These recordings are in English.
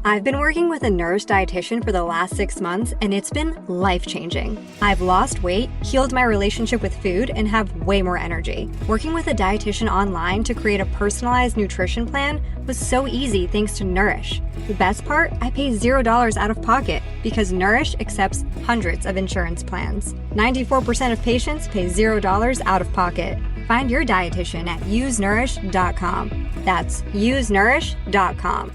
I've been working with a nurse dietitian for the last 6 months, and it's been life-changing. I've lost weight, healed my relationship with food, and have way more energy. Working with a dietitian online to create a personalized nutrition plan was so easy thanks to Nourish. The best part? I pay $0 out of pocket because Nourish accepts hundreds of insurance plans. 94% of patients pay $0 out of pocket. Find your dietitian at usenourish.com. That's usenourish.com.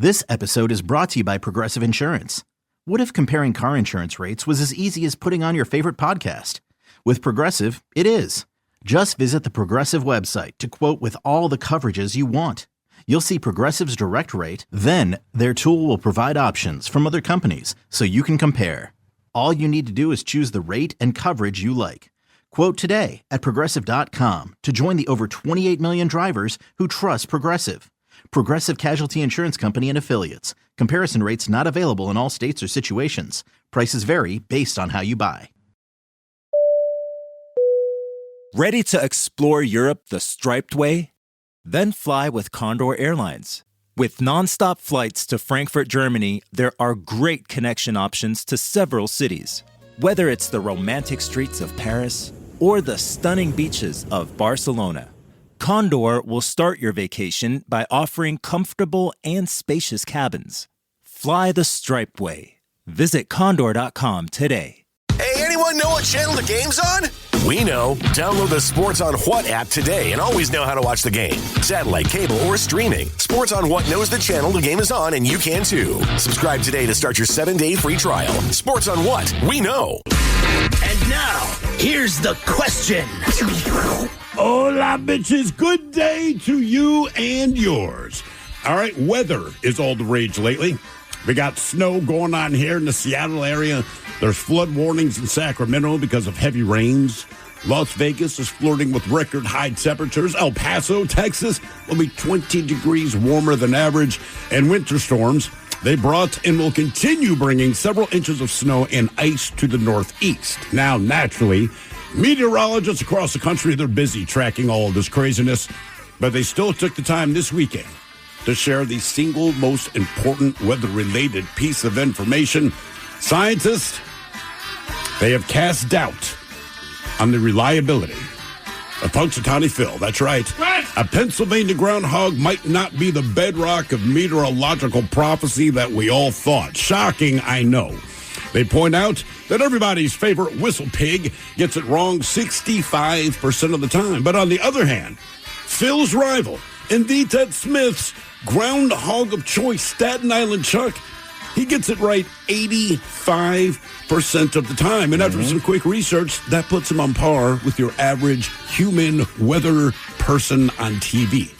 This episode is brought to you by Progressive Insurance. What if comparing car insurance rates was as easy as putting on your favorite podcast? With Progressive, it is. Just visit the Progressive website to quote with all the coverages you want. You'll see Progressive's direct rate, then their tool will provide options from other companies so you can compare. All you need to do is choose the rate and coverage you like. Quote today at Progressive.com to join the over 28 million drivers who trust Progressive. Progressive Casualty Insurance Company and Affiliates. Comparison rates not available in all states or situations. Prices vary based on how you buy. Ready to explore Europe the striped way? Then fly with Condor Airlines. With nonstop flights to Frankfurt, Germany, there are great connection options to several cities. Whether it's the romantic streets of Paris or the stunning beaches of Barcelona, Condor will start your vacation by offering comfortable and spacious cabins. Fly the striped way. Visit condor.com today. Hey, anyone know what channel the game's on? We know. Download the Sports on What app today and always know how to watch the game. Satellite, cable, or streaming. Sports on What knows the channel the game is on, and you can too. Subscribe today to start your 7-day free trial. Sports on What? We know. And now, here's the question. Hola, bitches. Good day to you and yours. All right, weather is all the rage lately. We got snow going on here in the Seattle area. There's flood warnings in Sacramento because of heavy rains. Las Vegas is flirting with record high temperatures. El Paso, Texas will be 20 degrees warmer than average. And winter storms, they brought and will continue bringing several inches of snow and ice to the northeast. Now, naturally, meteorologists across the country, they're busy tracking all of this craziness, but they still took the time this weekend to share the single most important weather-related piece of information. Scientists, they have cast doubt on the reliability of Punxsutawney Phil. That's right. A Pennsylvania groundhog might not be the bedrock of meteorological prophecy that we all thought. Shocking, I know. They point out that everybody's favorite whistle pig gets it wrong 65% of the time. But on the other hand, Phil's rival, indeed Ted Smith's groundhog of choice, Staten Island Chuck, he gets it right 85% of the time. And after some quick research, that puts him on par with your average human weather person on TV.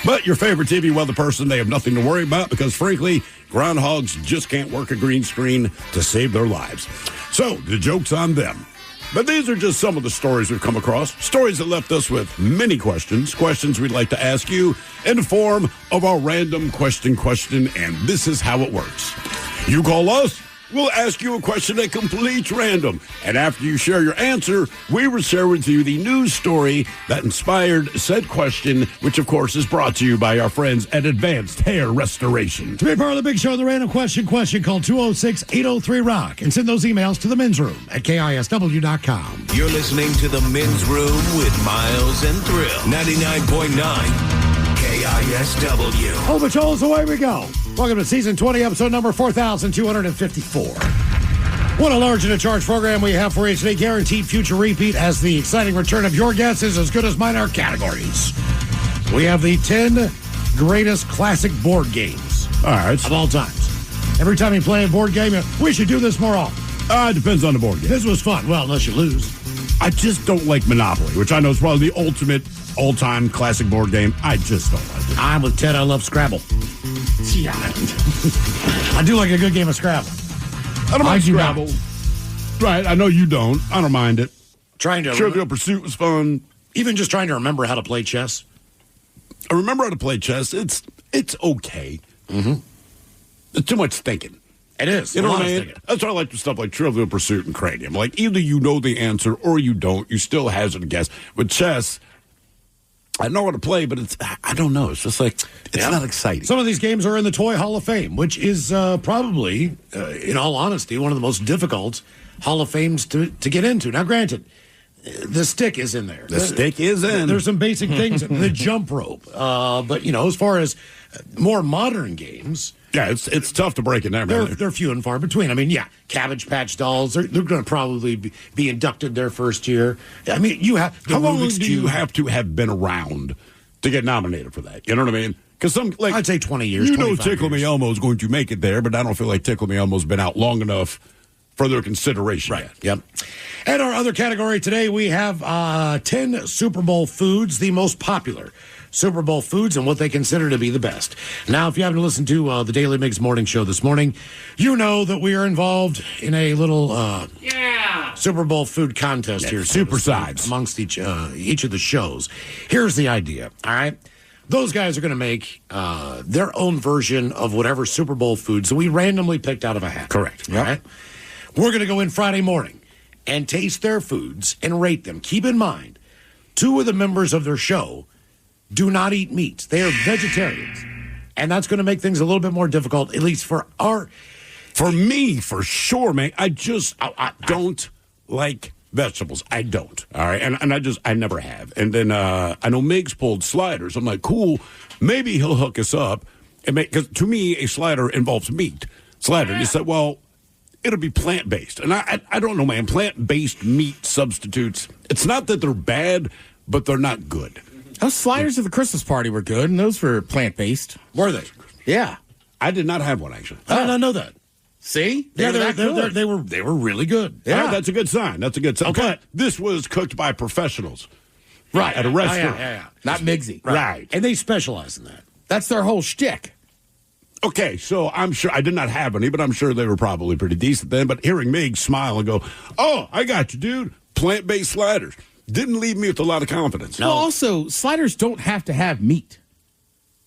But your favorite TV weather person, they have nothing to worry about because, frankly, groundhogs just can't work a green screen to save their lives. So the joke's on them. But these are just some of the stories we've come across, stories that left us with many questions we'd like to ask you in the form of our random question, and this is how it works. You call us, we'll ask you a question at complete random, and after you share your answer, we will share with you the news story that inspired said question, which of course is brought to you by our friends at Advanced Hair Restoration. To be part of the big show, the random question, call 206-803-ROCK and send those emails to the men's room at KISW.com. You're listening to the Men's Room with Miles and Thrill. 99.9 KISW. Oh, patrols, away we go. Welcome to Season 20, Episode number 4,254. What a large and a charge program we have for you today. Guaranteed future repeat as the exciting return of your guess is as good as mine are categories. We have the 10 greatest classic board games of all times. Every time you play a board game, we should do this more often. It depends on the board game. This was fun. Well, unless you lose. I just don't like Monopoly, which I know is probably the ultimate all-time classic board game. I just don't like it. I'm with Ted. I love Scrabble. Yeah. I do like a good game of Scrabble. I don't mind Scrabble. Right, I know you don't. I don't mind it. Trivial Pursuit was fun. Even just trying to remember how to play chess. I remember how to play chess. It's okay. Mm-hmm. It's too much thinking. It is. You know what I mean? That's why I like the stuff like Trivial Pursuit and Cranium. Like, either you know the answer or you don't. You still hazard a guess. With chess, I know how to play, but I don't know. It's just like, it's not exciting. Some of these games are in the Toy Hall of Fame, which is probably, in all honesty, one of the most difficult Hall of Fames to get into. Now, granted, the stick is in there. The stick is in. There's some basic things. The jump rope. But, as far as more modern games... Yeah, it's tough to break in there, man. They're few and far between. I mean, Cabbage Patch Dolls, they're going to probably be inducted their first year. I mean, you have... How long do you have to have been around to get nominated for that? You know what I mean? Because I'd say 20 years, Tickle Me Elmo's going to make it there, but I don't feel like Tickle Me Elmo's been out long enough for their consideration yet. Yep. And our other category today, we have 10 Super Bowl foods, the most popular Super Bowl foods and what they consider to be the best. Now, if you haven't listened to the Daily Mix Morning Show this morning, you know that we are involved in a little Super Bowl food contest here. Super sides. Amongst each of the shows. Here's the idea, all right? Those guys are going to make their own version of whatever Super Bowl foods that we randomly picked out of a hat. Correct. All right? We're going to go in Friday morning and taste their foods and rate them. Keep in mind, 2 of the members of their show do not eat meat. They are vegetarians. And that's going to make things a little bit more difficult, at least for me, for sure, man. I don't like vegetables. I don't. All right. And I never have. And then I know Miggs pulled sliders. I'm like, cool. Maybe he'll hook us up. Because to me, a slider involves meat. Slider. And he said, well, it'll be plant-based. And I don't know, man. Plant-based meat substitutes. It's not that they're bad, but they're not good. Those sliders at the Christmas party were good, and those were plant-based. Were they? Yeah. I did not have one, actually. I did not know that. See? They were really good. Yeah, that's a good sign. That's a good sign. Okay. But this was cooked by professionals. Right. At a restaurant. Yeah. Not Miggsy. Right. And they specialize in that. That's their whole shtick. Okay, so I'm sure, I did not have any, but I'm sure they were probably pretty decent then. But hearing Miggs smile and go, oh, I got you, dude. Plant-based sliders. Didn't leave me with a lot of confidence. Well, also, sliders don't have to have meat.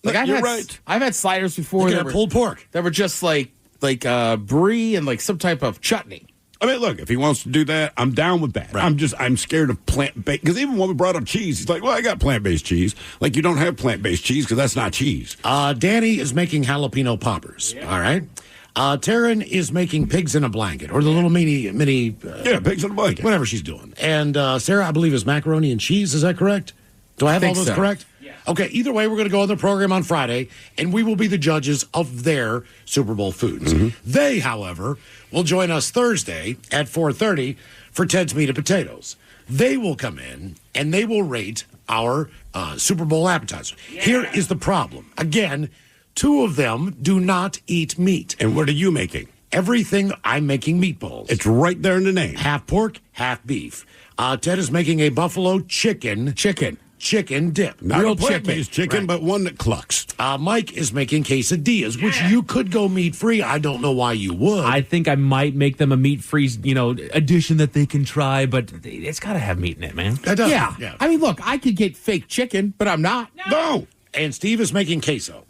Like You're right. I've had sliders before that were pulled pork. That were just like brie and like some type of chutney. I mean, look, if he wants to do that, I'm down with that. Right. I'm scared of plant-based. Because even when we brought up cheese, he's like, well, I got plant-based cheese. Like, you don't have plant-based cheese because that's not cheese. Danny is making jalapeno poppers. Yeah. All right. Taryn is making pigs in a blanket, or the little mini. Pigs in a blanket. Whatever she's doing. And Sarah, I believe, is macaroni and cheese. Is that correct? Do I have all those correct? Yeah. Okay, either way, we're going to go on the program on Friday, and we will be the judges of their Super Bowl foods. Mm-hmm. They, however, will join us Thursday at 4:30 for Ted's Meat and Potatoes. They will come in, and they will rate our Super Bowl appetizer. Yeah. Here is the problem. Again, 2 of them do not eat meat. And what are you making? Everything, I'm making meatballs. It's right there in the name. Half pork, half beef. Ted is making a buffalo chicken dip. Not real a plant-based chicken, right. But one that clucks. Mike is making quesadillas, which you could go meat-free. I don't know why you would. I think I might make them a meat-free, addition that they can try, but it's got to have meat in it, man. That does. Yeah. I mean, look, I could get fake chicken, but I'm not. No. And Steve is making queso.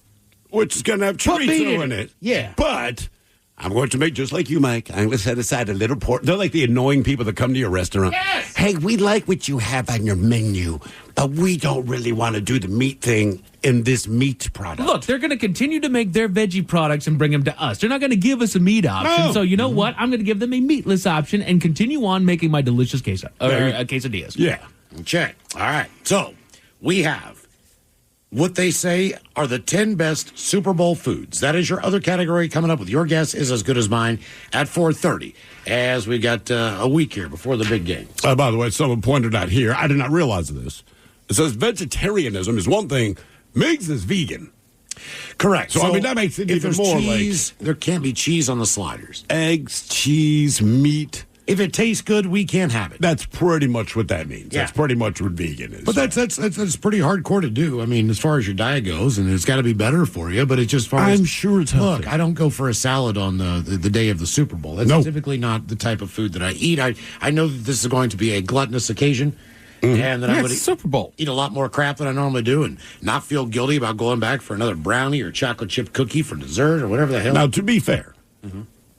Which is going to have chorizo in it. Yeah. But I'm going to make, just like you, Mike, I'm going to set aside a little pork. They're like the annoying people that come to your restaurant. Yes! Hey, we like what you have on your menu, but we don't really want to do the meat thing in this meat product. Look, they're going to continue to make their veggie products and bring them to us. They're not going to give us a meat option. No. So you know what? I'm going to give them a meatless option and continue on making my delicious quesadillas. Yeah. Okay. All right. So we have what they say are the 10 best Super Bowl foods. That is your other category coming up with Your Guess Is As Good As Mine at 4:30, as we got a week here before the big game. By the way, someone pointed out here, I did not realize this. It says vegetarianism is one thing. Miggs is vegan. Correct. So, I mean, that makes it if even there's more cheese, there can't be cheese on the sliders. Eggs, cheese, meat. If it tastes good, we can't have it. That's pretty much what that means. Yeah. That's pretty much what vegan is. But that's pretty hardcore to do. I mean, as far as your diet goes, and it's got to be better for you. But it's just far as I'm sure it's healthy. Look, I don't go for a salad on the day of the Super Bowl. That's typically not the type of food that I eat. I know that this is going to be a gluttonous occasion. Mm-hmm. And then I would Super Bowl. Eat a lot more crap than I normally do, and not feel guilty about going back for another brownie or chocolate chip cookie for dessert or whatever the hell. Now, to be fair,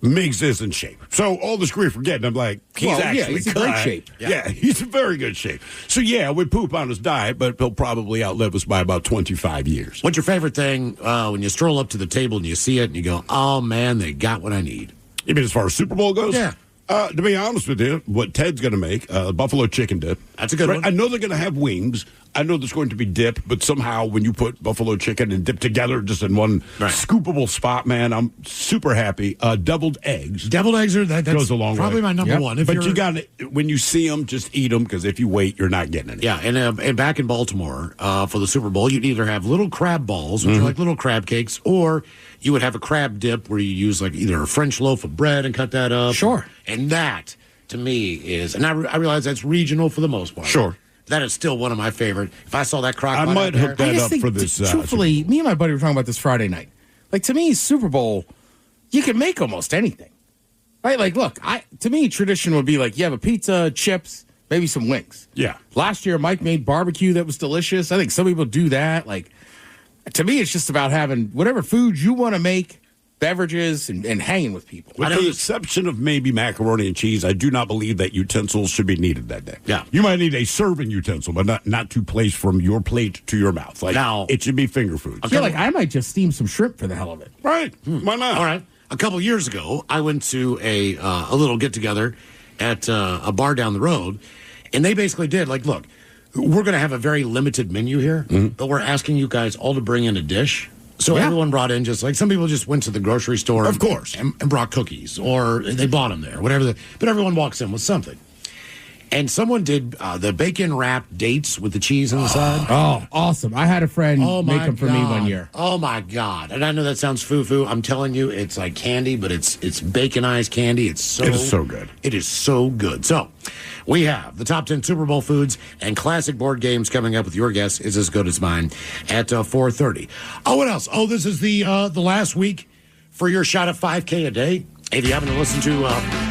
Migs is in shape. So all this grief we're getting, I'm like, he's he's in great shape. Yeah, he's in very good shape. So yeah, we poop on his diet, but he'll probably outlive us by about 25 years. What's your favorite thing when you stroll up to the table and you see it and you go, oh, man, they got what I need? You mean as far as Super Bowl goes? Yeah. To be honest with you, what Ted's going to make, buffalo chicken dip. That's a good one. I know they're going to have wings. I know there's going to be dip, but somehow when you put buffalo chicken and dip together just in one scoopable spot, man, I'm super happy. Deviled eggs. Deviled eggs that goes a long probably way. my number one. But you got to, when you see them, just eat them, because if you wait, you're not getting any. Yeah, and back in Baltimore for the Super Bowl, you'd either have little crab balls, which are like little crab cakes, or you would have a crab dip where you use like either a French loaf of bread and cut that up. Sure. And that, to me, is, and I realize that's regional for the most part. Sure. That is still one of my favorite. If I saw that crock pot I might hook I that just up think, for this. truthfully, me and my buddy were talking about this Friday night. Like, to me, Super Bowl, you can make almost anything. Right? Like, look, to me, tradition would be like you have a pizza, chips, maybe some wings. Yeah. Last year, Mike made barbecue that was delicious. I think some people do that. Like, to me, it's just about having whatever food you want to make, beverages, and hanging with people. With the exception of maybe macaroni and cheese, I do not believe that utensils should be needed that day. Yeah. You might need a serving utensil, but not to place from your plate to your mouth. Like, now, it should be finger food. I feel like I might just steam some shrimp for the hell of it. Right. Why not? All right. A couple years ago, I went to a little get-together at a bar down the road, and they basically did, like, look, we're going to have a very limited menu here, but we're asking you guys all to bring in a dish. So everyone brought in just like some people just went to the grocery store, of course, and brought cookies, or they bought them there, whatever. But everyone walks in with something. And someone did the bacon wrapped dates with the cheese on the side. Oh, awesome. I had a friend make them for me one year. Oh, my God. And I know that sounds foo-foo. I'm telling you, it's like candy, but it's baconized candy. It is so good. It is so good. So we have the top 10 Super Bowl foods and classic board games coming up with your guess is as good as mine at 4:30. Oh, what else? Oh, this is the last week for your shot at 5K a day. If you happen to listen to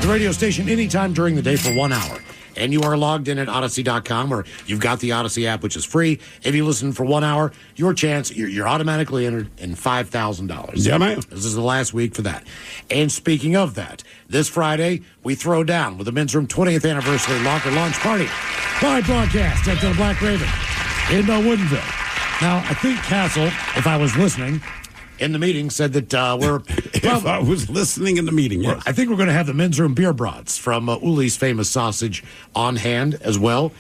the radio station anytime during the day for 1 hour, and you are logged in at Odyssey.com, or you've got the Odyssey app, which is free. If you listen for 1 hour, your chance, you're automatically entered in $5,000. Yeah, man. This is the last week for that. And speaking of that, this Friday, we throw down with the Men's Room 20th Anniversary Locker Launch Party. Live broadcast at the Black Raven in Woodinville. Now, I think Castle, if I was listening, in the meeting said that we're... if I was listening in the meeting, yes. I think we're going to have the Men's Room beer brats from Uli's Famous Sausage on hand as well.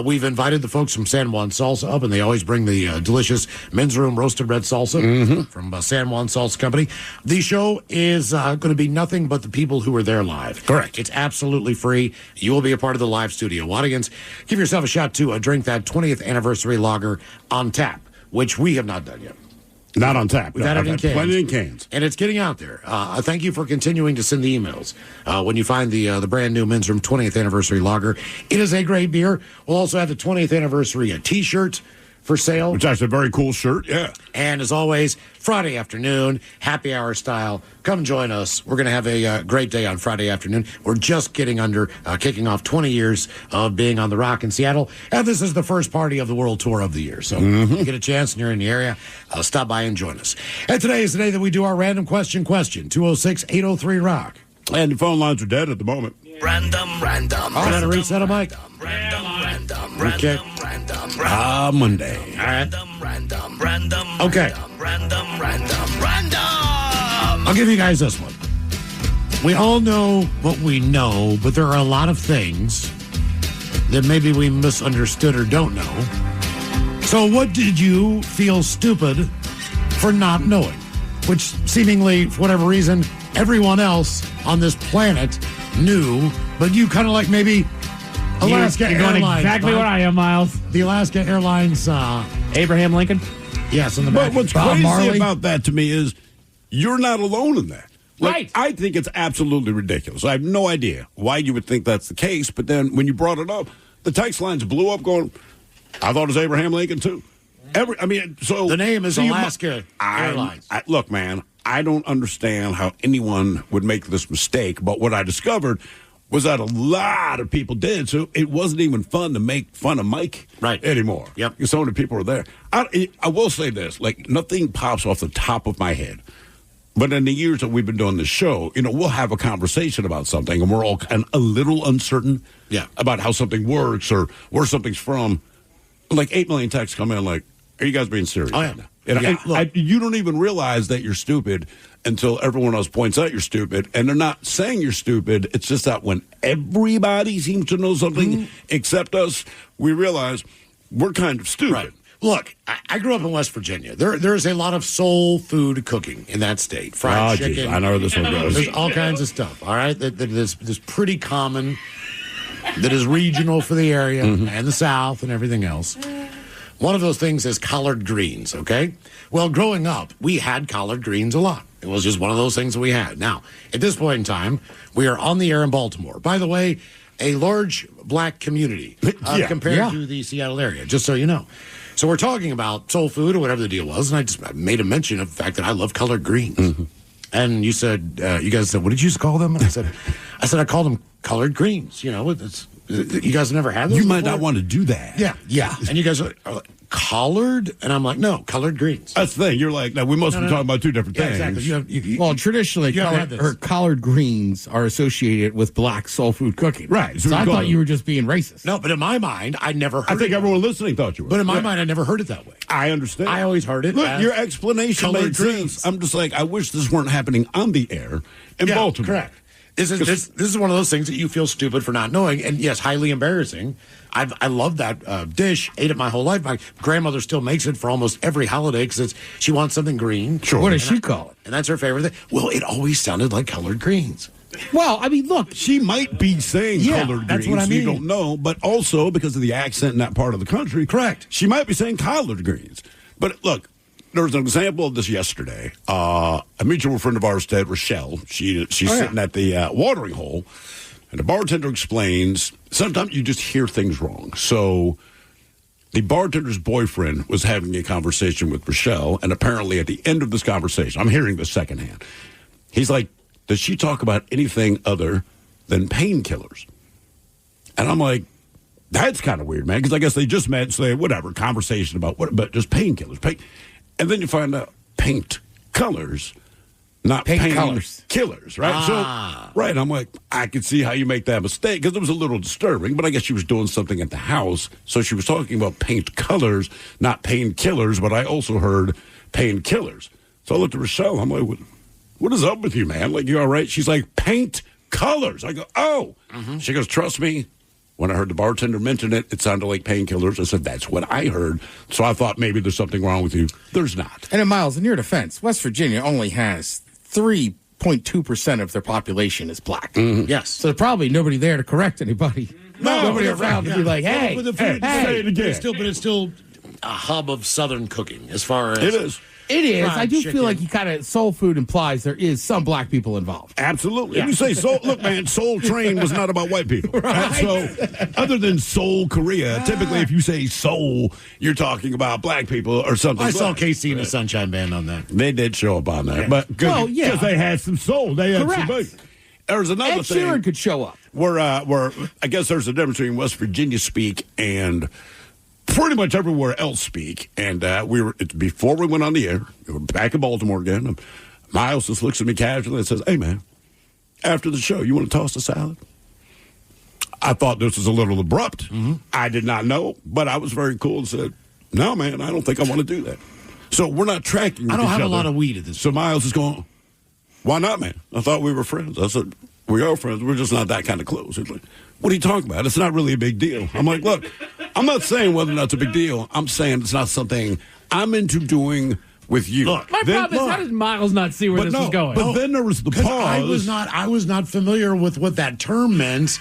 We've invited the folks from San Juan Salsa up, and they always bring the delicious Men's Room roasted red salsa from San Juan Salsa Company. The show is going to be nothing but the people who are there live. Correct. It's absolutely free. You will be a part of the live studio audience. Give yourself a shot to drink that 20th Anniversary Lager on tap, which we have not done yet. Not on tap. We've had it in cans. Plenty in cans. And it's getting out there. Thank you for continuing to send the emails. When you find the brand new Men's Room 20th Anniversary Lager, it is a great beer. We'll also have the 20th Anniversary T-shirt for sale. Which is a very cool shirt, yeah. And as always, Friday afternoon, happy hour style. Come join us. We're going to have a great day on Friday afternoon. We're just kicking off 20 years of being on the Rock in Seattle. And this is the first party of the World Tour of the year. So if you get a chance and you're in the area, stop by and join us. And today is the day that we do our random question. 206-803-ROCK. And the phone lines are dead at the moment. Random. All right, reset a mic. Okay. Monday. All right. Random. Okay. Random. I'll give you guys this one. We all know what we know, but there are a lot of things that maybe we misunderstood or don't know. So what did you feel stupid for not knowing? Which seemingly, for whatever reason, everyone else on this planet knew, but you kind of like maybe Alaska You're going Airlines. exactly what I am, Miles. The Alaska Airlines. Abraham Lincoln? Yes, in the back. But what's Bob crazy Marley. about that to me is you're not alone in that. Like, Right. I think it's absolutely ridiculous. I have no idea why you would think that's the case, but then when you brought it up, the text lines blew up going, I thought it was Abraham Lincoln too. So The name is so you Alaska Airlines. Look, man, I don't understand how anyone would make this mistake, but what I discovered was that a lot of people did, so it wasn't even fun to make fun of Mike anymore. Yep. Because so many people are there. I will say this, like, nothing pops off the top of my head. But in the years that we've been doing this show, we'll have a conversation about something, and we're all kind of a little uncertain about how something works or where something's from. Like 8 million texts come in like, are you guys being serious? Oh, yeah. And you don't even realize that you're stupid until everyone else points out you're stupid. And they're not saying you're stupid. It's just that when everybody seems to know something except us, we realize we're kind of stupid. Right. Look, I grew up in West Virginia. There's a lot of soul food cooking in that state. Fried chicken. Geez, I know where this one goes. There's all kinds of stuff, all right, that is pretty common, that is regional for the area and the South and everything else. One of those things is collard greens, okay? Well, growing up, we had collard greens a lot. It was just one of those things that we had. Now, at this point in time, we are on the air in Baltimore. By the way, a large black community compared to the Seattle area, just so you know. So we're talking about soul food or whatever the deal was, and I made a mention of the fact that I love collard greens. And you said, you guys said, what did you call them? And I said, I called them collard greens. You guys have never had those You before? might not want to do that. Yeah. And you guys are like, collard? And I'm like, no, collard greens. That's the thing. You're like, no, we must be talking about two different things. Exactly. Well, traditionally, collard greens are associated with black soul food cooking. Right. So I thought you were just being racist. No, but in my mind, I never heard it. I think everyone listening thought you were. But in my mind, I never heard it that way. I understand. I always heard it. Look, your explanation made sense. I'm just like, I wish this weren't happening on the air in Baltimore. Correct. This is one of those things that you feel stupid for not knowing, and yes, highly embarrassing. I love that dish. Ate it my whole life. My grandmother still makes it for almost every holiday because she wants something green. Sure. What does she call it? And that's her favorite thing. Well, it always sounded like collard greens. Well, I mean, look, she might be saying collard that's greens. what I mean. You don't know, but also because of the accent in that part of the country. Correct. She might be saying collard greens. But look, there was an example of this yesterday. A mutual friend of ours, Rochelle, she's sitting at the watering hole, and the bartender explains, sometimes you just hear things wrong. So the bartender's boyfriend was having a conversation with Rochelle, and apparently at the end of this conversation, I'm hearing this secondhand, he's like, does she talk about anything other than painkillers? And I'm like, that's kind of weird, man, because I guess they just met, say, whatever, conversation about what, but just painkillers. And then you find out paint colors, not pain colors. Killers, right? So, right, I'm like, I could see how you make that mistake because it was a little disturbing, but I guess she was doing something at the house, so she was talking about paint colors, not pain killers, but I also heard pain killers. So I looked at Rochelle, I'm like, what is up with you, man? Like, you all right? She's like, paint colors. I go, oh. She goes, trust me. When I heard the bartender mention it, it sounded like painkillers. I said, that's what I heard. So I thought maybe there's something wrong with you. There's not. And Miles, in your defense, West Virginia only has 3.2% of their population is black. Yes. So there's probably nobody there to correct anybody. Nobody around to be like, hey, say it again. But it's still a hub of Southern cooking as far as... It is. It is. Fried I do chicken. feel like you kind of soul food implies there is some black people involved. Absolutely. If you say soul, look, man, Soul Train was not about white people. Right? So, other than Seoul, Korea, typically if you say soul, you're talking about black people or something. I saw KC and the Sunshine Band on that. They did show up on that, but because they had some soul, they had some big. There's another Ed thing. Sheeran could show up. Where I guess there's a difference between West Virginia speak and pretty much everywhere else speak. And it's before we went on the air. We were back in Baltimore again. And Miles just looks at me casually and says, "Hey, man, after the show, you want to toss the salad?" I thought this was a little abrupt. I did not know, but I was very cool and said, "No, man, I don't think I want to do that." So we're not tracking. I don't have a a lot of weed at this. So Miles is going, "Why not, man? I thought we were friends." I said, "We are friends. We're just not that kind of close." He's like, "What are you talking about? It's not really a big deal." I'm like, "Look, I'm not saying whether or not it's a big deal. I'm saying it's not something I'm into doing with you." Look, My problem is, how does Miles not see where this is going? But then there was the pause. I was not familiar with what that term meant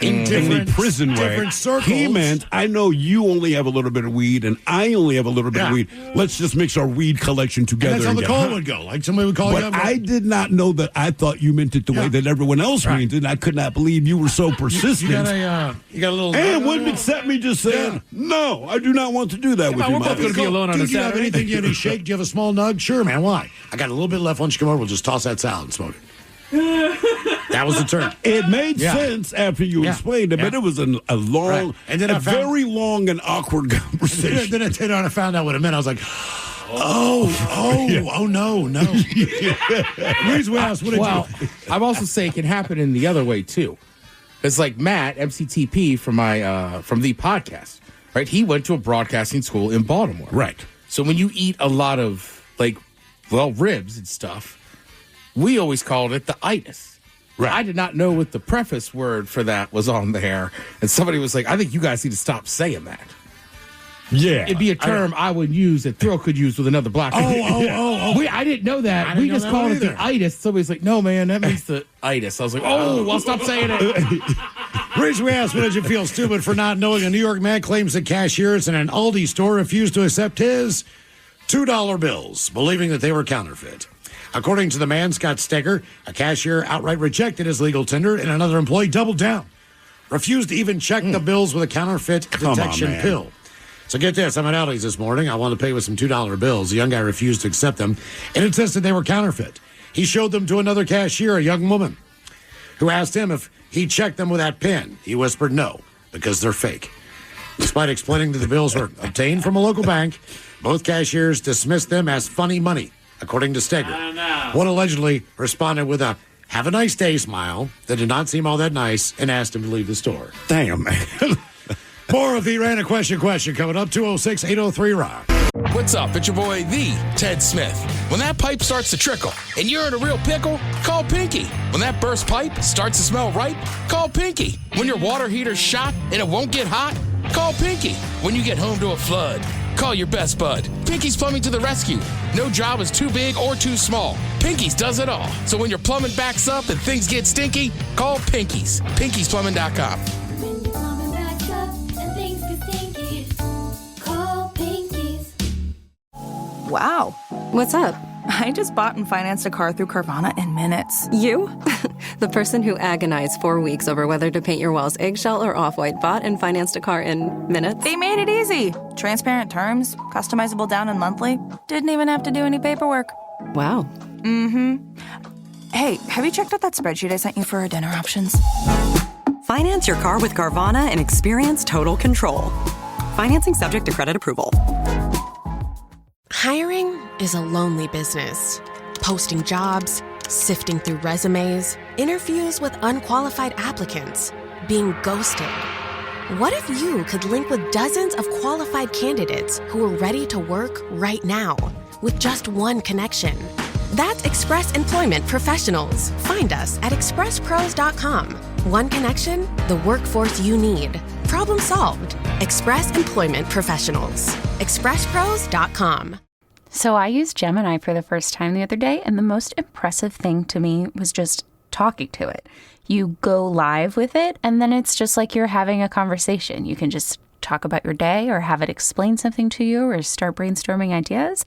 in the prison way. different circles. He meant, I know you only have a little bit of weed, and I only have a little bit of weed. Let's just mix our weed collection together. And that's how the get call high. would go. Like somebody would call you But up. I did not know that. I thought you meant it the way that everyone else meant it, and I could not believe you were so persistent. You got a little. And wouldn't accept me just saying, "No, I do not want to do that with you, we're both Miles." going to be alone on a Do you have Saturday. anything? Do you have any shake? Do you have a small nug? Sure, man. Why? I got a little bit left. Why don't you come over? We'll just toss that salad and smoke it. That was the term. It made sense after you explained it, but it was a long, And then very long and awkward conversation. Then I found out what it meant. I was like, No. Reason we asked, what did you... I'm also saying it can happen in the other way, too. It's like Matt, MCTP, from the podcast, right? He went to a broadcasting school in Baltimore. Right. So when you eat a lot of, ribs and stuff, we always called it the itis. Right. I did not know what the preface word for that was on there. And somebody was like, I think you guys need to stop saying that. Yeah. It'd be a term I would use that Thrill could use with another black guy. I didn't know that. We just called it the itis. Somebody's like, no, man, that means the itis. I was like, well, stop saying it. Reason we asked, what did you feel stupid for not knowing? A New York man claims that cashiers in an Aldi store refused to accept his $2 bills, believing that they were counterfeit. According to the man, Scott Steger, a cashier outright rejected his legal tender, and another employee doubled down. Refused to even check the bills with a counterfeit detection pill. So get this, I'm at Aldi's this morning. I wanted to pay with some $2 bills. The young guy refused to accept them and insisted they were counterfeit. He showed them to another cashier, a young woman, who asked him if he checked them with that pen. He whispered no, because they're fake. Despite explaining that the bills were obtained from a local bank, both cashiers dismissed them as funny money, according to Steger. One allegedly responded with a "have a nice day" smile that did not seem all that nice and asked him to leave the store. Damn, man. More of the Random Question coming up, 206-803-ROCK. What's up? It's your boy, the Ted Smith. When that pipe starts to trickle and you're in a real pickle, call Pinky. When that burst pipe starts to smell right, call Pinky. When your water heater's shot and it won't get hot, call Pinky. When you get home to a flood, call your best bud. Pinky's Plumbing to the rescue. No job is too big or too small. Pinky's does it all. So when your plumbing backs up and things get stinky, call Pinky's. Pinky'sPlumbing.com. Wow. What's up? I just bought and financed a car through Carvana in minutes. You? The person who agonized 4 weeks over whether to paint your walls eggshell or off-white bought and financed a car in minutes? They made it easy. Transparent terms, customizable down and monthly. Didn't even have to do any paperwork. Wow. Mm-hmm. Hey, have you checked out that spreadsheet I sent you for our dinner options? Finance your car with Carvana and experience total control. Financing subject to credit approval. Hiring is a lonely business. Posting jobs, sifting through resumes, interviews with unqualified applicants, being ghosted. What if you could link with dozens of qualified candidates who are ready to work right now with just one connection? That's Express Employment Professionals. Find us at expresspros.com. One connection, the workforce you need. Problem solved. Express Employment Professionals. expresspros.com. So I used Gemini for the first time the other day, and the most impressive thing to me was just talking to it. You go live with it, and then it's just like you're having a conversation. You can just talk about your day or have it explain something to you or start brainstorming ideas.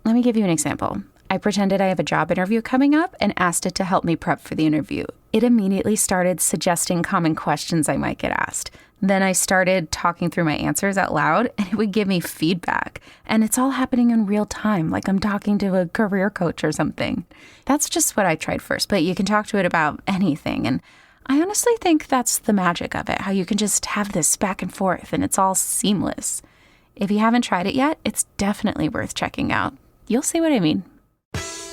Let me give you an example. I pretended I have a job interview coming up and asked it to help me prep for the interview. It immediately started suggesting common questions I might get asked. Then I started talking through my answers out loud, and it would give me feedback. And it's all happening in real time, like I'm talking to a career coach or something. That's just what I tried first, but you can talk to it about anything. And I honestly think that's the magic of it, how you can just have this back and forth, and it's all seamless. If you haven't tried it yet, it's definitely worth checking out. You'll see what I mean.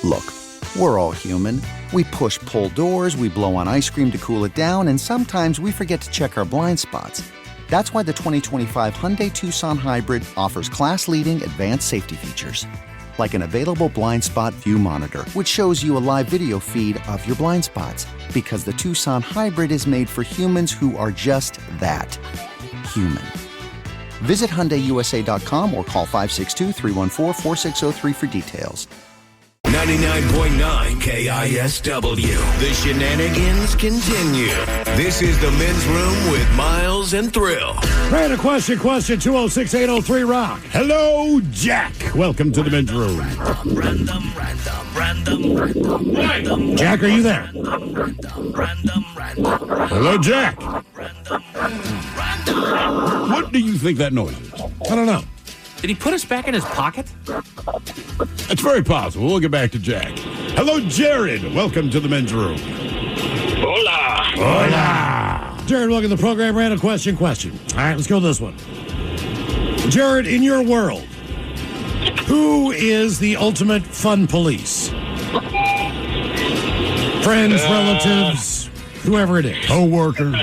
Look, we're all human. We push-pull doors, we blow on ice cream to cool it down, and sometimes we forget to check our blind spots. That's why the 2025 Hyundai Tucson Hybrid offers class-leading advanced safety features. Like an available blind spot view monitor, which shows you a live video feed of your blind spots. Because the Tucson Hybrid is made for humans who are just that, human. Visit HyundaiUSA.com or call 562-314-4603 for details. 99.9 KISW. The shenanigans continue. This is the Men's Room with Miles and Thrill. Random question, 206-803-ROCK. Hello, Jack. Welcome to the Men's Room. Random. Jack, are you there? Hello, Jack. What do you think that noise is? I don't know. Did he put us back in his pocket? It's very possible. We'll get back to Jack. Hello, Jared. Welcome to the Men's Room. Hola. Hola. Jared, welcome to the program. Random question. All right, let's go to this one. Jared, in your world, Who is the ultimate fun police? Friends, relatives, whoever it is. Co-worker.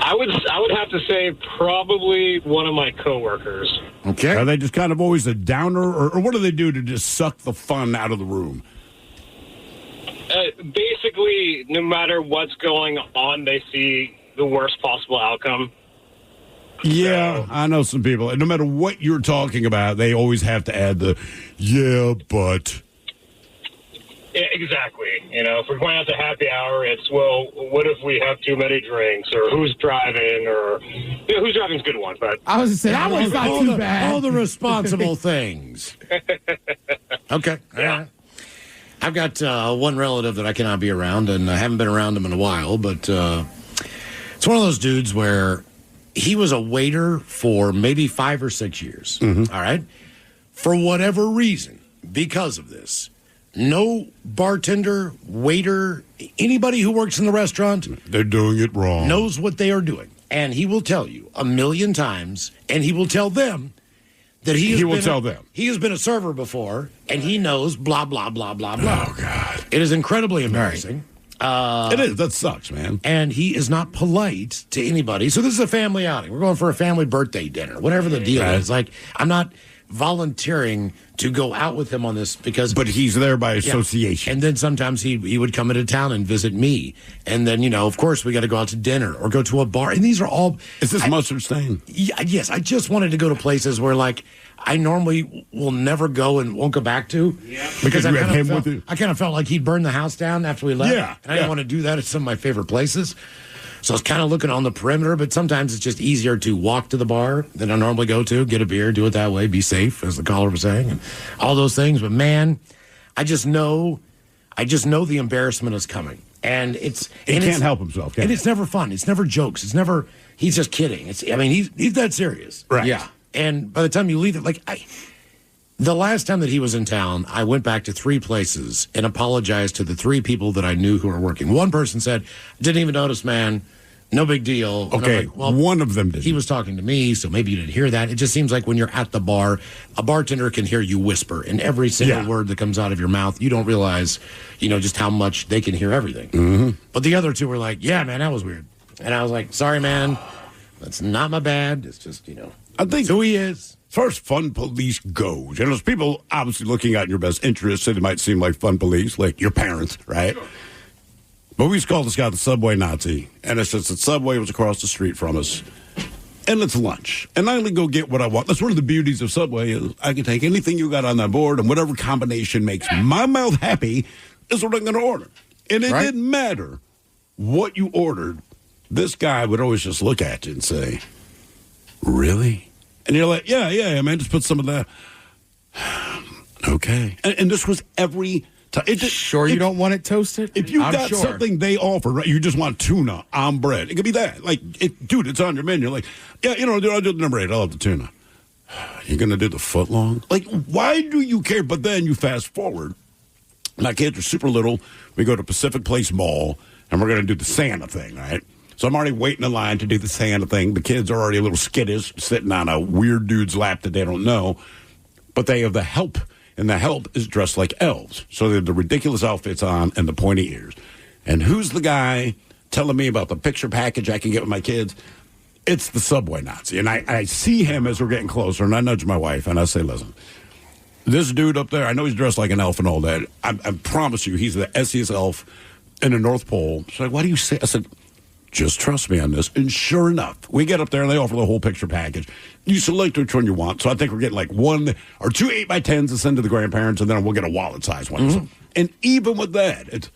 I would have to say probably one of my coworkers. Okay. Are they just kind of always a downer, or what do they do to just suck the fun out of the room? Basically, no matter what's going on, they see the worst possible outcome. Yeah, I know some people. And no matter what you're talking about, they always have to add the, yeah, but. Yeah, exactly. You know, if we're going out to happy hour, it's, well, what if we have too many drinks, or who's driving, or who's driving's a good one. But I was going to say, that one's not too bad. All the responsible things. Okay. All right. I've got one relative that I cannot be around, and I haven't been around him in a while, but it's one of those dudes where he was a waiter for maybe 5 or 6 years. All right? For whatever reason, because of this, no bartender, waiter, anybody who works in the restaurant, they're doing it wrong, knows what they are doing. And he will tell you 1,000,000 times, and he will tell them that he has been a server before, and he knows blah, blah, blah, blah, blah. Oh, God. It is incredibly embarrassing. It is. That sucks, man. And he is not polite to anybody. So this is a family outing. We're going for a family birthday dinner, whatever the deal is. Like, I'm not volunteering to go out with him on this because... But he's there by association. Yeah. And then sometimes he would come into town and visit me. And then, of course, we got to go out to dinner or go to a bar. And these are all... Is this mustard stain? Yes. I just wanted to go to places where, like, I normally will never go and won't go back to. Yeah. Because I kind of felt like he'd burn the house down after we left. Yeah. And I didn't want to do that at some of my favorite places. So I was kind of looking on the perimeter, but sometimes it's just easier to walk to the bar than I normally go to, get a beer, do it that way, be safe, as the caller was saying, and all those things. But man, I just know the embarrassment is coming. And he can't help himself, can he? And he? it's never fun. It's never jokes. It's never, he's just kidding. He's that serious. Right. Yeah. And by the time you leave it, the last time that he was in town, I went back to 3 places and apologized to the 3 people that I knew who were working. One person said, didn't even notice, man. No big deal. Okay, one of them did. He was talking to me, so maybe you didn't hear that. It just seems like when you're at the bar, a bartender can hear you whisper, and every single word that comes out of your mouth, you don't realize, just how much they can hear everything. Mm-hmm. But the other 2 were like, yeah, man, that was weird. And I was like, sorry, man. That's not my bad. It's just, I think who he is. As far as fun police goes, there's people obviously looking out in your best interest, so they might seem like fun police, like your parents, right? But we used to call this guy the Subway Nazi, and it's just the Subway was across the street from us, and it's lunch. And I only go get what I want. That's one of the beauties of Subway is I can take anything you got on that board, and whatever combination makes my mouth happy is what I'm going to order. And it didn't matter what you ordered. This guy would always just look at you and say, really? And you're like, yeah, man, just put some of that. Okay. And this was every time. You don't want it toasted? If you got something they offer, right, you just want tuna on bread. It could be that. Like, dude, it's on your menu. Like, yeah, dude, I'll do the number 8. I'll have the tuna. You're going to do the foot long? Like, why do you care? But then you fast forward. My kids are super little. We go to Pacific Place Mall, and we're going to do the Santa thing, right? So I'm already waiting in line to do the Santa thing. The kids are already a little skittish, sitting on a weird dude's lap that they don't know. But they have the help, and the help is dressed like elves. So they have the ridiculous outfits on and the pointy ears. And who's the guy telling me about the picture package I can get with my kids? It's the Subway Nazi. And I see him as we're getting closer, and I nudge my wife, and I say, listen, this dude up there, I know he's dressed like an elf and all that. I promise you, he's the SES elf in the North Pole. She's like, why do you say? I said, just trust me on this. And sure enough, we get up there and they offer the whole picture package. You select which one you want. So I think we're getting like 1 or 2 8x10s to send to the grandparents, and then we'll get a wallet size one. Mm-hmm. And even with that, it's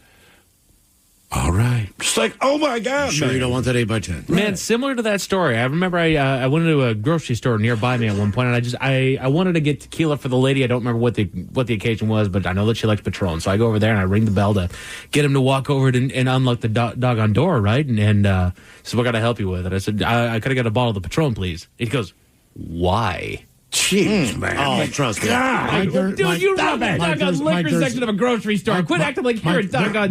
all right. Just like, oh my God, sure, you don't want that 8x10. Man, similar to that story. I remember I went into a grocery store nearby me at one point, and I wanted to get tequila for the lady. I don't remember what the occasion was, but I know that she likes Patron. So I go over there and I ring the bell to get him to walk over and unlock the doggone door, right? And so what can I help you with? And I said, I could have got a bottle of the Patron, please. He goes, why? Jeez, man. Oh, trust me. God. Dude, you run the doggone liquor section of a grocery store. Quit acting like you're a doggone...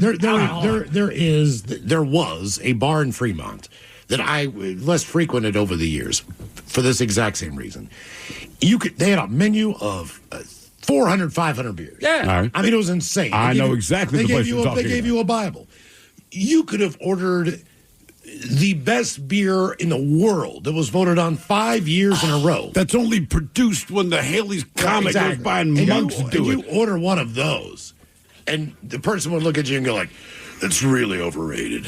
There was a bar in Fremont that I less frequented over the years for this exact same reason. They had a menu of 400, 500 beers. Yeah. Right. I mean, it was insane. I know exactly the place you're talking They gave you a Bible. You could have ordered the best beer in the world that was voted on 5 years in a row. That's only produced when the Haley's Comet goes by and monks do it. You order one of those, and the person would look at you and go like, "It's really overrated."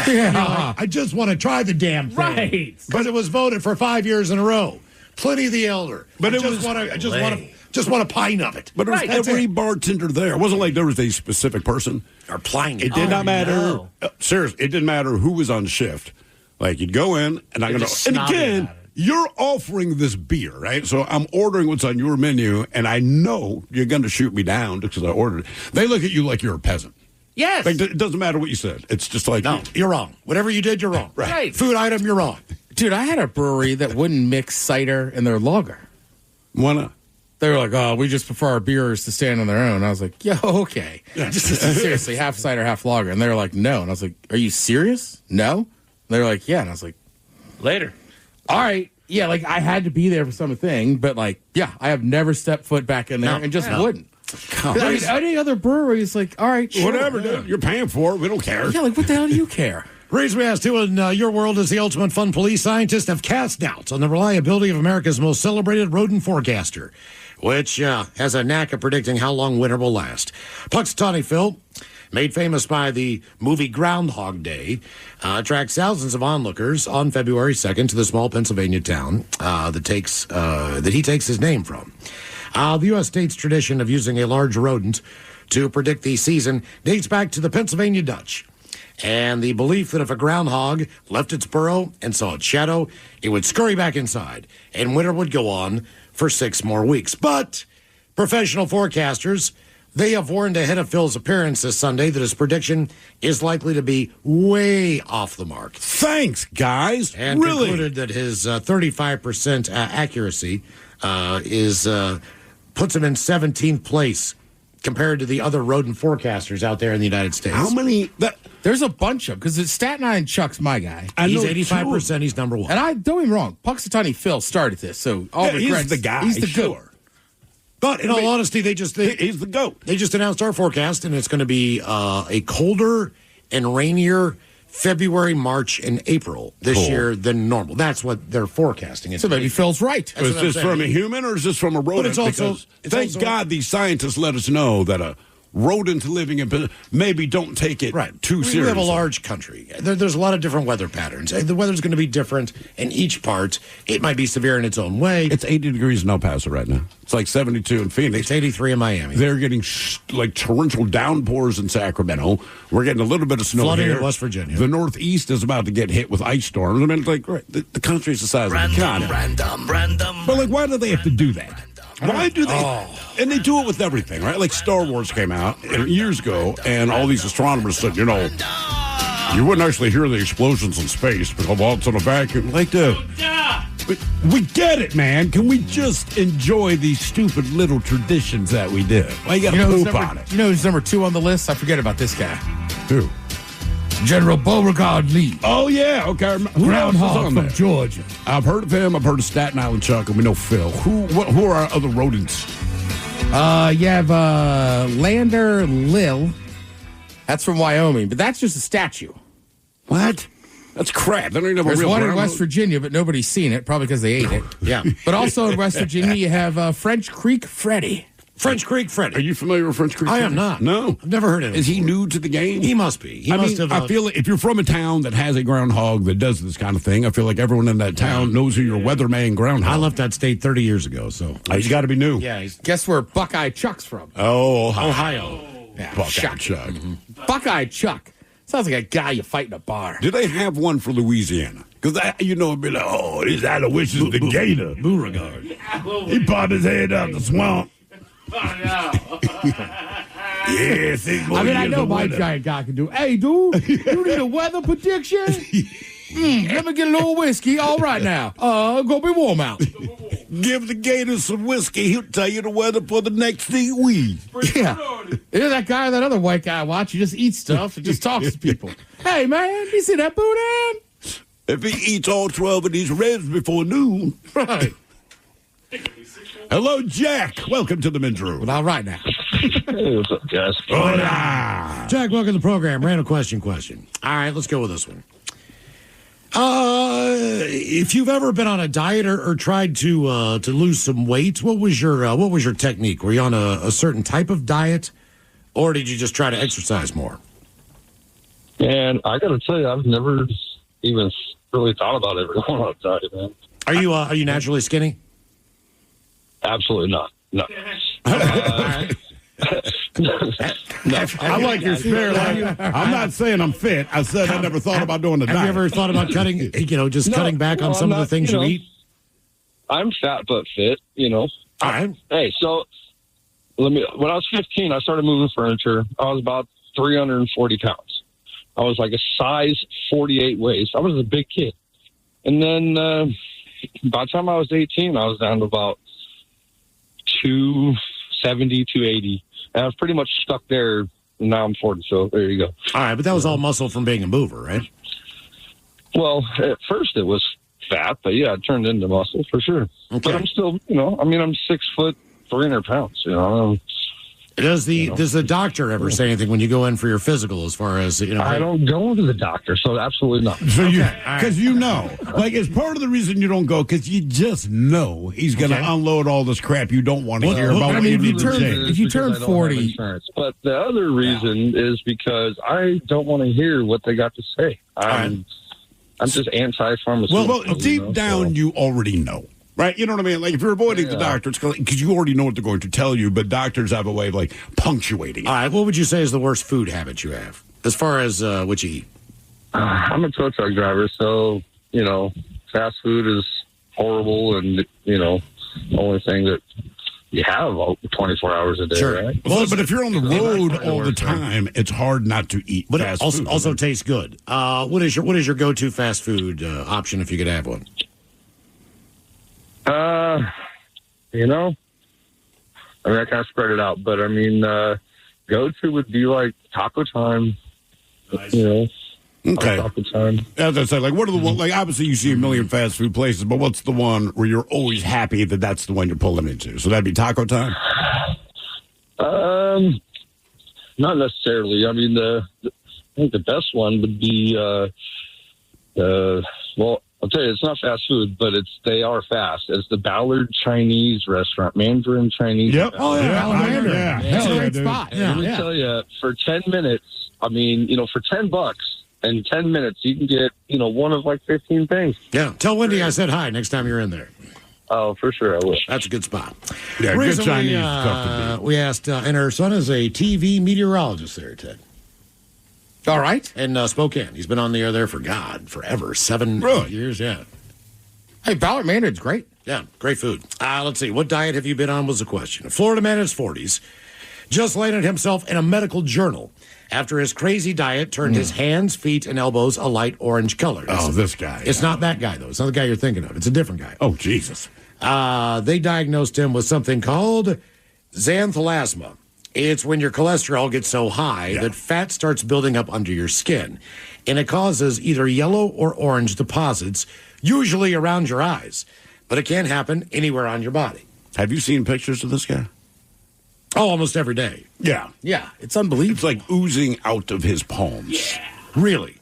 Yeah. I just want to try the damn thing. Right. Because it was voted for 5 years in a row. Pliny the Elder. But I just want a pint of it. But it was Right, that's every it. bartender there. It wasn't like there was a specific person. Or Pliny. It did not matter. no. Seriously, it didn't matter who was on shift. Like, you'd go in, and I'm going just to... And snobby again, about it. you're offering this beer, right? So I'm ordering what's on your menu, and I know you're going to shoot me down because I ordered it. They look at you like you're a peasant. Yes. Like, it doesn't matter what you said. It's just like... No, you're wrong. Whatever you did, you're wrong. Right. Food item, you're wrong. Dude, I had a brewery that wouldn't mix cider in their lager. Why not? They were like, "Oh, we just prefer our beers to stand on their own." I was like, "Yo, okay." Just seriously, half cider, half lager. And they were like, "No." And I was like, "Are you serious? No?" And they were like, "Yeah." And I was like, Later. "All right, yeah." Like I had to be there for something, but like, yeah, I have never stepped foot back in there and just wouldn't. I mean, any other brewery is like, all right, sure, Whatever, dude. You're paying for it. We don't care. Yeah, like what the hell do you care? Reason we asked who in your world is the ultimate fun police scientist have cast doubts on the reliability of America's most celebrated rodent forecaster, which has a knack of predicting how long winter will last. Punxsutawney Phil, made famous by the movie Groundhog Day, attracts thousands of onlookers on February 2nd to the small Pennsylvania town that he takes his name from. The U.S. state's tradition of using a large rodent to predict the season dates back to the Pennsylvania Dutch. And the belief that if a groundhog left its burrow and saw its shadow, it would scurry back inside, and winter would go on for 6 more weeks. But professional forecasters, they have warned ahead of Phil's appearance this Sunday that his prediction is likely to be way off the mark. Thanks, guys. And really? concluded that his 35% accuracy puts him in 17th place compared to the other rodent forecasters out there in the United States. How many? There's a bunch of, because Staten Island Chuck's my guy. He's 85%. He's number one. And don't get me wrong, Punxsutawney Phil started this, so all regrets. He's the guy. He's the sure. goat. But in all honesty, he's the GOAT. They just announced our forecast, and it's going to be a colder and rainier February, March, and April this year than normal. That's what they're forecasting. So maybe Phil's right. Is this from a human or is this from a rodent? But it's also, Thank God these scientists let us know that a rodent living in maybe don't take it too seriously. We have a large country. There's a lot of different weather patterns. The weather's going to be different in each part. It might be severe in its own way. It's 80 degrees in El Paso right now. It's like 72 in Phoenix. It's 83 in Miami. They're getting like torrential downpours in Sacramento. We're getting a little bit of snow Flooding here. in West Virginia. The Northeast is about to get hit with ice storms. I mean, it's like the country's the size of the continent. But like, why do they have to do that? Why do they? And they do it with everything, right? Like Star Wars came out years ago, and all these astronomers said, you wouldn't actually hear the explosions in space because it's in a vacuum. Like, we get it, man. Can we just enjoy these stupid little traditions that we do? Why you got to poop on it? You know who's number 2 on the list? I forget about this guy. Who? General Beauregard Lee. Oh, yeah. Okay. Groundhog from Georgia. I've heard of him. I've heard of Staten Island Chuck, and we know Phil. Who are our other rodents? You have Lander Lil. That's from Wyoming, but that's just a statue. What? That's crap. They don't even have a There's real one in groundhog. West Virginia, but nobody's seen it, probably because they ate it. Yeah. But also in West Virginia, you have French Creek Freddy. French Creek Freddy. Are you familiar with French Creek I Freddy? am not. No. I've never heard of him. Is he new to the game? He must be. He must have. I feel like if you're from a town that has a groundhog that does this kind of thing, I feel like everyone in that town knows who your weatherman groundhog. I left that state 30 years ago, so. He's got to be new. Yeah. Guess where Buckeye Chuck's from? Oh, Ohio. Yeah, Buckeye Chuck. Buckeye Chuck. Sounds like a guy you fight in a bar. Do they have one for Louisiana? Because, it'd be like, this Aloysius the Gator. Beauregard. He popped his head out the swamp. Oh, Yeah, 6 more I mean, I years know of my winter. giant guy can do. Hey, dude, you need a weather prediction? Let me get a little whiskey. All right now. Go be warm out. Give the Gator some whiskey. He'll tell you the weather for the next 8 weeks. Yeah. You know that guy or that other white guy I watch? He just eats stuff and just talks to people. Hey, man, you see that boudin? If he eats all 12 of these ribs before noon. Right. Hello, Jack. Welcome to the men's room. Well, all right now. Hey, what's up, guys? Hola. Jack, welcome to the program. Random question. All right, let's go with this one. If you've ever been on a diet or tried to lose some weight, what was your technique? Were you on a certain type of diet, or did you just try to exercise more? And I got to tell you, I've never even really thought about ever going on a diet, man. Are you naturally skinny? Absolutely not. No. I like your spirit. I'm not saying I'm fit. I said I never thought about doing the diet. Have you ever thought about cutting back on some of the things you eat? I'm fat but fit, All right. Hey, so when I was 15, I started moving furniture. I was about 340 pounds. I was like a size 48 waist. I was a big kid. And then by the time I was 18, I was down to about 270, 280. And I was pretty much stuck there. Now I'm 40, so there you go. All right, but that was all muscle from being a mover, right? Well, at first it was fat, but yeah, it turned into muscle for sure. Okay. But I'm still, I'm 6 foot, 300 pounds, Does the doctor ever say anything when you go in for your physical as far as, I don't go to the doctor, so absolutely not. So because like it's part of the reason you don't go, because you just know he's going to unload all this crap you don't want to hear about. I mean, if you turn 40. But the other reason is because I don't want to hear what they got to say. I'm just anti-pharmaceutical. Well, deep down, you already know. Right? You know what I mean? Like, if you're avoiding the doctor, it's because you already know what they're going to tell you, but doctors have a way of, like, punctuating it. All right, what would you say is the worst food habit you have, as far as what you eat? I'm a tow truck driver, so, fast food is horrible and, the only thing that you have 24 hours a day, right? Well, but if you're on the road all the time, it's hard not to eat fast food. But it also tastes good. What is your go-to fast food option if you could have one? I kind of spread it out, but go-to would be like Taco Time, Okay. Taco Time. As I say, like, what are the one, like, obviously you see a million fast food places, but what's the one where you're always happy that that's the one you're pulling into? So that'd be Taco Time? Not necessarily. I mean, I think the best one would be, I'll tell you, it's not fast food, but they are fast. It's the Ballard Chinese restaurant, Mandarin Chinese. Yep. Restaurant. Oh, yeah. Mandarin. Yeah. That's a great dude. spot. Let me tell you, for 10 minutes, for $10 and 10 minutes, you can get, one of like 15 things. Yeah. Tell Wendy I said hi next time you're in there. Oh, for sure, I will. That's a good spot. Yeah, Recently, good Chinese stuff to be. We asked, and her son is a TV meteorologist there, Ted. All right. In Spokane. He's been on the air there forever. 7 years, yeah. Hey, Ballard Mandarin's great. Yeah, great food. Let's see. What diet have you been on was the question. A Florida man in his 40s just landed himself in a medical journal after his crazy diet turned his hands, feet, and elbows a light orange color. This guy. It's not that guy, though. It's not the guy you're thinking of. It's a different guy. Oh, Jesus. They diagnosed him with something called xanthelasma. It's when your cholesterol gets so high that fat starts building up under your skin, and it causes either yellow or orange deposits, usually around your eyes, but it can happen anywhere on your body. Have you seen pictures of this guy? Oh, almost every day. Yeah. Yeah, it's unbelievable. It's like oozing out of his palms. Yeah. Really?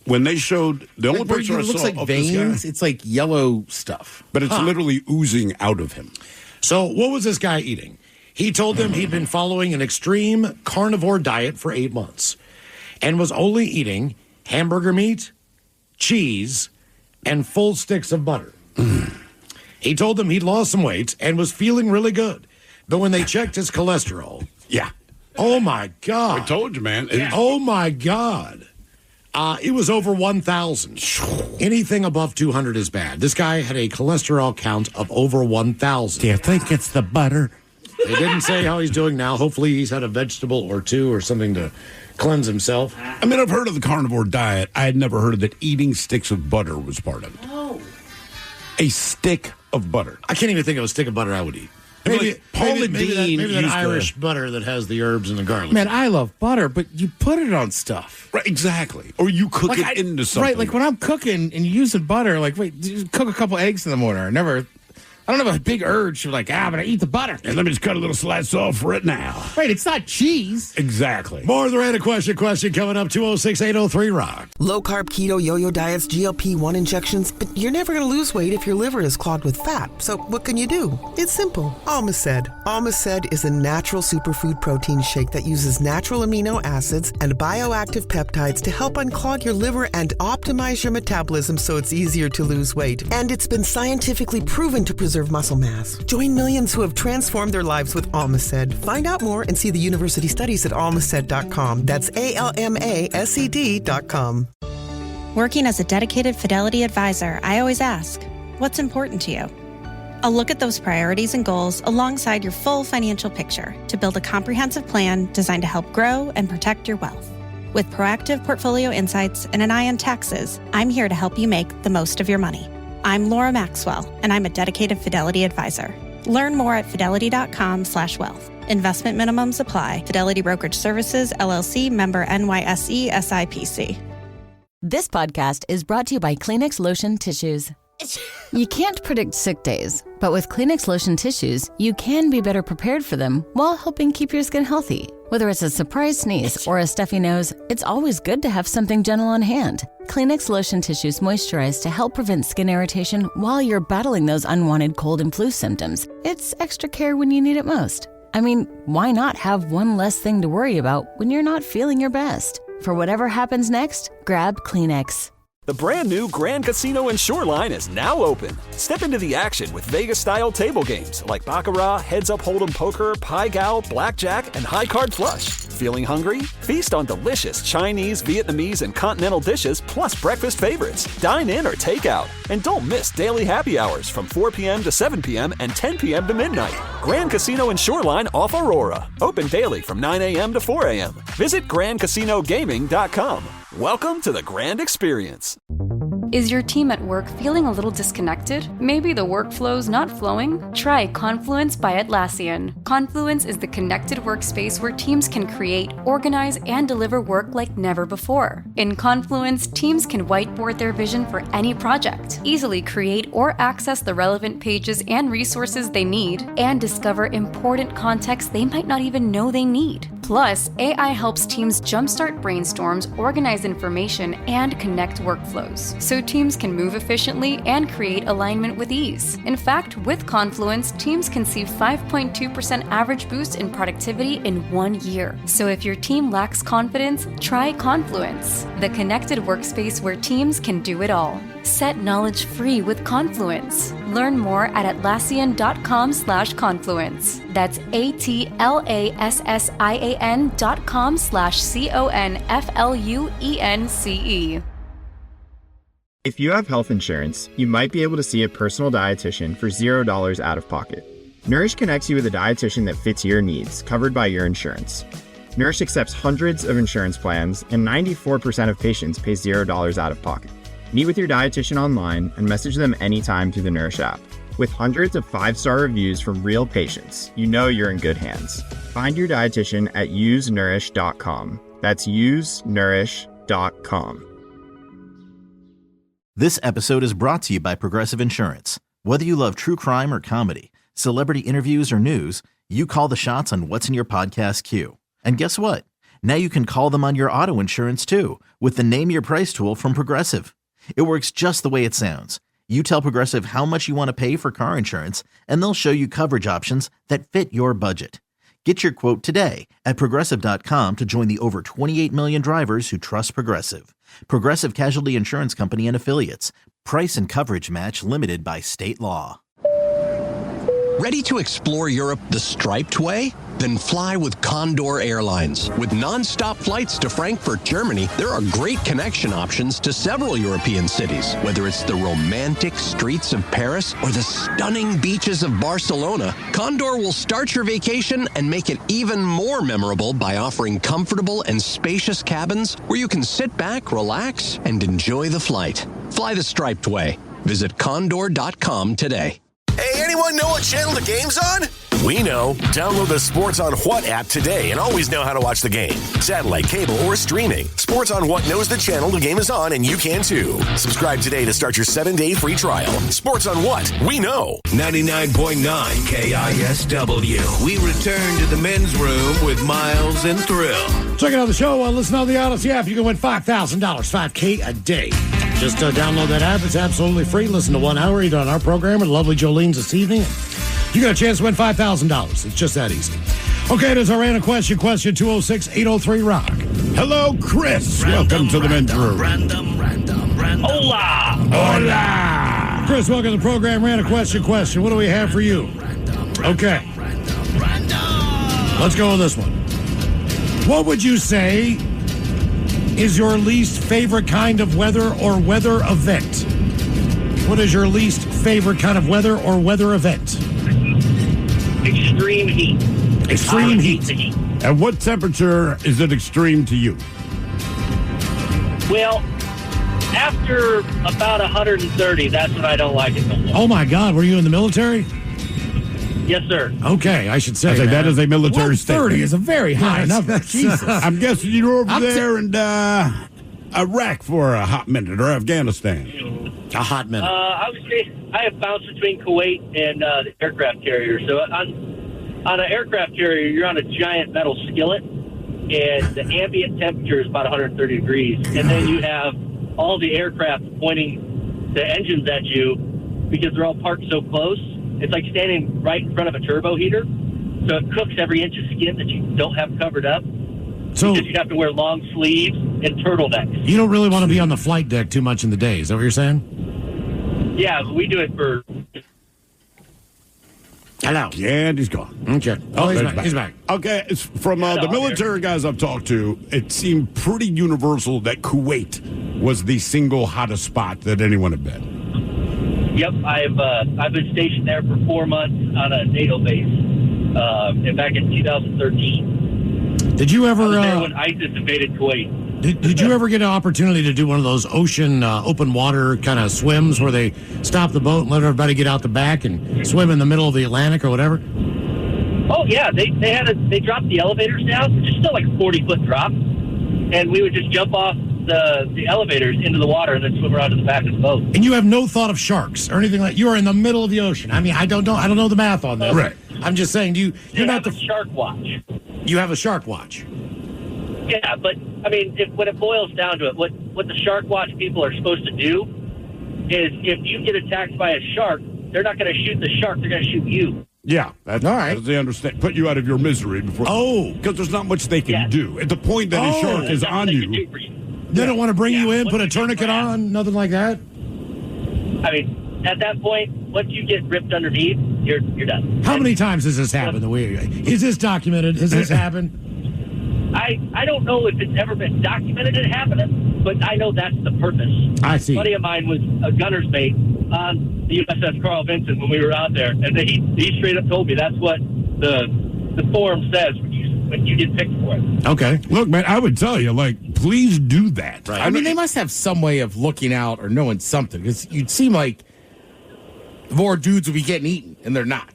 When they showed the only picture I it looks saw like of veins. this guy, It's like yellow stuff. but it's literally oozing out of him. So what was this guy eating? He told them he'd been following an extreme carnivore diet for 8 months and was only eating hamburger meat, cheese, and full sticks of butter. He told them he'd lost some weight and was feeling really good. But when they checked his cholesterol, oh my God. I told you, man. Oh my God. It was over 1,000. Anything above 200 is bad. This guy had a cholesterol count of over 1,000. Do you think it's the butter? They didn't say how he's doing now. Hopefully he's had a vegetable or two or something to cleanse himself. I mean, I've heard of the carnivore diet. I had never heard that eating sticks of butter was part of it. Oh. A stick of butter. I can't even think of a stick of butter I would eat. Maybe Dean that used Irish butter that has the herbs and the garlic. Man, I love butter, but you put it on stuff. Right, exactly. Or you cook it into something. Right, like when I'm cooking and using butter, like, wait, just cook a couple eggs in the morning. I don't have a big urge to I'm going to eat the butter. And let me just cut a little slice off for it now. Right, it's not cheese. Exactly. More of the random question coming up, 206-803-ROCK. Low-carb, keto, yo-yo diets, GLP-1 injections, but you're never going to lose weight if your liver is clogged with fat. So what can you do? It's simple. Almaced. Almaced is a natural superfood protein shake that uses natural amino acids and bioactive peptides to help unclog your liver and optimize your metabolism so it's easier to lose weight. And it's been scientifically proven to preserve muscle mass. Join millions who have transformed their lives with Almaced. Find out more and see the university studies at almaced.com. That's ALMASED.com. Working as a dedicated Fidelity advisor, I always ask, what's important to you? I'll look at those priorities and goals alongside your full financial picture to build a comprehensive plan designed to help grow and protect your wealth. With proactive portfolio insights and an eye on taxes, I'm here to help you make the most of your money. I'm Laura Maxwell, and I'm a dedicated Fidelity advisor. Learn more at fidelity.com/wealth. Investment minimums apply. Fidelity Brokerage Services, LLC, member NYSE, SIPC. This podcast is brought to you by Kleenex Lotion Tissues. You can't predict sick days, but with Kleenex Lotion Tissues, you can be better prepared for them while helping keep your skin healthy. Whether it's a surprise sneeze or a stuffy nose, it's always good to have something gentle on hand. Kleenex Lotion Tissues moisturize to help prevent skin irritation while you're battling those unwanted cold and flu symptoms. It's extra care when you need it most. I mean, why not have one less thing to worry about when you're not feeling your best? For whatever happens next, grab Kleenex. The brand new Grand Casino and Shoreline is now open. Step into the action with Vegas-style table games like Baccarat, Heads Up Hold'em Poker, Pai Gow, Blackjack, and High Card Flush. Feeling hungry? Feast on delicious Chinese, Vietnamese, and continental dishes plus breakfast favorites. Dine in or take out. And don't miss daily happy hours from 4 p.m. to 7 p.m. and 10 p.m. to midnight. Grand Casino and Shoreline off Aurora. Open daily from 9 a.m. to 4 a.m. Visit GrandCasinoGaming.com. Welcome to the Grand Experience. Is your team at work feeling a little disconnected? Maybe the workflow's not flowing? Try Confluence by Atlassian. Confluence is the connected workspace where teams can create, organize, and deliver work like never before. In Confluence, teams can whiteboard their vision for any project, easily create or access the relevant pages and resources they need, and discover important context they might not even know they need. Plus, AI helps teams jumpstart brainstorms, organize information, and connect workflows, so teams can move efficiently and create alignment with ease. In fact, with Confluence, teams can see 5.2% average boost in productivity in 1 year. So if your team lacks confidence, try Confluence, the connected workspace where teams can do it all. Set knowledge free with Confluence. Learn more at Atlassian.com/confluence. That's ATLASSIAN.com/CONFLUENCE. If you have health insurance, you might be able to see a personal dietitian for $0 out of pocket. Nourish connects you with a dietitian that fits your needs, covered by your insurance. Nourish accepts hundreds of insurance plans, and 94% of patients pay $0 out of pocket. Meet with your dietitian online and message them anytime through the Nourish app. With hundreds of 5-star reviews from real patients, you know you're in good hands. Find your dietitian at usenourish.com. That's usenourish.com. This episode is brought to you by Progressive Insurance. Whether you love true crime or comedy, celebrity interviews or news, you call the shots on what's in your podcast queue. And guess what? Now you can call them on your auto insurance too with the Name Your Price tool from Progressive. It works just the way it sounds. You tell Progressive how much you want to pay for car insurance, and they'll show you coverage options that fit your budget. Get your quote today at Progressive.com to join the over 28 million drivers who trust Progressive. Progressive Casualty Insurance Company and Affiliates. Price and coverage match limited by state law. Ready to explore Europe the striped way? Then fly with Condor Airlines. With non-stop flights to Frankfurt, Germany, there are great connection options to several European cities. Whether it's the romantic streets of Paris or the stunning beaches of Barcelona, Condor will start your vacation and make it even more memorable by offering comfortable and spacious cabins where you can sit back, relax, and enjoy the flight. Fly the striped way. Visit condor.com today. Hey, anyone know what channel the game's on? We know. Download the Sports on What app today and always know how to watch the game. Satellite, cable, or streaming. Sports on What knows the channel the game is on, and you can too. Subscribe today to start your 7-day free trial. Sports on What? We know. 99.9 KISW. We return to the men's room with Miles and Thrill. Checking out the show. Listen on the Odyssey app. You can win $5,000, $5K a day. Just download that app. It's absolutely free. Listen to 1 hour either on our program or lovely Jolene's this evening. You got a chance to win $5,000. It's just that easy. Okay, it is our random question. Question 206-803-ROCK. Hello, Chris. Welcome to the men's room. Hola. Hola. Chris, welcome to the program. Random question. What do we have for you? Okay. Let's go with this one. What would you say is your least favorite kind of weather or weather event? What is your least favorite kind of weather or weather event? Extreme heat. Extreme heat. At what temperature is it extreme to you? Well, after about 130, that's when I don't like it no more. Oh, my God. Were you in the military? Yes, sir. Okay, I should say. That is a military statement. 130 is a very high number. Jesus. I'm guessing you were over there in Iraq for a hot minute, or Afghanistan. A hot minute. I would say I have bounced between Kuwait and the aircraft carrier. So on an aircraft carrier, you're on a giant metal skillet, and the ambient temperature is about 130 degrees. And then you have all the aircraft pointing the engines at you because they're all parked so close. It's like standing right in front of a turbo heater. So it cooks every inch of skin that you don't have covered up. So because you have to wear long sleeves and turtlenecks. You don't really want to be on the flight deck too much in the day. Is that what you're saying? Yeah, we do it for... Hello. And he's gone. Okay. Oh, he's back. Okay, it's from the military guys I've talked to, it seemed pretty universal that Kuwait was the single hottest spot that anyone had been. Yep, I've been stationed there for 4 months on a NATO base. And back in 2013. Did you ever? I was there when ISIS invaded Kuwait. Did you ever get an opportunity to do one of those ocean open water kind of swims where they stop the boat and let everybody get out the back and swim in the middle of the Atlantic or whatever? Oh yeah, they dropped the elevators down, which is still like a 40-foot drop, and we would just jump off the elevators into the water and then swim around to the back of the boat. And you have no thought of sharks or anything like. You are in the middle of the ocean. I mean, I don't know the math on this. Right. I'm just saying, you're not the shark watch. You have a shark watch. Yeah, but I mean, when it boils down to it, what the shark watch people are supposed to do is, if you get attacked by a shark, they're not going to shoot the shark; they're going to shoot you. Yeah, that's all right. They understand. Put you out of your misery before. Oh, because there's not much they can do. At the point that a shark is on you, they don't want to bring you in, put a tourniquet on, nothing like that. I mean, at that point, once you get ripped underneath, you're done. How many times has this happened? Is this documented? Has this happened? I don't know if it's ever been documented it happening, but I know that's the purpose. I see. A buddy of mine was a gunner's mate on the USS Carl Vinson when we were out there, and he straight up told me that's what the form says when you get picked for it. Okay. Look, man, I would tell you, please do that. Right. I mean, they must have some way of looking out or knowing something, because you'd seem like more dudes would be getting eaten, and they're not.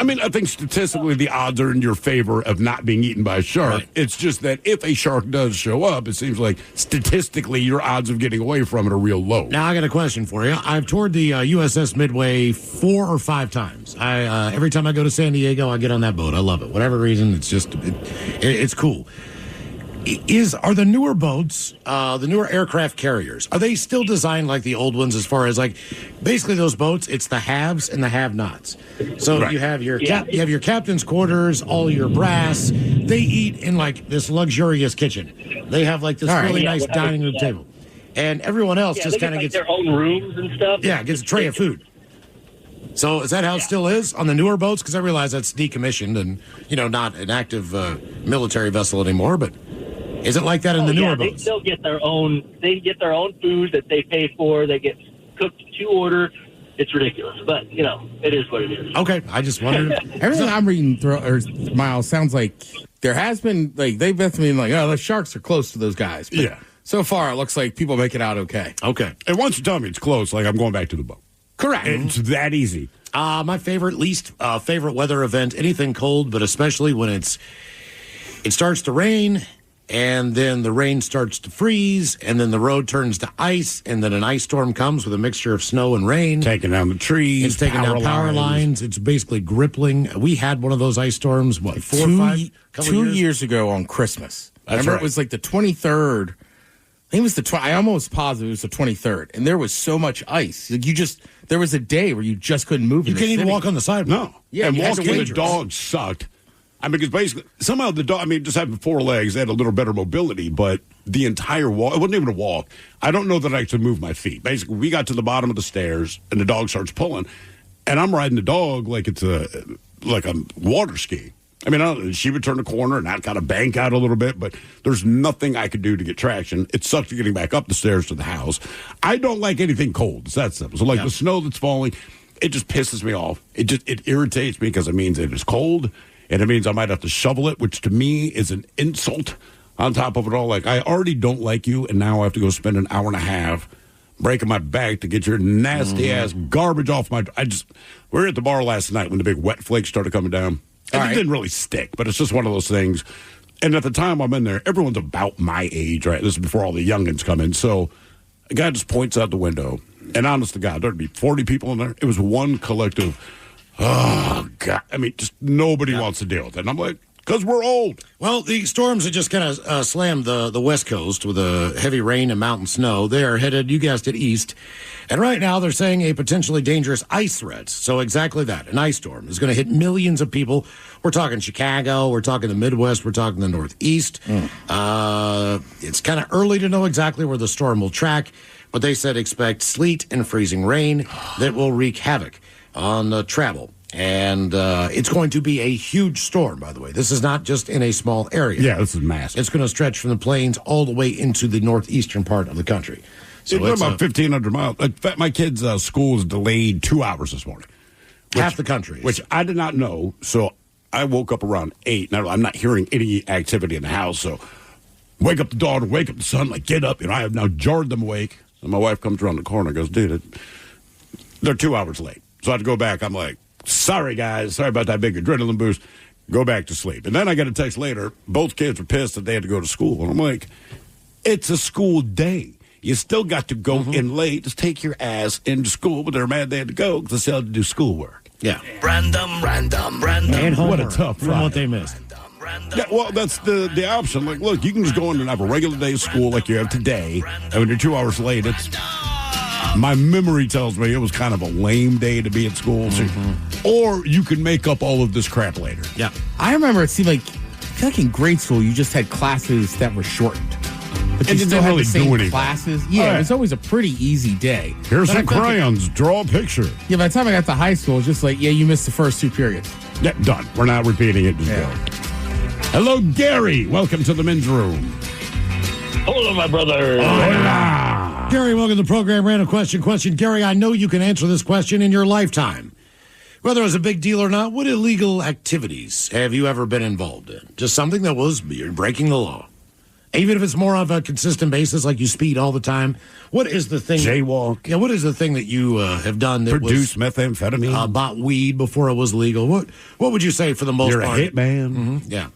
I mean, I think statistically the odds are in your favor of not being eaten by a shark. Right. It's just that if a shark does show up, it seems like statistically your odds of getting away from it are real low. Now, I got a question for you. I've toured the USS Midway 4 or 5 times. Every time I go to San Diego, I get on that boat. I love it. Whatever reason, it's just, it's cool. Are the newer boats, the newer aircraft carriers, are they still designed like the old ones as far as basically those boats, it's the haves and the have-nots. So right. you have your captain's quarters, all your brass. They eat in this luxurious kitchen. They have this really nice dining room table. And everyone else just kind of gets their own rooms and stuff. Yeah, gets a tray of food. So is that how it still is on the newer boats? Because I realize that's decommissioned and, not an active military vessel anymore, but is it like that in the newer boats? They still get their own. They get their own food that they pay for. They get cooked to order. It's ridiculous, but it is what it is. Okay, I just wondered. Everything I'm reading Miles, sounds like there has been they've been the sharks are close to those guys. But yeah. So far, it looks like people make it out okay. Okay. And once you tell me it's close, I'm going back to the boat. Correct. It's that easy. My least favorite weather event, anything cold, but especially when it starts to rain, and then the rain starts to freeze, and then the road turns to ice, and then an ice storm comes with a mixture of snow and rain. Taking down the trees. It's taking down power lines. It's basically grippling. We had one of those ice storms, 4 or 5? Two years ago on Christmas. I remember right. It was like the 23rd. I think it was I almost positive it was the 23rd, and there was so much ice. Like there was a day where you just couldn't move. You can't even walk on the sidewalk. No. Yeah, and you had to walking the wait. dog sucked. I mean, because basically, somehow the dog, just having 4 legs, they had a little better mobility, but the entire walk, it wasn't even a walk. I don't know that I actually moved my feet. Basically, we got to the bottom of the stairs, and the dog starts pulling, and I'm riding the dog like it's a water ski. She would turn the corner, and I'd kind of bank out a little bit, but there's nothing I could do to get traction. It sucked getting back up the stairs to the house. I don't like anything cold. It's that simple. So, the snow that's falling, it just pisses me off. It irritates me because it means it is cold, and it means I might have to shovel it, which to me is an insult on top of it all. I already don't like you, and now I have to go spend an hour and a half breaking my back to get your nasty-ass garbage off my... We were at the bar last night when the big wet flakes started coming down. And it didn't really stick, but it's just one of those things. And at the time I'm in there, everyone's about my age, right? This is before all the youngins come in. So a guy just points out the window, and honest to God, there'd be 40 people in there. It was one collective... Oh, God. Just nobody wants to deal with it. And I'm like, because we're old. Well, the storms that just kind of slammed the West Coast with heavy rain and mountain snow, they are headed, you guessed it, east. And right now they're saying a potentially dangerous ice threat. So exactly that, an ice storm is going to hit millions of people. We're talking Chicago, we're talking the Midwest, we're talking the Northeast. It's kind of early to know exactly where the storm will track, but they said expect sleet and freezing rain that will wreak havoc on travel. And it's going to be a huge storm, by the way. This is not just in a small area. Yeah, this is massive. It's going to stretch from the plains all the way into the northeastern part of the country. So it's about 1,500 miles. In fact, my kids' school was delayed 2 hours this morning. Half the country. Which I did not know. So I woke up around 8. Now, I'm not hearing any activity in the house. So wake up the daughter, wake up the son, get up. I have now jarred them awake. And my wife comes around the corner and goes, dude, they're 2 hours late. So I had to go back. I'm like, sorry, guys. Sorry about that big adrenaline boost. Go back to sleep. And then I got a text later. Both kids were pissed that they had to go to school. And I'm like, it's a school day. You still got to go in late. Just take your ass into school. But they're mad they had to go because they still had to do schoolwork. Yeah. Random. And what a tough from what they missed. Yeah, well, that's the option. Look, you can just go in and have a regular day of school like you have today. And when you're 2 hours late, my memory tells me it was kind of a lame day to be at school. So, or you can make up all of this crap later. Yeah. I remember it seemed I feel like in grade school you just had classes that were shortened. But And you you still didn't had really the same do anything. classes. Yeah, Right. it was always a pretty easy day. Here's But I some feel like crayons. Draw a picture. Yeah, by the time I got to high school, it was just you missed the first 2 periods. Yeah, done. We're not repeating it. Just go. Hello, Gary. Welcome to the men's room. Hello, my brother. Hola. Gary, welcome to the program. Random question. Gary, I know you can answer this question in your lifetime. Whether it was a big deal or not, what illegal activities have you ever been involved in? Just something that was you're breaking the law. Even if it's more of a consistent basis, like you speed all the time. What is the thing? Jaywalk. Yeah, what is the thing that you have done that Produce methamphetamine. bought weed before it was legal? What would you say for the most You're part? a hitman. Yeah.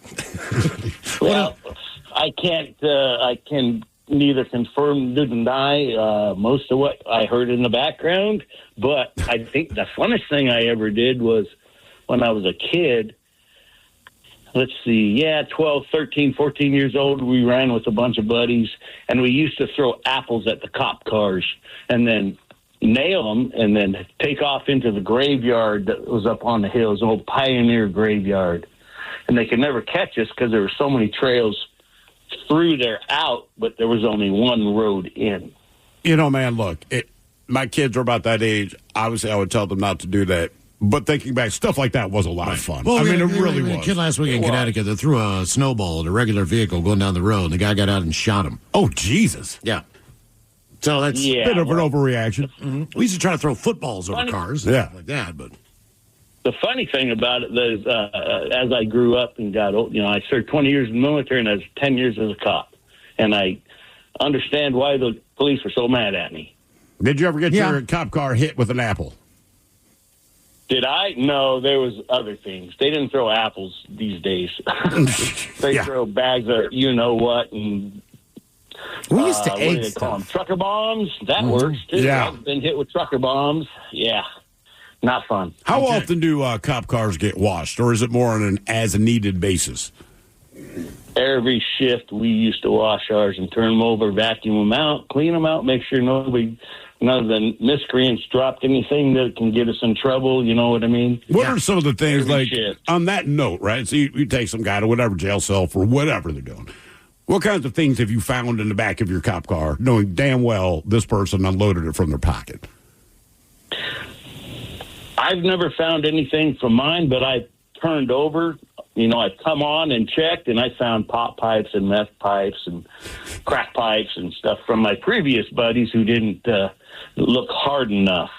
Well, I can neither confirm nor deny most of what I heard in the background, but I think the funnest thing I ever did was when I was a kid. Let's see, 12, 13, 14 years old, we ran with a bunch of buddies, and we used to throw apples at the cop cars and then nail them and then take off into the graveyard that was up on the hill. It was an old pioneer graveyard. And they could never catch us because there were so many trails through there out, but there was only one road in. Man, look, my kids are about that age. Obviously, I would tell them not to do that. But thinking back, stuff like that was a lot of fun. Well, it really we had was. a kid last week in Connecticut that threw a snowball at a regular vehicle going down the road, and the guy got out and shot him. Oh, Jesus. Yeah. So that's a bit of an overreaction. We used to try to throw footballs over cars and stuff like that, but The funny thing about it is, as I grew up and got old, I served 20 years in the military and I was 10 years as a cop. And I understand why the police were so mad at me. Did you ever get your cop car hit with an apple? Did I? No, there was other things. They didn't throw apples these days. They throw bags of you-know-what and... We used to what do egg they stuff. call them? Trucker bombs. That works, too. Yeah. I've been hit with trucker bombs. Yeah. Not fun. How often do cop cars get washed, or is it more on an as-needed basis? Every shift we used to wash ours and turn them over, vacuum them out, clean them out, make sure none of the miscreants dropped anything that can get us in trouble. You know what I mean? What are some of the things, Every like, shift. on that note, right? So you take some guy to whatever jail cell for whatever they're doing. What kinds of things have you found in the back of your cop car, knowing damn well this person unloaded it from their pocket? I've never found anything from mine, but I turned over. I've come on and checked, and I found pop pipes and meth pipes and crack pipes and stuff from my previous buddies who didn't look hard enough.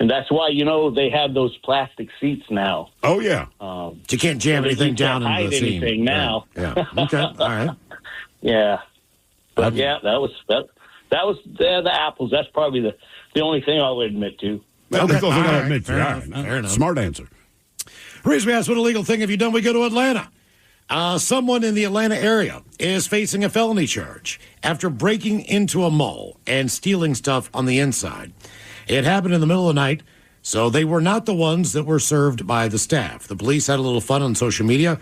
And that's why, they have those plastic seats now. Oh, yeah. You can't jam so anything down in hide the seat. anything now. Right. Yeah. Okay. All right. Yeah. But, that was the apples. That's probably the only thing I would admit to. That's the only thing I'll admit to. Fair All enough. right. Fair enough. Smart answer. Reason we asked, what illegal thing have you done? We go to Atlanta. Someone in the Atlanta area is facing a felony charge after breaking into a mall and stealing stuff on the inside. It happened in the middle of the night, so they were not the ones that were served by the staff. The police had a little fun on social media.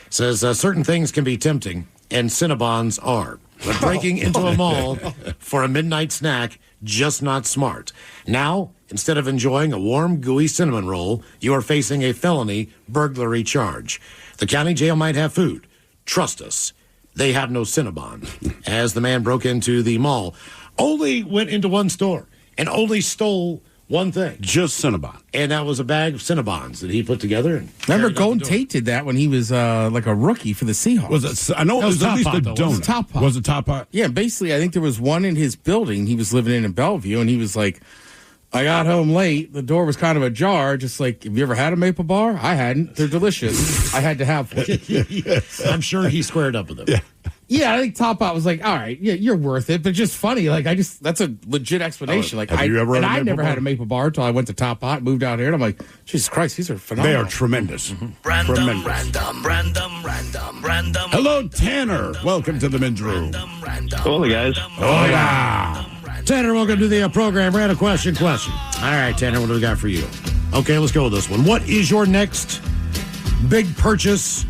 Says certain things can be tempting, and Cinnabons are. But breaking into a mall for a midnight snack, just not smart. Now, instead of enjoying a warm, gooey cinnamon roll, you are facing a felony burglary charge. The county jail might have food. Trust us, they have no Cinnabon. As the man broke into the mall, only went into one store and only stole one thing. Just Cinnabon. And that was a bag of Cinnabons that he put together. And Remember, Golden Tate did that when he was like a rookie for the Seahawks. Was it? I know it was at least a donut. Top Pot. Was it Top Pot? Yeah, basically, I think there was one in his building. He was living in Bellevue, and he was like, I got home late. The door was kind of ajar. Just like, have you ever had a maple bar? I hadn't. They're delicious. I had to have one. Yes. I'm sure he squared up with him. Yeah. Yeah, I think Top Pot was like, all right, yeah, you're worth it, but just funny. Like, that's a legit explanation. Like, have you ever had a I maple never bar? had a maple bar until I went to Top Pot, moved out here, and I'm like, Jesus Christ, these are They phenomenal. are tremendous. Random, Tremendous. random. Hello, Tanner. Welcome to the men's room. Hola, guys. Oh, yeah. Tanner, welcome to the program. Random question. All right, Tanner, what do we got for you? Okay, let's go with this one. What is your next big purchase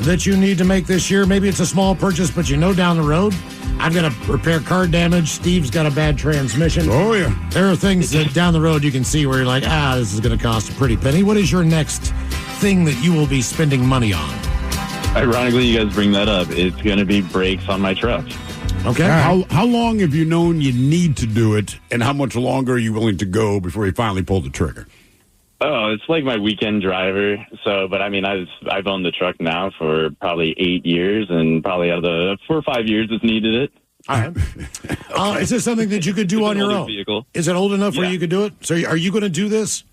that you need to make this year? Maybe it's a small purchase, but down the road, I've got to repair car damage. Steve's got a bad transmission. Oh, yeah. There are things that down the road you can see where you're like, this is going to cost a pretty penny. What is your next thing that you will be spending money on? Ironically, you guys bring that up. It's going to be brakes on my truck. Okay. How long have you known you need to do it, and how much longer are you willing to go before you finally pull the trigger? Oh, it's like my weekend driver. So, but I mean, I've owned the truck now for probably 8 years, and probably out of the 4 or 5 years it's needed it. All right. Is this something that you could do on your own? Vehicle. Is it old enough where Yeah. you could do it? So are you going to do this?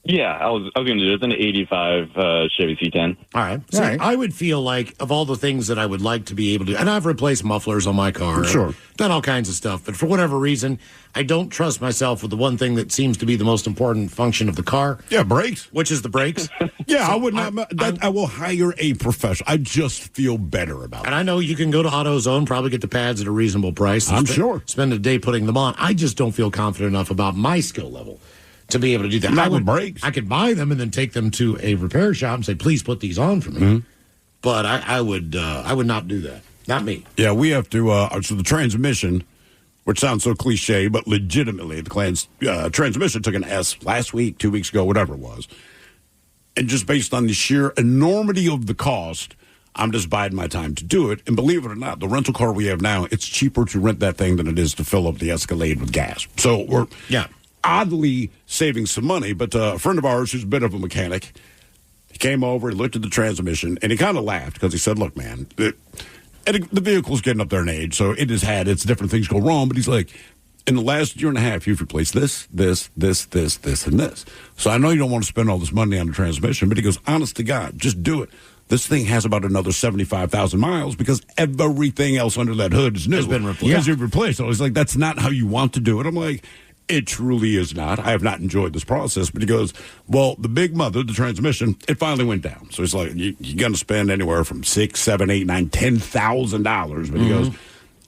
Yeah, I was going to do it. It's an 85 Chevy C10. All right. So I would feel like of all the things that I would like to be able to, and I've replaced mufflers on my car. Sure. I've done all kinds of stuff. But for whatever reason, I don't trust myself with the one thing that seems to be the most important function of the car. Yeah, brakes. Which is the brakes. Yeah, I would not. I will hire a professional. I just feel better about it. And I know you can go to AutoZone, probably get the pads at a reasonable price. I'm sure. Spend a day putting them on. I just don't feel confident enough about my skill level to be able to do that. Not with brakes. I could buy them and then take them to a repair shop and say, please put these on for me. Mm-hmm. But I would not do that. Not me. Yeah, we have to. So the transmission, which sounds so cliche, but legitimately, the transmission took an S last week, 2 weeks ago, whatever it was. And just based on the sheer enormity of the cost, I'm just biding my time to do it. And believe it or not, the rental car we have now, it's cheaper to rent that thing than it is to fill up the Escalade with gas. So we're oddly saving some money. But a friend of ours who's a bit of a mechanic, he came over, he looked at the transmission, and he kind of laughed because he said, look, man, the vehicle's getting up there in age, so it has had its different things go wrong. But he's like, in the last year and a half, you've replaced this, and this. So I know you don't want to spend all this money on the transmission, but he goes, honest to God, just do it. This thing has about another 75,000 miles because everything else under that hood is new. Has been replaced. Because you've replaced. So he's like, that's not how you want to do it. I'm like, It truly is not. I have not enjoyed this process. But he goes, well, the big mother, the transmission, it finally went down. So it's like, you're going to spend anywhere from $6,000, $7,000, $8,000, $10,000. But he goes,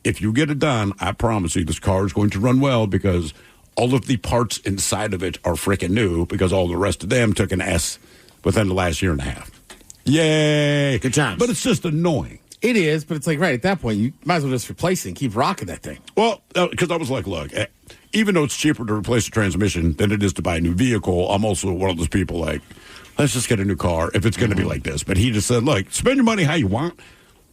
if you get it done, I promise you this car is going to run well because all of the parts inside of it are freaking new because all the rest of them took an S within the last year and a half. Yay. Good times. But it's just annoying. It is, but it's like, right, at that point, you might as well just replace it and keep rocking that thing. Well, because I was like, look, even though it's cheaper to replace the transmission than it is to buy a new vehicle, I'm also one of those people like, let's just get a new car if it's going to be like this. But he just said, look, spend your money how you want,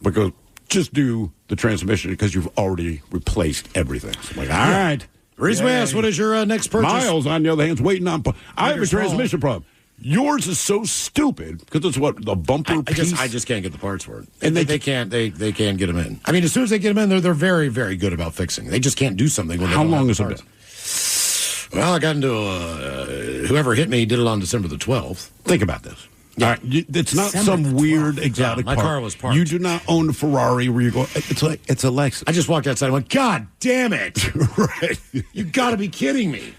because just do the transmission because you've already replaced everything. So I'm like, all right. Reese West, what is your next purchase? Miles, on the other hand, is waiting on. I have a transmission problem. Yours is so stupid because it's what, the bumper piece? I just can't get the parts for it. And they can't get them in. I mean, as soon as they get them in, they're very, very good about fixing. They just can't do something when they How don't long have has the it parts. been? Well, I got into whoever hit me did it on December the 12th. Think about this. Yeah. All right, it's not some weird exotic my part. car was parked. You do not own a Ferrari where you go, it's a Lexus. I just walked outside and went, God damn it. Right. You got to be kidding me.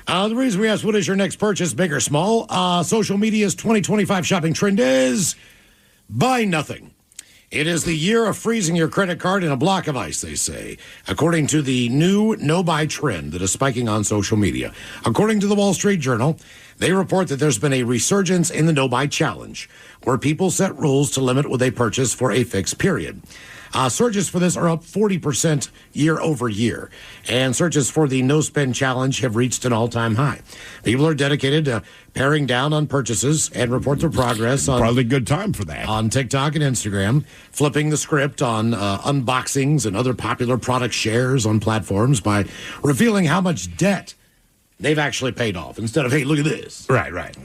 The reason we asked, what is your next purchase, big or small? Social media's 2025 shopping trend is buy nothing. It is the year of freezing your credit card in a block of ice, they say, according to the new no-buy trend that is spiking on social media. According to the Wall Street Journal, they report that there's been a resurgence in the no-buy challenge, where people set rules to limit what they purchase for a fixed period. Searches for this are up 40% year over year, and searches for the no-spend challenge have reached an all-time high. People are dedicated to paring down on purchases and report their progress on probably a good time for that on TikTok and Instagram, flipping the script on unboxings and other popular product shares on platforms by revealing how much debt they've actually paid off instead of, hey, look at this. Right.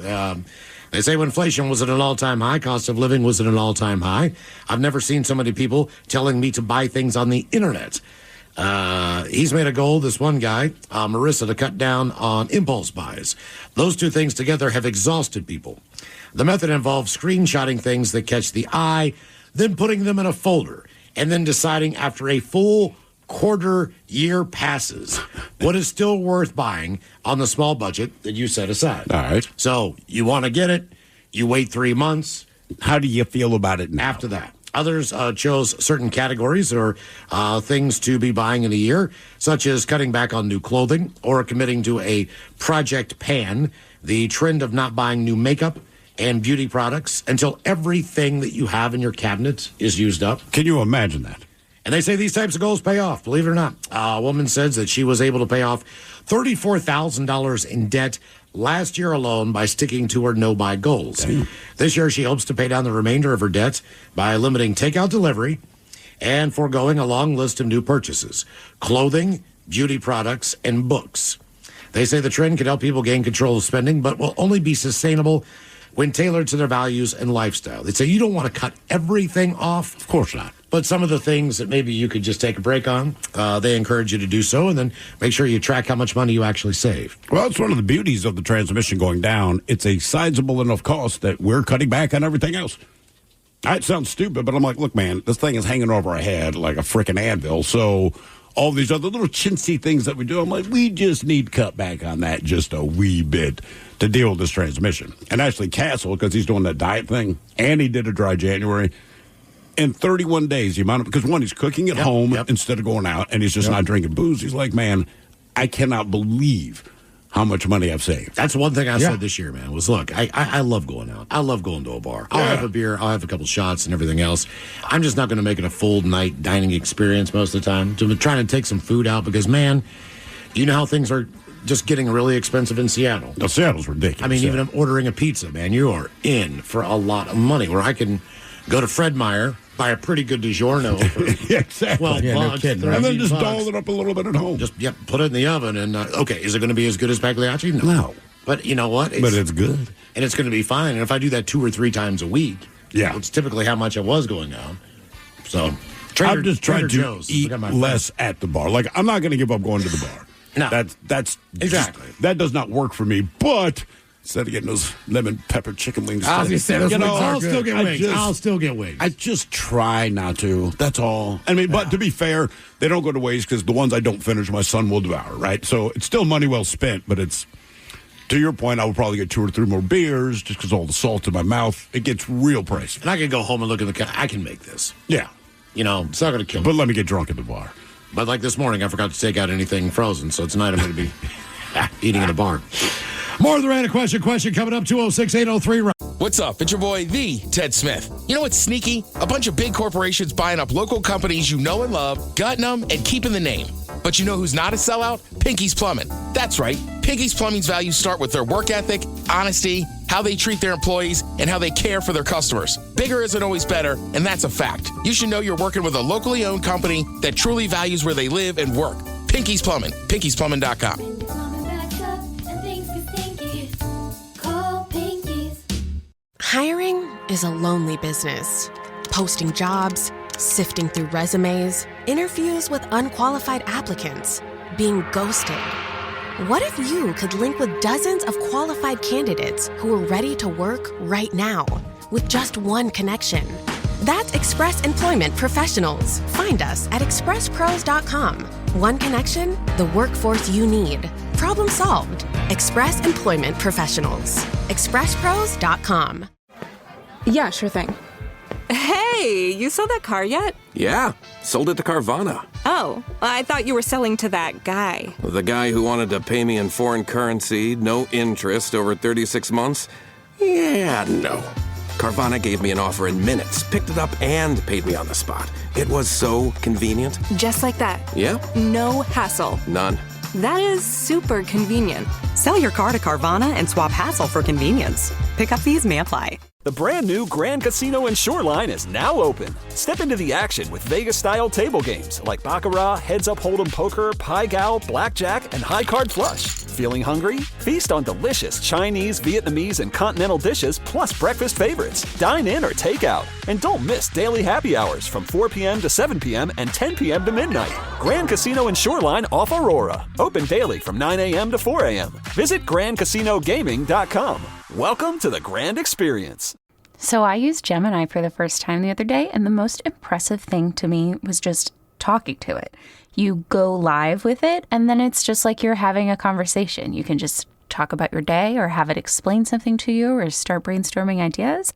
They say when inflation was at an all-time high, cost of living was at an all-time high. I've never seen so many people telling me to buy things on the internet. He's made a goal, this one guy, Marissa, to cut down on impulse buys. Those two things together have exhausted people. The method involves screenshotting things that catch the eye, then putting them in a folder, and then deciding after a full quarter year passes what is still worth buying on the small budget that you set aside. All right. So you want to get it, you wait 3 months. How do you feel about it now? After that? Others chose certain categories or things to be buying in a year, such as cutting back on new clothing or committing to a project pan, the trend of not buying new makeup and beauty products until everything that you have in your cabinet is used up. Can you imagine that? And they say these types of goals pay off, believe it or not. A woman says that she was able to pay off $34,000 in debt last year alone by sticking to her no-buy goals. Damn. This year, she hopes to pay down the remainder of her debt by limiting takeout delivery and foregoing a long list of new purchases: clothing, beauty products, and books. They say the trend can help people gain control of spending, but will only be sustainable when tailored to their values and lifestyle. They say you don't want to cut everything off. Of course not. But some of the things that maybe you could just take a break on, they encourage you to do so, and then make sure you track how much money you actually save. Well, it's one of the beauties of the transmission going down. It's a sizable enough cost that we're cutting back on everything else. That sounds stupid, but I'm like, look, man, this thing is hanging over our head like a freaking anvil. So all these other little chintzy things that we do, I'm like, we just need cut back on that just a wee bit to deal with this transmission. And actually, Castle, because he's doing that diet thing, and he did a dry January. In 31 days, the amount of, because one, he's cooking at home instead of going out, and he's just not drinking booze. He's like, man, I cannot believe how much money I've saved. That's one thing I said this year, man, was look, I love going out. I love going to a bar. I'll have a beer, I'll have a couple shots and everything else. I'm just not going to make it a full night dining experience most of the time. So I'm trying to take some food out because, man, you know how things are just getting really expensive in Seattle. No, Seattle's ridiculous. I mean, even I'm ordering a pizza, man, you are in for a lot of money, where I can go to Fred Meyer, buy a pretty good DiGiorno for exactly. $12, no kidding, right? And then just doll it up a little bit at home. Just put it in the oven, and okay, is it going to be as good as Pagliacci? No. But you know what? But it's good. And it's going to be fine. And if I do that 2 or 3 times a week, it's typically how much I was going out. So I'm just trying to eat less at the bar. Like, I'm not going to give up going to the bar. No. That's exactly. That does not work for me, but Instead of getting those lemon pepper chicken wings. I was gonna say, those wings are good. I'll still get wings. I just try not to. That's all. I mean, but to be fair, they don't go to waste because the ones I don't finish, my son will devour, right? So it's still money well spent, but it's, to your point, I would probably get 2 or 3 more beers just because all the salt in my mouth. It gets real pricey. And I can go home and look at the I can make this. Yeah. You know, it's not going to kill me. But let me get drunk at the bar. But like this morning, I forgot to take out anything frozen, so tonight I'm going to be eating in a bar. More of the random question coming up, 206-803. What's up? It's your boy, the Ted Smith. You know what's sneaky? A bunch of big corporations buying up local companies you know and love, gutting them, and keeping the name. But you know who's not a sellout? Pinky's Plumbing. That's right. Pinky's Plumbing's values start with their work ethic, honesty, how they treat their employees, and how they care for their customers. Bigger isn't always better, and that's a fact. You should know you're working with a locally owned company that truly values where they live and work. Pinky's Plumbing. Pinky'sPlumbing.com. Hiring is a lonely business. Posting jobs, sifting through resumes, interviews with unqualified applicants, being ghosted. What if you could link with dozens of qualified candidates who are ready to work right now with just one connection? That's Express Employment Professionals. Find us at expresspros.com. One connection, the workforce you need. Problem solved. Express Employment Professionals. expresspros.com. Yeah, sure thing. Hey, you sold that car yet? Yeah, sold it to Carvana. Oh, I thought you were selling to that guy. The guy who wanted to pay me in foreign currency, no interest, over 36 months? Yeah, no. Carvana gave me an offer in minutes, picked it up, and paid me on the spot. It was so convenient. Just like that. Yep. No hassle. None. That is super convenient. Sell your car to Carvana and swap hassle for convenience. Pickup fees may apply. The brand new Grand Casino and Shoreline is now open. Step into the action with Vegas-style table games like Baccarat, Heads Up Hold'em Poker, Pai Gow, Blackjack, and High Card Flush. Feeling hungry? Feast on delicious Chinese, Vietnamese, and continental dishes, plus breakfast favorites. Dine in or take out. And don't miss daily happy hours from 4 p.m. to 7 p.m. and 10 p.m. to midnight. Grand Casino and Shoreline off Aurora. Open daily from 9 a.m. to 4 a.m. Visit GrandCasinoGaming.com. Welcome to the Grand Experience. So I used Gemini for the first time the other day, and the most impressive thing to me was just talking to it. You go live with it, and then it's just like you're having a conversation. You can just talk about your day or have it explain something to you or start brainstorming ideas.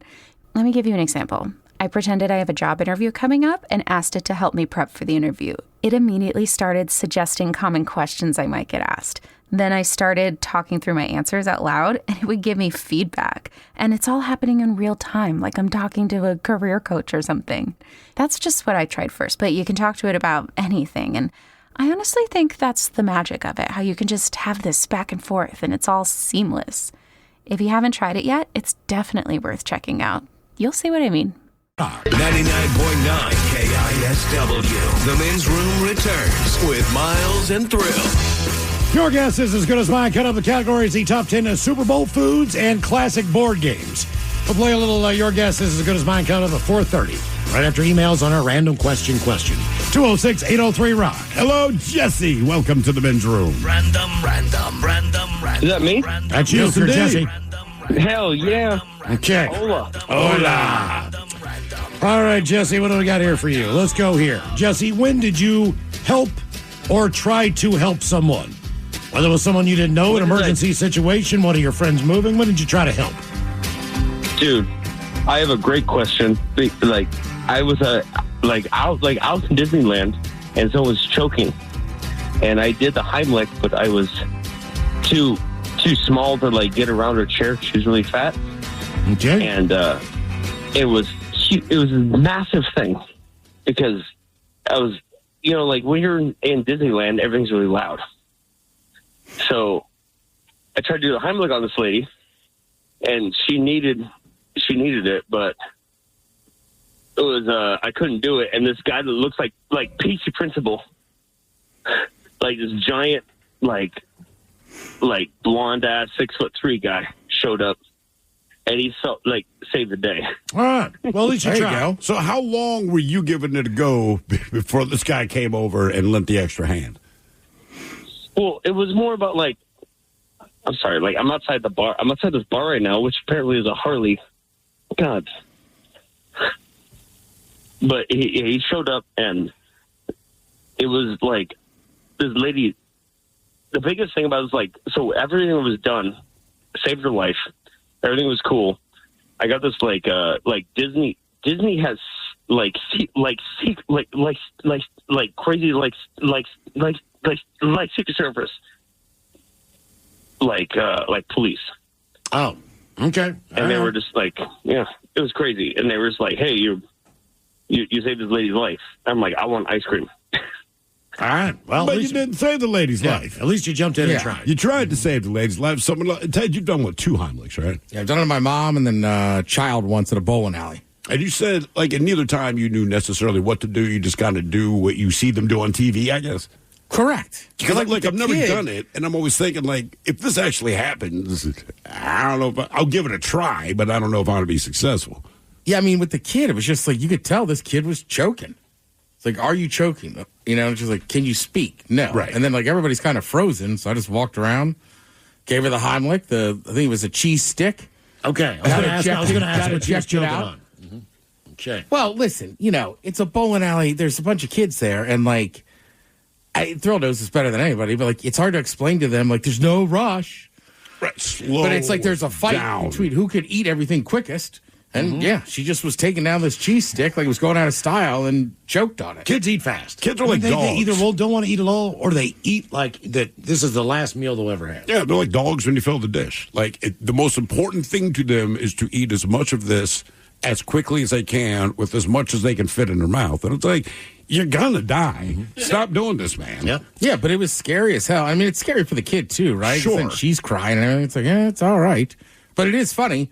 Let me give you an example. I pretended I have a job interview coming up and asked it to help me prep for the interview. It immediately started suggesting common questions I might get asked. Then I started talking through my answers out loud, and it would give me feedback. And it's all happening in real time, like I'm talking to a career coach or something. That's just what I tried first, but you can talk to it about anything. And I honestly think that's the magic of it, how you can just have this back and forth, and it's all seamless. If you haven't tried it yet, it's definitely worth checking out. You'll see what I mean. 99.9 KISW. The men's room returns with Miles and Thrill. Your guess is as good as mine. Cut up the categories, the top 10 Super Bowl foods and classic board games. We'll play a little Your Guess is as good as mine count up at 4:30. Right after emails on our random question. 206-803-ROCK. Hello, Jesse. Welcome to the men's room. Random. Is that me? That's you, Yes, Sir indeed. Jesse. Hell yeah. Okay. Hola. Hola. All right, Jesse, what do we got here for you? Let's go here. Jesse, when did you help or try to help someone? Whether it was someone you didn't know, an emergency situation, one of your friends moving, when did you try to help? Dude, I have a great question. I was out in Disneyland, and someone was choking, and I did the Heimlich, but I was too small to get around her chair. She was really fat. Okay. And it was a massive thing because I was, when you're in Disneyland, everything's really loud. So I tried to do the Heimlich on this lady, and she needed it, but it was I couldn't do it. And this guy that looks like PC Principal, like this giant blonde ass 6'3" guy showed up, and he saved the day. All right. Well, at least you There you tried. go. So how long were you giving it a go before this guy came over and lent the extra hand? Well, it was more about I'm sorry. Like, I'm outside the bar. I'm outside this bar right now, which apparently is a Harley. God. But he showed up, and it was like this lady. The biggest thing about it was like, so everything was done, saved her life. Everything was cool. I got this like Disney has crazy Secret Service like police. Oh, okay. And they were just like, yeah, it was crazy. And they were just like, hey, you saved this lady's life. I'm like, I want ice cream. All right. Well, but you didn't save the lady's life. At least you jumped in and tried. You tried to save the lady's life. Ted, you've done, 2 Heimlichs, right? Yeah, I've done it to my mom and then a child once at a bowling alley. And you said, like, in neither time you knew necessarily what to do. You just kind of do what you see them do on TV, I guess. Correct. Because, like I've never done it, and I'm always thinking, like, if this actually happens, I don't know if I'll give it a try, but I don't know if I'm going to be successful. Yeah, I mean, with the kid, it was just like, you could tell this kid was choking. It's like, are you choking? You know, it's just like, can you speak? No. Right. And then, like, everybody's kind of frozen, so I just walked around, gave her the Heimlich, I think it was a cheese stick. Okay. I was going to ask what you was joking on. Mm-hmm. Okay. Well, listen, you know, it's a bowling alley. There's a bunch of kids there, and, like, Thrill knows this better than anybody, but, like, it's hard to explain to them, like, there's no rush. Right. Slow but it's like there's a fight down. between who could eat everything quickest. And, yeah, she just was taking down this cheese stick like it was going out of style and choked on it. Kids eat fast. Kids are like dogs. They either don't want to eat at all, or they eat like that. This is the last meal they'll ever have. Yeah, they're like dogs when you fill the dish. Like, the most important thing to them is to eat as much of this as quickly as they can with as much as they can fit in their mouth. And it's like, you're going to die. Mm-hmm. Stop doing this, man. Yep. Yeah, but it was scary as hell. I mean, it's scary for the kid, too, right? Sure. And she's crying and everything. It's like, it's all right. But it is funny.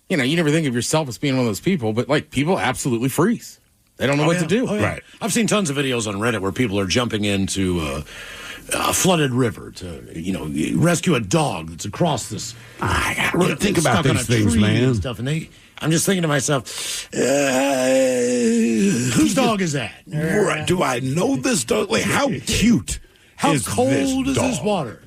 You know, you never think of yourself as being one of those people, but, like, people absolutely freeze. They don't know what to do. Oh, yeah. Right. I've seen tons of videos on Reddit where people are jumping into a flooded river to, rescue a dog that's across this. I got to think about these things, man. And stuff, and I'm just thinking to myself, whose dog is that? Right. Do I know this dog? Like, how cute How is cold is dog? this water?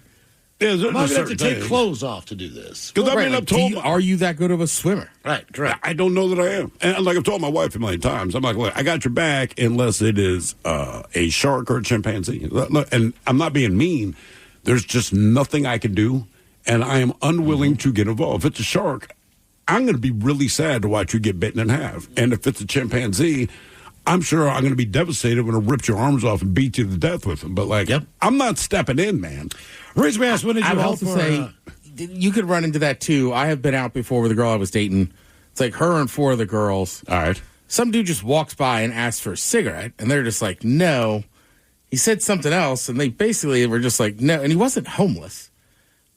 Yeah, I'm going to have to take clothes off to do this. Because I've told are you that good of a swimmer? Right, correct. I don't know that I am. And like I've told my wife a million times, I'm like, look, I got your back unless it is a shark or a chimpanzee. Look, and I'm not being mean. There's just nothing I can do, and I am unwilling to get involved. If it's a shark, I'm going to be really sad to watch you get bitten in half. And if it's a chimpanzee, I'm sure I'm going to be devastated when it rips your arms off and beat you to death with them. But, like, I'm not stepping in, man. Reason we asked, when did you I would help also for, say, you could run into that, too. I have been out before with a girl I was dating. It's like her and 4 of the girls. All right. Some dude just walks by and asks for a cigarette, and they're just like, no. He said something else, and they basically were just like, no. And he wasn't homeless.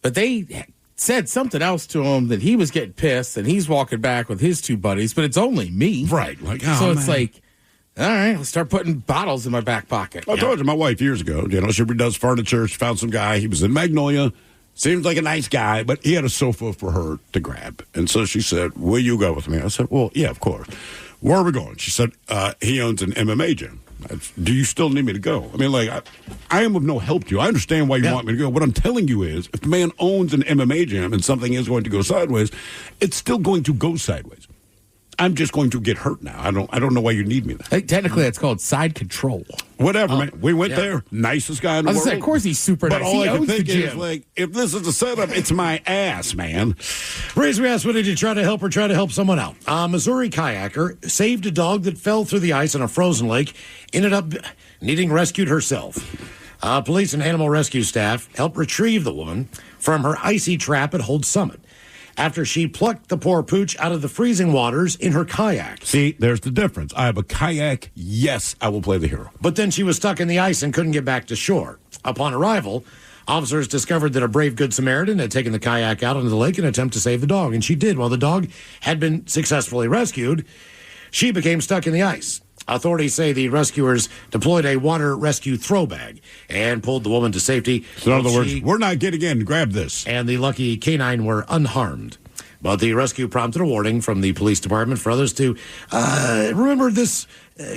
But they said something else to him that he was getting pissed, and he's walking back with his 2 buddies, but it's only me. Right. Like, so it's like, all right, let's start putting bottles in my back pocket. I told you, my wife years ago, she does furniture. She found some guy. He was in Magnolia. Seems like a nice guy, but he had a sofa for her to grab. And so she said, will you go with me? I said, well, yeah, of course. Where are we going? She said, he owns an MMA gym. Do you still need me to go? I mean, like, I am of no help to you. I understand why you want me to go. What I'm telling you is, if the man owns an MMA gym and something is going to go sideways, it's still going to go sideways. I'm just going to get hurt now. I don't know why you need me there. Technically, that's called side control. Whatever, man. We went there. Nicest guy in the world. Of course he's super nice. But all he I can owns think the is, gym. like, if this is a setup, it's my ass, man. Reason we asked, when did you try to help or try to help someone out? A Missouri kayaker saved a dog that fell through the ice in a frozen lake, ended up needing rescued herself. Police and animal rescue staff helped retrieve the woman from her icy trap at Hold Summit after she plucked the poor pooch out of the freezing waters in her kayak. See, there's the difference. I have a kayak. Yes, I will play the hero. But then she was stuck in the ice and couldn't get back to shore. Upon arrival, officers discovered that a brave Good Samaritan had taken the kayak out into the lake in an attempt to save the dog. And she did. While the dog had been successfully rescued, she became stuck in the ice. Authorities say the rescuers deployed a water rescue throw bag and pulled the woman to safety. So in other words, we're not getting in. Grab this. And the lucky canine were unharmed. But the rescue prompted a warning from the police department for others to remember this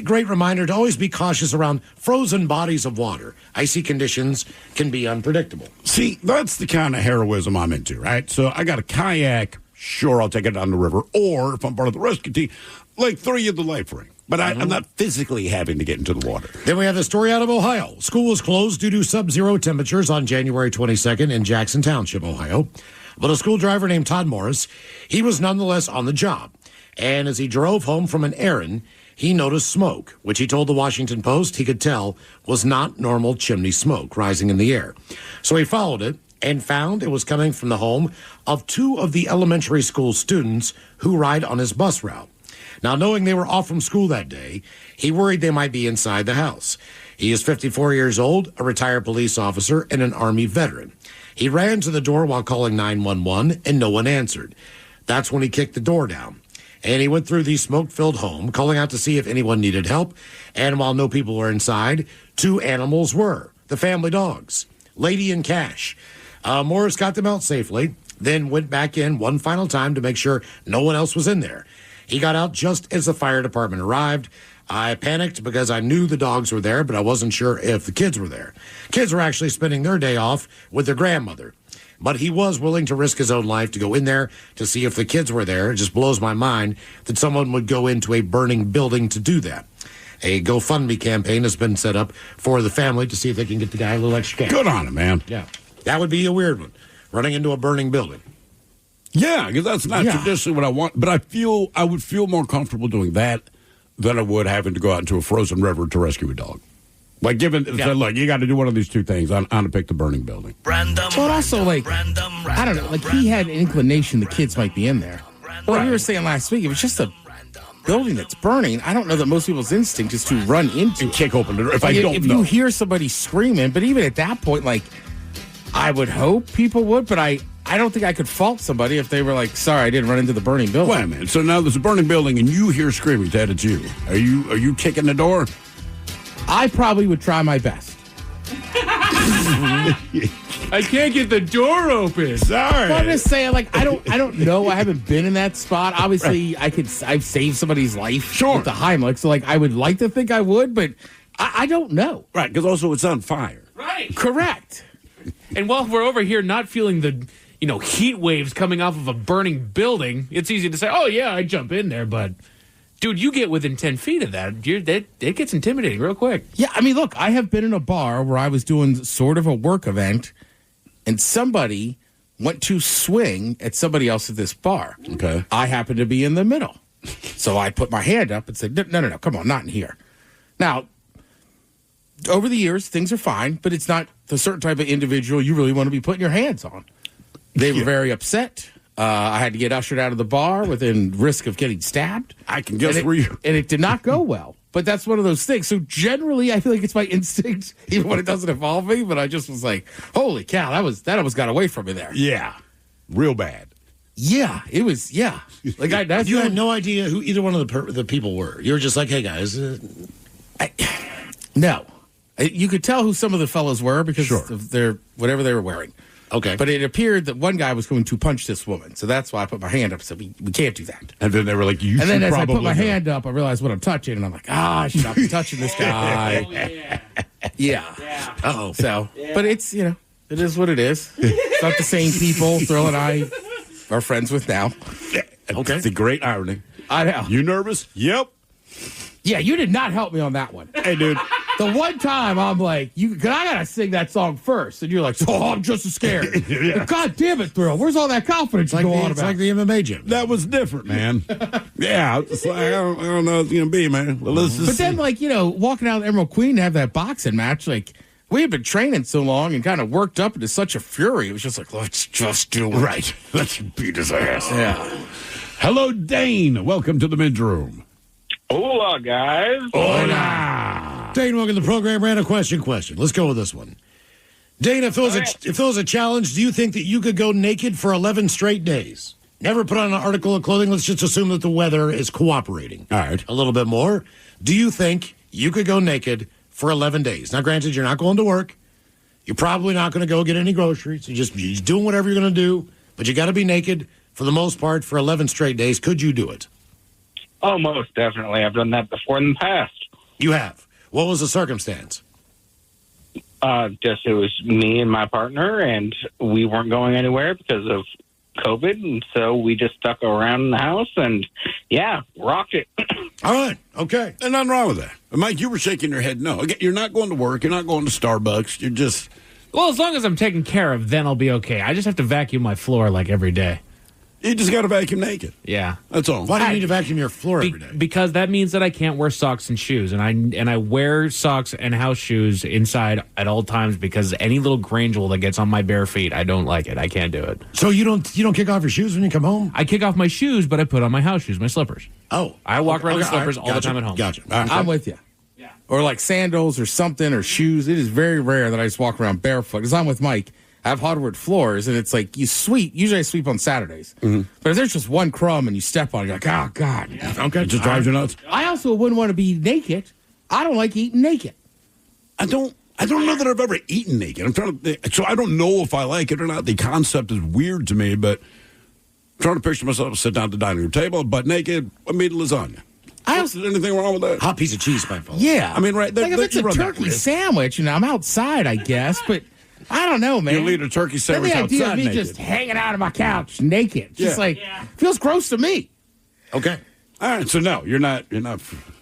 great reminder to always be cautious around frozen bodies of water. Icy conditions can be unpredictable. See, that's the kind of heroism I'm into, right? So I got a kayak. Sure, I'll take it down the river. Or if I'm part of the rescue team, like throw you the life ring. But I'm not physically having to get into the water. Then we have the story out of Ohio. School was closed due to sub-zero temperatures on January 22nd in Jackson Township, Ohio. But a school driver named Todd Morris, he was nonetheless on the job. And as he drove home from an errand, he noticed smoke, which he told the Washington Post he could tell was not normal chimney smoke rising in the air. So he followed it and found it was coming from the home of two of the elementary school students who ride on his bus route. Now, knowing they were off from school that day, he worried they might be inside the house. He is 54 years old, a retired police officer, and an Army veteran. He ran to the door while calling 911, and no one answered. That's when he kicked the door down. And he went through the smoke-filled home, calling out to see if anyone needed help. And while no people were inside, two animals were, the family dogs, Lady and Cash. Morris got them out safely, then went back in one final time to make sure no one else was in there. He got out just as the fire department arrived. I panicked because I knew the dogs were there, but I wasn't sure if the kids were there. Kids were actually spending their day off with their grandmother. But he was willing to risk his own life to go in there to see if the kids were there. It just blows my mind that someone would go into a burning building to do that. A GoFundMe campaign has been set up for the family to see if they can get the guy a little extra cash. Good on him, man. Yeah. That would be a weird one, running into a burning building. Yeah, because that's not traditionally what I want. But I would feel more comfortable doing that than I would having to go out into a frozen river to rescue a dog. Like, look, you got to do one of these two things. I'm going to pick the burning building. But also, like, I don't know, like, he had an inclination the kids might be in there. But like we were saying last week, if it's just a building that's burning, I don't know that most people's instinct is to run into and kick open the door. If you hear somebody screaming, but even at that point, like, I would hope people would, but I don't think I could fault somebody if they were like, sorry, I didn't run into the burning building. Wait a minute. So now there's a burning building and you hear screaming, Ted, it's you. Are you kicking the door? I probably would try my best. I can't get the door open. Sorry. Well, I'm just saying, like, I don't know. I haven't been in that spot. Obviously, I've saved somebody's life with the Heimlich, so like I would like to think I would, but I don't know. Right, because also it's on fire. Right. Correct. And while we're over here not feeling the heat waves coming off of a burning building, it's easy to say, oh yeah, I'd jump in there, but dude, you get within 10 feet of that, it gets intimidating real quick. Yeah, I mean, look, I have been in a bar where I was doing sort of a work event, and somebody went to swing at somebody else at this bar. Okay. I happened to be in the middle. So I put my hand up and said, no, come on, not in here. Now, over the years, things are fine, but it's not the certain type of individual you really want to be putting your hands on. They were very upset. I had to get ushered out of the bar within risk of getting stabbed. I can guess where you... And it did not go well. But that's one of those things. So generally, I feel like it's my instinct, even when it doesn't involve me. But I just was like, holy cow, that almost got away from me there. Yeah. Real bad. Yeah, it was, yeah. Like you had no idea who either one of the people were. You were just like, hey, guys. No. You could tell who some of the fellows were because of their whatever they were wearing. Okay. But it appeared that one guy was going to punch this woman. So that's why I put my hand up and said, we can't do that. And then they were like, and then as I put my hand up, I realized what I'm touching. And I'm like, I should not be touching this guy. Yeah. Uh-oh. So, but it's, it is what it is. It's not the same people Thrill and I are friends with now. Okay. It's a great irony. I know. You nervous? Yep. Yeah, you did not help me on that one. Hey, dude. The one time I'm like, I gotta sing that song first, and you're like, I'm just as scared. Yeah. God damn it, Thrill. Where's all that confidence you go on about? It's like the MMA gym. That was different, man. Yeah, it's like, I don't know what it's gonna be, man. Well, but then, walking out of Emerald Queen to have that boxing match, like, we had been training so long and kind of worked up into such a fury. It was just like, let's just do it. Right. Let's beat his ass. Yeah. Hello, Dane. Welcome to the men's room. Hola, guys. Hola. Dane, welcome to the program. Random question. Let's go with this one. Dane, if it was a challenge, do you think that you could go naked for 11 straight days? Never put on an article of clothing. Let's just assume that the weather is cooperating. All right. A little bit more. Do you think you could go naked for 11 days? Now, granted, you're not going to work. You're probably not going to go get any groceries. You're just doing whatever you're going to do. But you got to be naked for the most part for 11 straight days. Could you do it? Oh, most definitely. I've done that before in the past. You have. What was the circumstance? Just it was me and my partner, and we weren't going anywhere because of COVID, and so we just stuck around in the house and, rocked it. All right. Okay. There's nothing wrong with that. Mike, you were shaking your head no. Again, you're not going to work. You're not going to Starbucks. You're just... Well, as long as I'm taken care of, then I'll be okay. I just have to vacuum my floor like every day. You just got to vacuum naked. Yeah. That's all. Why do you need to vacuum your floor every day? Because that means that I can't wear socks and shoes, and I wear socks and house shoes inside at all times because any little granule that gets on my bare feet, I don't like it. I can't do it. So you don't kick off your shoes when you come home? I kick off my shoes, but I put on my house shoes, my slippers. Oh. I walk around in slippers all the Gotcha. time at home. Gotcha. I'm with you. Yeah. Or like sandals or something or shoes. It is very rare that I just walk around barefoot. Because I'm with Mike. I have hardwood floors, and it's like you sweep. Usually I sweep on Saturdays. Mm-hmm. But if there's just one crumb and you step on it, you're like, oh, God. Yeah. Okay. It just drives you nuts. I also wouldn't want to be naked. I don't like eating naked. I don't know that I've ever eaten naked. I'm trying to think. So I don't know if I like it or not. The concept is weird to me, but I'm trying to picture myself sit down at the dining room table, butt naked, I made lasagna. Is there anything wrong with that? Hot piece of cheese, my fault. Yeah. I mean, right. Like if it's a turkey sandwich, I'm outside, I guess, but I don't know, man. You lead a turkey sandwich the idea outside of me naked. just hanging out on my couch naked, just feels gross to me. Okay. All right. So no, you're not.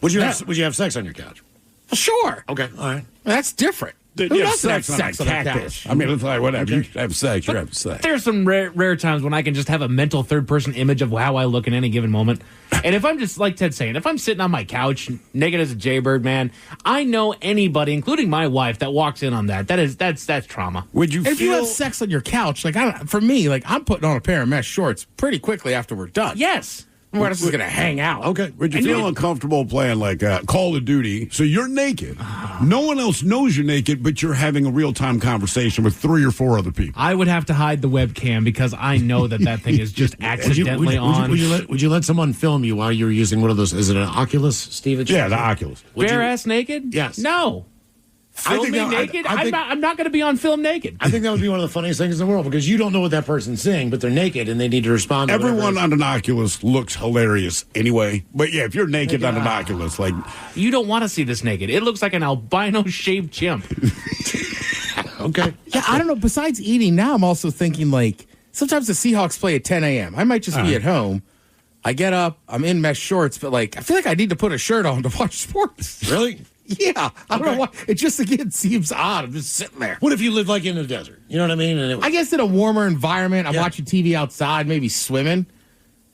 Would you have sex on your couch? Sure. Okay. All right. That's different. You Who have doesn't have sex sex on on a a cactus. couch? I mean, it's like whatever. You have sex. You're having sex. There's some rare times when I can just have a mental third-person image of how I look in any given moment. And if I'm just, like Ted's saying, if I'm sitting on my couch, naked as a jaybird, man, I know anybody, including my wife, that walks in on that. That's trauma. Would you If you have sex on your couch, for me, I'm putting on a pair of mesh shorts pretty quickly after we're done. Yes. We're just going to hang out. Okay. Would you feel uncomfortable playing like Call of Duty? So you're naked. No one else knows you're naked, but you're having a real-time conversation with 3 or 4 other people. I would have to hide the webcam because I know that thing is just accidentally on. Would you let someone film you while you're using one of those? Is it an Oculus, Steve? Yeah, the Oculus. Bare ass naked? Yes. No. Film me naked? I'm not going to be on film naked. I think that would be one of the funniest things in the world because you don't know what that person's seeing, but they're naked and they need to respond to Everyone on an Oculus looks hilarious anyway. But yeah, if you're naked on an Oculus, like... You don't want to see this naked. It looks like an albino shaved chimp. Okay. Yeah, I don't know. Besides eating, now I'm also thinking, sometimes the Seahawks play at 10 a.m. I might just be at home. I get up, I'm in mesh shorts, but, I feel like I need to put a shirt on to watch sports. Really? Yeah, I don't know why. It just, again, seems odd. I'm just sitting there. What if you live in the desert? You know what I mean? And I guess in a warmer environment, I'm watching TV outside, maybe swimming.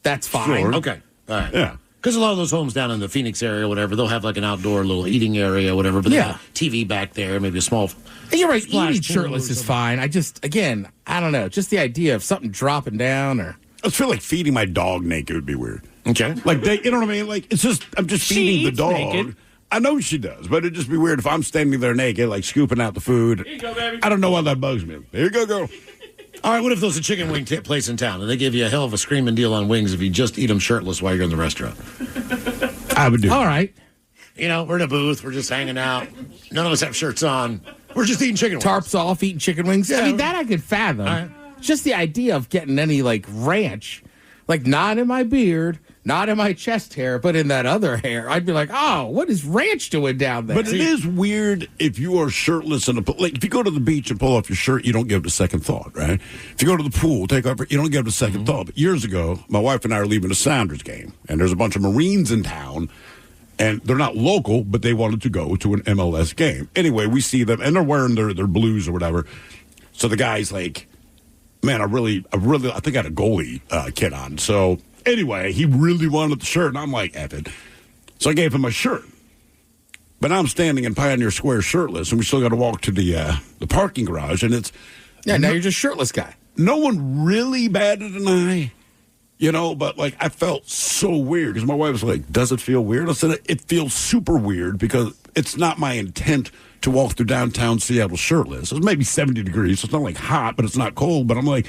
That's fine. Sure. Okay. All right. Yeah. Because a lot of those homes down in the Phoenix area or whatever, they'll have an outdoor little eating area or whatever, but they have a TV back there, maybe a small... And you're right, splash eating pool shirtless or is something. fine. I just, again, I don't know. Just the idea of something dropping down or... I feel like feeding my dog naked would be weird. Okay. You know what I mean? I'm just feeding the eats dog. naked. I know she does, but it'd just be weird if I'm standing there naked, scooping out the food. Here you go, baby. I don't know why that bugs me. Here you go, girl. All right, what if there's a chicken wing place in town and they give you a hell of a screaming deal on wings if you just eat them shirtless while you're in the restaurant? I would do. All right. We're in a booth, we're just hanging out. None of us have shirts on. We're just eating chicken wings. Tarps off, eating chicken wings. Yeah. I mean, that I could fathom. All right. Just the idea of getting any, ranch, not in my beard, not in my chest hair, but in that other hair. I'd be like, oh, what is ranch doing down there? But it is weird if you are shirtless in if you go to the beach and pull off your shirt, you don't give it a second thought, right? If you go to the pool, take off, you don't give it a 2nd thought. But years ago, my wife and I are leaving a Sounders game, and there's a bunch of Marines in town, and they're not local, but they wanted to go to an MLS game. Anyway, we see them, and they're wearing their blues or whatever. So the guy's like, man, I think I had a goalie kit on. So anyway, he really wanted the shirt, and I'm like, F it. So I gave him a shirt. But now I'm standing in Pioneer Square shirtless, and we still got to walk to the parking garage, and it's... Yeah, now you're just shirtless guy. No one really batted an eye, but I felt so weird, because my wife was like, does it feel weird? I said, it feels super weird, because it's not my intent to walk through downtown Seattle shirtless. It's maybe 70 degrees, so it's not hot, but it's not cold, but I'm like...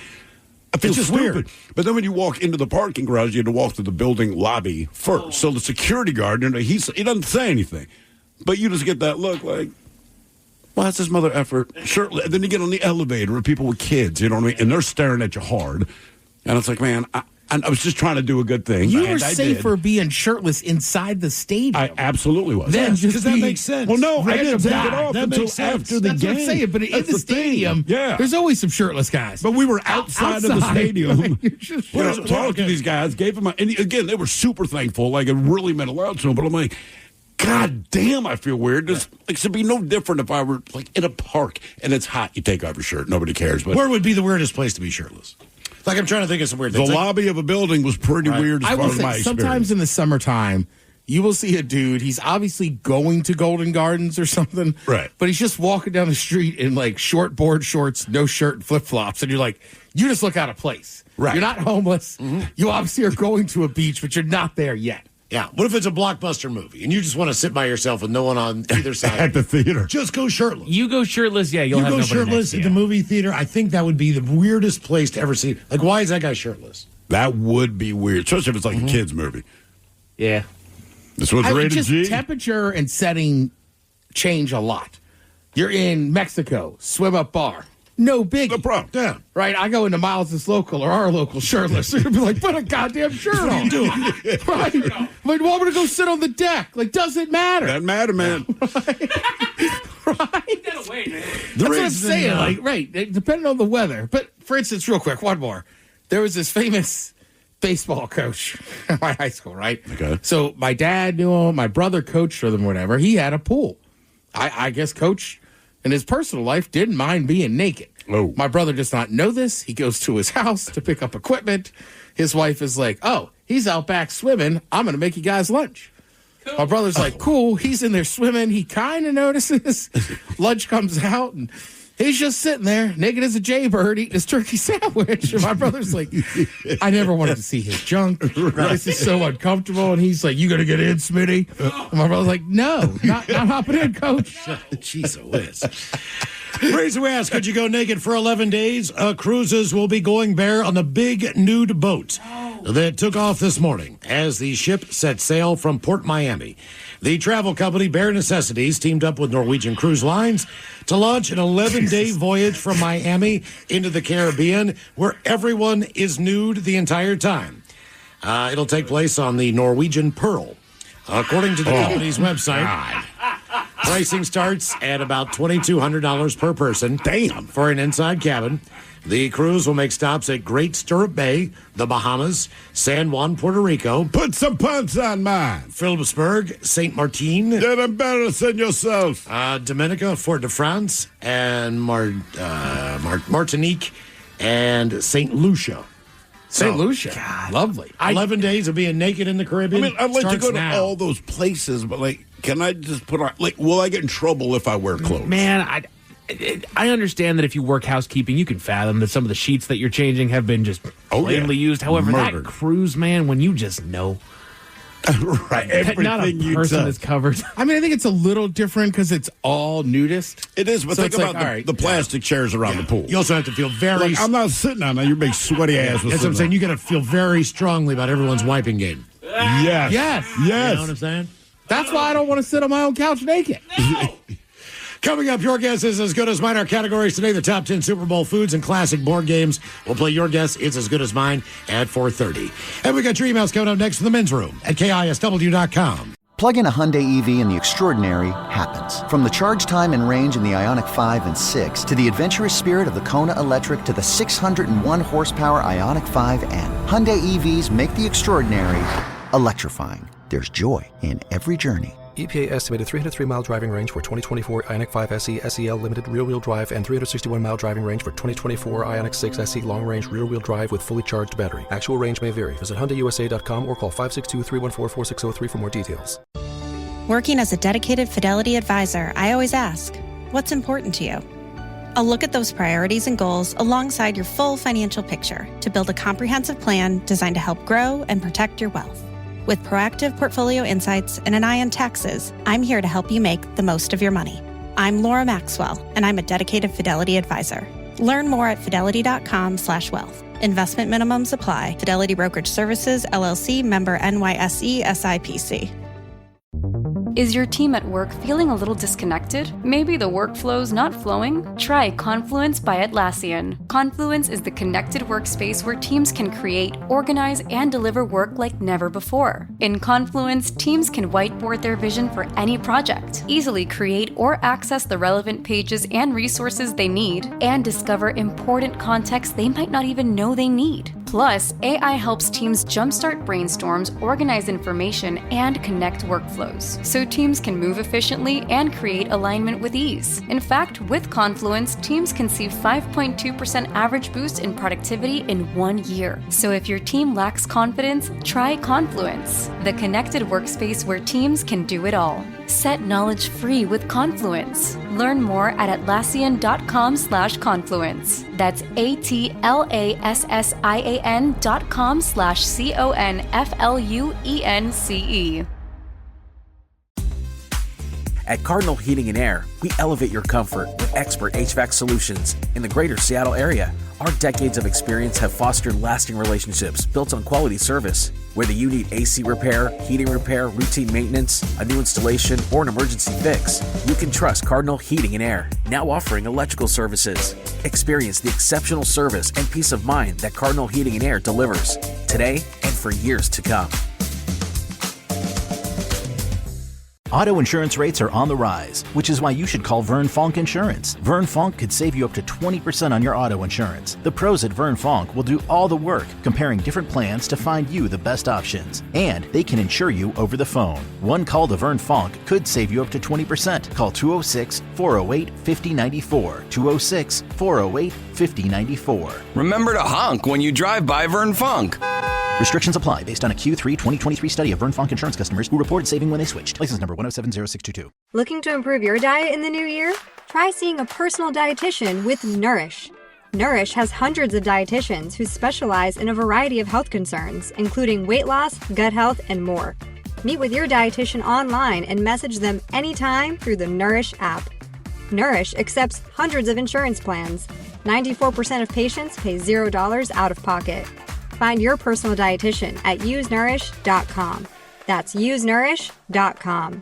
I feel just stupid. weird. But then when you walk into the parking garage, you have to walk through the building lobby first. So the security guard, he doesn't say anything. But you just get that look like, well, that's his mother effort. Shirtless. And then you get on the elevator with people with kids, you know what I mean? And they're staring at you hard. And it's like, man, And I was just trying to do a good thing. You and were I safer did. being shirtless inside the stadium. I absolutely was. Then Because that makes sense. Well, no, I didn't take random it off That until makes sense. after the That's game. what I'm saying, but in That's the thing. stadium, yeah. there's always some shirtless guys. But we were outside of the stadium. Right? You're just Talking to these guys, gave them, and again, they were super thankful. Like, it really meant a lot to them. But I'm like, God damn, I feel weird. It should be no different if I were like in a park and it's hot. You take off your shirt, nobody cares. But Where would be the weirdest place to be shirtless? Like, I'm trying to think of some weird the things. lobby of a building was pretty weird as I far will as my say, experience. sometimes in the summertime, you will see a dude, he's obviously going to Golden Gardens or something. Right. But he's just walking down the street in like short board shorts, no shirt, and flip flops. And you're like, you just look out of place. Right. You're not homeless. You obviously are going to a beach, but you're not there yet. Yeah. What if it's a blockbuster movie and you just want to sit by yourself with no one on either side? At the theater. Just go shirtless. You go shirtless, yeah, you'll You have go nobody shirtless next to at you. the movie theater. I think that would be the weirdest place to ever see. Like, why is that guy shirtless? That would be weird, especially if it's like a kid's movie. Yeah. This was rated just G. temperature and setting change a lot. You're in Mexico, swim up bar. No biggie. No problem. Yeah. Right? I go into Miles' local or our local shirtless. You're going to be like, put a goddamn shirt on. you doing? Right? Like, want me to go sit on the deck? Like, doesn't matter. Doesn't matter, man. Right? That's what I'm saying. Like, right. Depending on the weather. But, for instance, real quick, one more. There was this famous baseball coach at my high school, right? Okay. So my dad knew him. My brother coached for them, whatever. He had a pool. I guess Coach in his personal life didn't mind being naked. Oh. My brother does not know this. He goes to his house to pick up equipment. His wife is like, oh, he's out back swimming. I'm going to make you guys lunch. My brother's like, cool. He's in there swimming. He kind of notices. Lunch comes out, and he's just sitting there, naked as a jaybird, eating his turkey sandwich. And my brother's like, I never wanted to see his junk. This is so uncomfortable. And he's like, you going to get in, Smitty? And my brother's like, no, not hopping in, Coach. Jeez, whiz. Reason we ask, could you go naked for 11 days? Cruises will be going bare on the big nude boat that took off this morning as the ship set sail from Port Miami. The travel company Bare Necessities teamed up with Norwegian Cruise Lines to launch an 11-day voyage from Miami into the Caribbean where everyone is nude the entire time. It'll take place on the Norwegian Pearl. According to the company's website, pricing starts at about $2,200 per person. Damn. For an inside cabin. The cruise will make stops at Great Stirrup Bay, the Bahamas, San Juan, Puerto Rico. Put some punts on mine. Philipsburg, St. Martin. Get embarrassing yourself. Dominica, Fort de France, and Martinique, and St. Lucia. St. Lucia. God. Lovely. 11 days of being naked in the Caribbean. I mean, I'd like to starts go to now. all those places, but, like, can I just put on, like, will I get in trouble if I wear clothes? Man, I understand that if you work housekeeping, you can fathom that some of the sheets that you're changing have been just plainly used. However, Murdered. that cruise, man, when you just know. Right. That not a Everything you person touch. is covered. I mean, I think it's a little different because it's all nudist. It is, but So think it's about like, all right, the plastic chairs around the pool. You also have to feel very... Like, I'm not sitting on that. Your big sweaty ass. That's what I'm saying. You got to feel very strongly about everyone's wiping game. Yes. Yes. You Yes. know what I'm saying? That's why I don't want to sit on my own couch naked. Coming up, your guess is as good as mine. Our categories today, the top 10 Super Bowl foods and classic board games. We'll play your guess. It's as good as mine at 4:30. And we got your emails coming up next from the men's room at KISW.com. Plug in a Hyundai EV and the extraordinary happens. From the charge time and range in the Ioniq 5 and 6 to the adventurous spirit of the Kona Electric to the 601 horsepower Ioniq 5N. Hyundai EVs make the extraordinary electrifying. There's joy in every journey. EPA estimated 303-mile driving range for 2024 Ioniq 5 SE SEL limited rear-wheel drive and 361-mile driving range for 2024 Ioniq 6 SE long-range rear-wheel drive with fully charged battery. Actual range may vary. Visit HyundaiUSA.com or call 562-314-4603 for more details. Working as a dedicated Fidelity advisor, I always ask, what's important to you? I'll look at those priorities and goals alongside your full financial picture to build a comprehensive plan designed to help grow and protect your wealth. With proactive portfolio insights and an eye on taxes, I'm here to help you make the most of your money. I'm Laura Maxwell, and I'm a dedicated Fidelity advisor. Learn more at fidelity.com/wealth. Investment minimums apply. Fidelity Brokerage Services, LLC, member NYSE, SIPC. Is your team at work feeling a little disconnected? Maybe the workflow's not flowing? Try Confluence by Atlassian. Confluence is the connected workspace where teams can create, organize, and deliver work like never before. In Confluence, teams can whiteboard their vision for any project, easily create or access the relevant pages and resources they need, and discover important context they might not even know they need. Plus, AI helps teams jumpstart brainstorms, organize information, and connect workflows, so teams can move efficiently and create alignment with ease. In fact, with Confluence, teams can see 5.2% average boost in productivity in 1 year. So if your team lacks confidence, try Confluence, the connected workspace where teams can do it all. Set knowledge free with Confluence. Learn more at Atlassian.com/confluence. That's Atlassian.com/CONFLUENCE. At Cardinal Heating and Air, we elevate your comfort with expert HVAC solutions in the greater Seattle area. Our decades of experience have fostered lasting relationships built on quality service. Whether you need AC repair, heating repair, routine maintenance, a new installation, or an emergency fix, you can trust Cardinal Heating and Air, now offering electrical services. Experience the exceptional service and peace of mind that Cardinal Heating and Air delivers today and for years to come. Auto insurance rates are on the rise, which is why you should call Vern Fonk Insurance. Vern Fonk could save you up to 20% on your auto insurance. The pros at Vern Fonk will do all the work, comparing different plans to find you the best options. And they can insure you over the phone. One call to Vern Fonk could save you up to 20%. Call 206-408-5094. 206-408-5094. Remember to honk when you drive by Vern Fonk. Restrictions apply based on a Q3 2023 study of Vern Fonk insurance customers who reported saving when they switched. License number 1070622. Looking to improve your diet in the new year? Try seeing a personal dietitian with Nourish. Nourish has hundreds of dietitians who specialize in a variety of health concerns, including weight loss, gut health, and more. Meet with your dietitian online and message them anytime through the Nourish app. Nourish accepts hundreds of insurance plans. 94% of patients pay $0 out of pocket. Find your personal dietitian at usenourish.com. That's usenourish.com.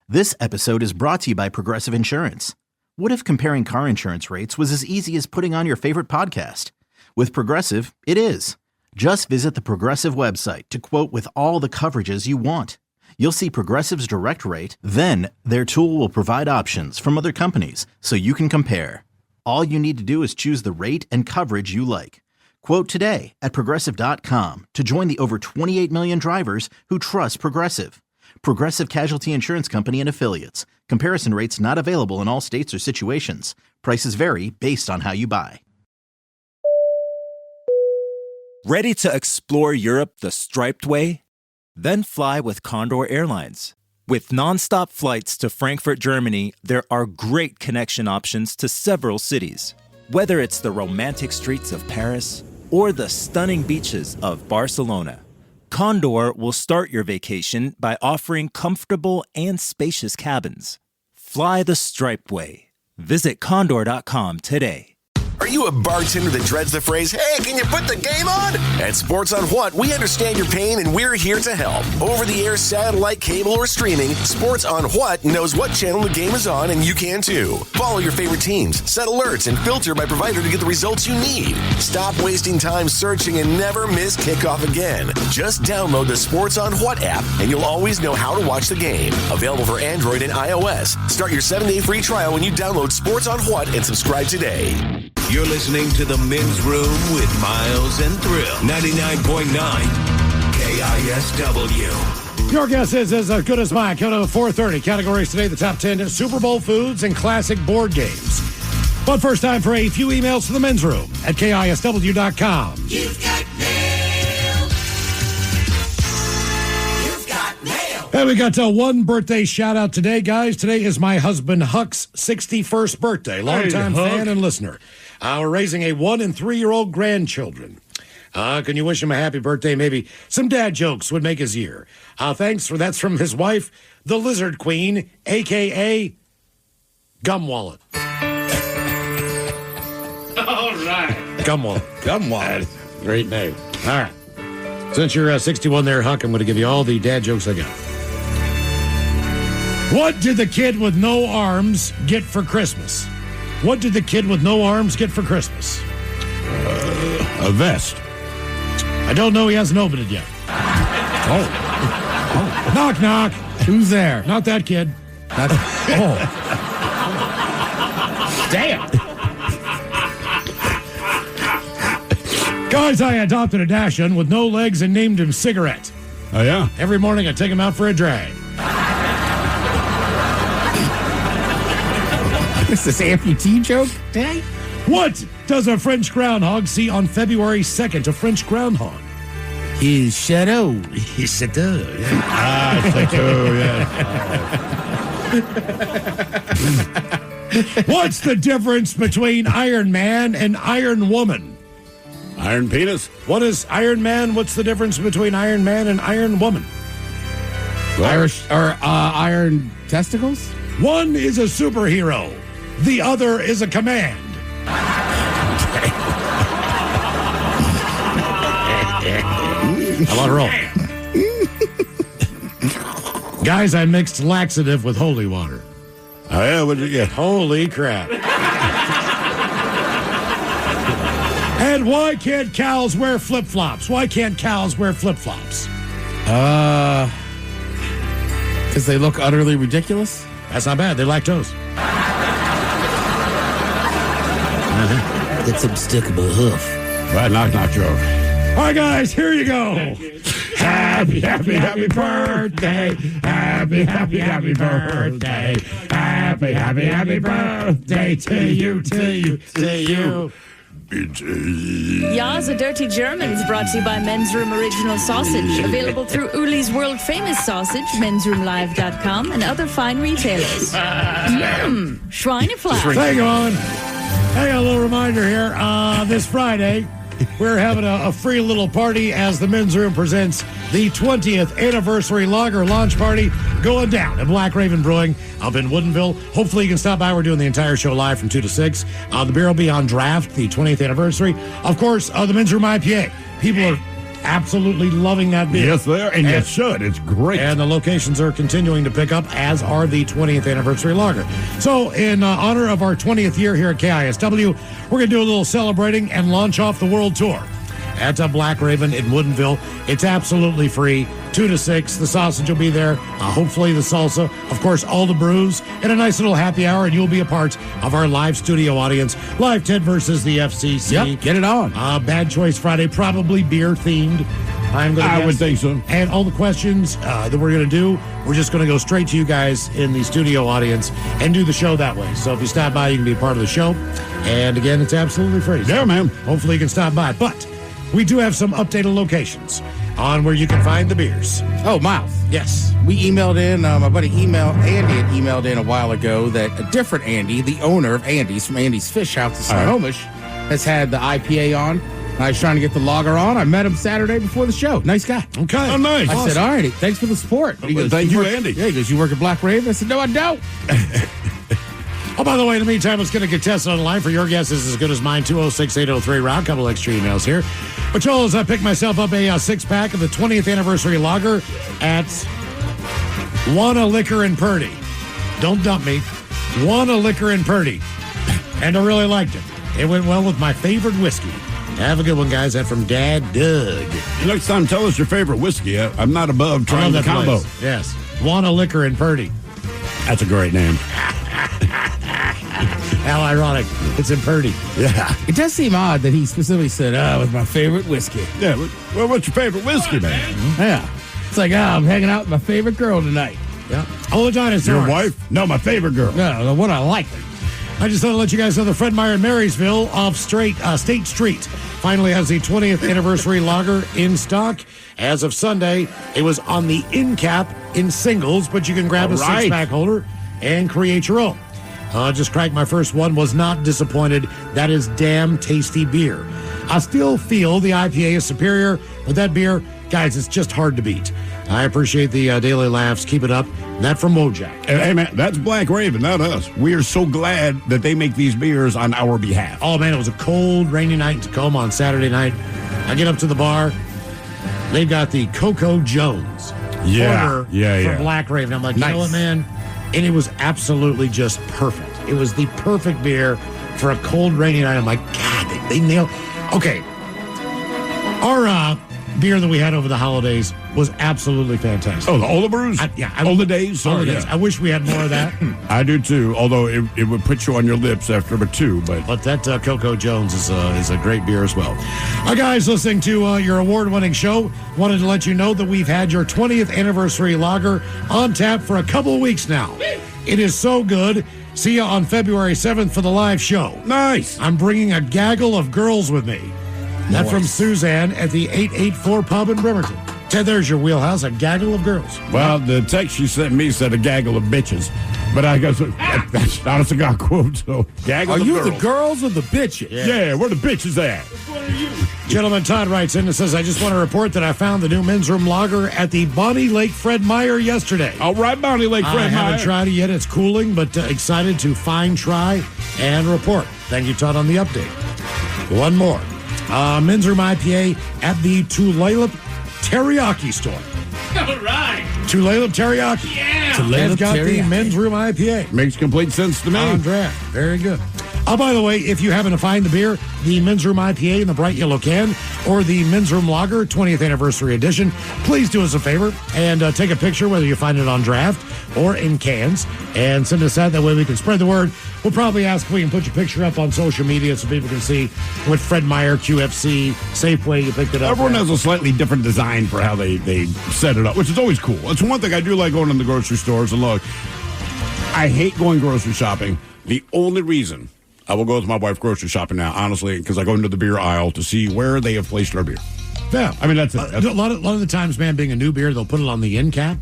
This episode is brought to you by Progressive Insurance. What if comparing car insurance rates was as easy as putting on your favorite podcast? With Progressive, it is. Just visit the Progressive website to quote with all the coverages you want. You'll see Progressive's direct rate, then their tool will provide options from other companies so you can compare. All you need to do is choose the rate and coverage you like. Quote today at Progressive.com to join the over 28 million drivers who trust Progressive. Progressive Casualty Insurance Company and Affiliates. Comparison rates not available in all states or situations. Prices vary based on how you buy. Ready to explore Europe the striped way? Then fly with Condor Airlines. With nonstop flights to Frankfurt, Germany, there are great connection options to several cities. Whether it's the romantic streets of Paris or the stunning beaches of Barcelona, Condor will start your vacation by offering comfortable and spacious cabins. Fly the striped way. Visit condor.com today. Are you a bartender that dreads the phrase, "Hey, can you put the game on?" At Sports on What, we understand your pain and we're here to help. Over-the-air, satellite, cable, or streaming, Sports on What knows what channel the game is on, and you can too. Follow your favorite teams, set alerts, and filter by provider to get the results you need. Stop wasting time searching and never miss kickoff again. Just download the Sports on What app, and you'll always know how to watch the game. Available for Android and iOS. Start your 7-day free trial when you download Sports on What and subscribe today. You're listening to The Men's Room with Miles and Thrill. 99.9 KISW. Your guess is as good as mine. Count of 4:30. Categories today, the top 10 Super Bowl foods and classic board games. But first time for a few emails to the men's room at KISW.com. You've got mail. You've got mail. And we got one birthday shout out today, guys. Today is my husband Huck's 61st birthday. Longtime fan and listener. We're raising a 1- and 3-year-old grandchildren. Can you wish him a happy birthday? Maybe some dad jokes would make his year. Thanks for that's from his wife, the Lizard Queen, a.k.a. Gum Wallet. All right. Gum Wallet. Gum Wallet. Great name. All right. Since you're 61 there, Huck, I'm going to give you all the dad jokes I got. What did the kid with no arms get for Christmas? What did the kid with no arms get for Christmas? A vest. I don't know. He hasn't opened it yet. Oh. Knock, knock. Who's there? Not that kid. That's, oh. Damn. Guys, I adopted a Dachshund with no legs and named him Cigarette. Oh, yeah? Every morning I take him out for a drag. Is this amputee joke day? What does a French groundhog see on February 2nd? A French groundhog. His shadow. His shadow. Yeah. Shadow, yeah. What's the difference between Iron Man and Iron Woman? Iron penis? What is Iron Man? What's the difference between Iron Man and Iron Woman? Iron testicles? One is a superhero. The other is a command. I want to roll. Guys, I mixed laxative with holy water. Oh, yeah? What did you get? Holy crap. And why can't cows wear flip-flops? Why can't cows wear flip-flops? Because they look utterly ridiculous? That's not bad. They're lactose. Get some stick in my hoof. Right, knock joke. All right, guys, here you go. Happy, happy, happy birthday. Happy, happy, happy birthday. Happy, happy, happy birthday to you, to you, to you. Ya's a Dirty Germans brought to you by Men's Room Original Sausage. Available through Uli's World Famous Sausage, mensroomlive.com, and other fine retailers. Schweinefleisch. Hang on. Hey, a little reminder here. This Friday, we're having a free little party as the Men's Room presents the 20th anniversary lager launch party going down at Black Raven Brewing up in Woodinville. Hopefully you can stop by. We're doing the entire show live from 2 to 6. The beer will be on draft, the 20th anniversary. Of course, the Men's Room IPA. People are absolutely loving that beer. Yes, they are, and you should. It's great. And the locations are continuing to pick up, as are the 20th anniversary lager. So, in honor of our 20th year here at KISW, we're going to do a little celebrating and launch off the world tour at Black Raven in Woodinville. It's absolutely free, 2 to 6. The sausage will be there, hopefully the salsa, of course, all the brews, and a nice little happy hour, and you'll be a part of our live studio audience. Live Ted versus the FCC. Yep, get it on. Bad Choice Friday, probably beer-themed. I would think so. And all the questions that we're going to do, we're just going to go straight to you guys in the studio audience and do the show that way. So if you stop by, you can be a part of the show. And again, it's absolutely free. Yeah, man. Hopefully you can stop by. But we do have some updated locations on where you can find the beers. Oh, Miles. Yes. We emailed in, my buddy Andy had emailed in a while ago that a different Andy, the owner of Andy's from Andy's Fish House in Snohomish, has had the IPA on. I was trying to get the lager on. I met him Saturday before the show. Nice guy. Okay. Oh, nice. I said, all right, thanks for the support. He goes, Thank you, Andy. Yeah, he goes, you work at Black Raven? I said, no, I don't. Oh, by the way, in the meantime, let's get a contestant on the line for your guess is as good as mine. 206-803-ROCK. Couple extra emails here. But as I pick myself up a six-pack of the 20th anniversary lager at Wanna Liquor and Purdy. Don't dump me. Wanna Liquor and Purdy. And I really liked it. It went well with my favorite whiskey. Have a good one, guys. That from Dad Doug. Next time, tell us your favorite whiskey. I'm not above trying the combo. Place. Yes. Wanna Liquor and Purdy. That's a great name. How ironic. It's in Purdy. Yeah. It does seem odd that he specifically said, with my favorite whiskey. Yeah. Well, what's your favorite whiskey, man? Yeah. It's like, I'm hanging out with my favorite girl tonight. Yeah. All the dinosaurs. Your wife? No, my favorite girl. No, what I like. I just thought I'd let you guys know the Fred Meyer in Marysville off State Street finally has the 20th anniversary lager in stock. As of Sunday, it was on the end cap in singles, but you can grab a six-pack holder and create your own. Just cracked my first one, was not disappointed. That is damn tasty beer. I still feel the IPA is superior, but that beer, guys, it's just hard to beat. I appreciate the daily laughs. Keep it up. That from Wojak. Hey, man, that's Black Raven, not us. We are so glad that they make these beers on our behalf. Oh, man, it was a cold, rainy night in Tacoma on Saturday night. I get up to the bar. They've got the Coco Jones order for Black Raven. I'm like, you know what, man? and it was absolutely just perfect. It was the perfect beer for a cold, rainy night. I'm like, God, they nailed. Okay, our beer that we had over the holidays was absolutely fantastic. Oh, the Ola Brews? All the days? All the days. I wish we had more of that. I do too, although it would put you on your lips after number 2. But that Coco Jones is a great beer as well. Guys, listening to your award-winning show, wanted to let you know that we've had your 20th anniversary lager on tap for a couple of weeks now. It is so good. See you on February 7th for the live show. Nice. I'm bringing a gaggle of girls with me. That from Suzanne at the 884 Pub in Bremerton. Ted, there's your wheelhouse, a gaggle of girls. Well, the text she sent me said a gaggle of bitches. But I guess that's not a cigar quote, so gaggle Are of you girls. the girls or the bitches? Yeah, where the bitches at? Gentleman Todd writes in and says, I just want to report that I found the new men's room lager at the Bonnie Lake Fred Meyer yesterday. All right, Bonnie Lake Fred I Meyer. haven't tried it yet. It's cooling, but excited to try and report. Thank you, Todd, on the update. One more. Men's Room IPA at the Tulalip Teriyaki store. All right. Tulalip Teriyaki. Yeah. Has got the Men's Room IPA. Makes complete sense to me. On draft. Very good. By the way, if you happen to find the beer, the Men's Room IPA in the bright yellow can or the Men's Room Lager 20th Anniversary Edition, please do us a favor and take a picture, whether you find it on draft or in cans, and send us that. That way we can spread the word. We'll probably ask if we can put your picture up on social media so people can see what Fred Meyer, QFC, Safeway, you picked it up. Everyone has a slightly different design for how they set it up, which is always cool. It's one thing I do like going in the grocery stores. And look, I hate going grocery shopping. The only reason I will go with my wife grocery shopping now, honestly, because I go into the beer aisle to see where they have placed our beer. Yeah. I mean, that's it. A lot of the times, man, being a new beer, they'll put it on the end cap.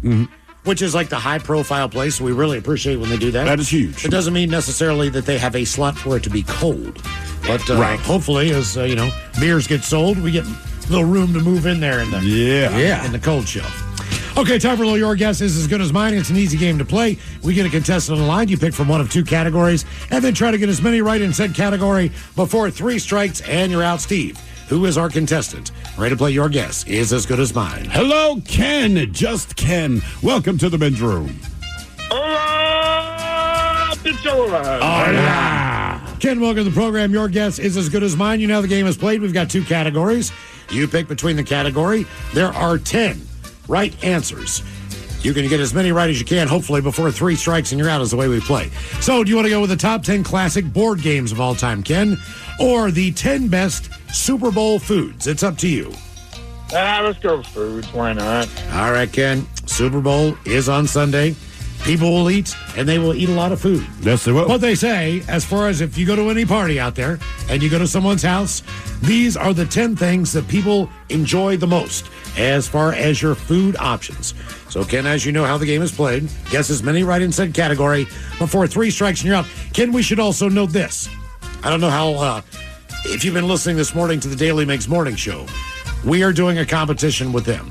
Which is like the high-profile place. So we really appreciate when they do that. That is huge. It doesn't mean necessarily that they have a slot for it to be cold. But hopefully, as beers get sold, we get a little room to move in there in the cold shelf. Okay, time for a little Your Guess Is As Good As Mine. It's an easy game to play. We get a contestant on the line. You pick from one of two categories, and then try to get as many right in said category before 3 strikes, and you're out. Steve, who is our contestant? Ready to play Your Guess Is As Good As Mine. Hello, Ken. Just Ken. Welcome to the men's room. Hola, bichola. Hola. Ken, welcome to the program. Your Guess Is As Good As Mine. You know the game is played. We've got 2 categories. You pick between the category. There are 10 right answers. You can get as many right as you can, hopefully, before 3 strikes and you're out is the way we play. So, do you want to go with the top 10 classic board games of all time, Ken? Or the 10 best Super Bowl foods? It's up to you. Let's go with foods. Why not? All right, Ken. Super Bowl is on Sunday. People will eat, and they will eat a lot of food. Yes, they will. What they say, as far as if you go to any party out there and you go to someone's house, these are the 10 things that people enjoy the most as far as your food options. So, Ken, as you know how the game is played, guess as many right in said category before 3 strikes and you're out. Ken, we should also note this. I don't know how, if you've been listening this morning to the Daily Mix Morning Show, we are doing a competition with them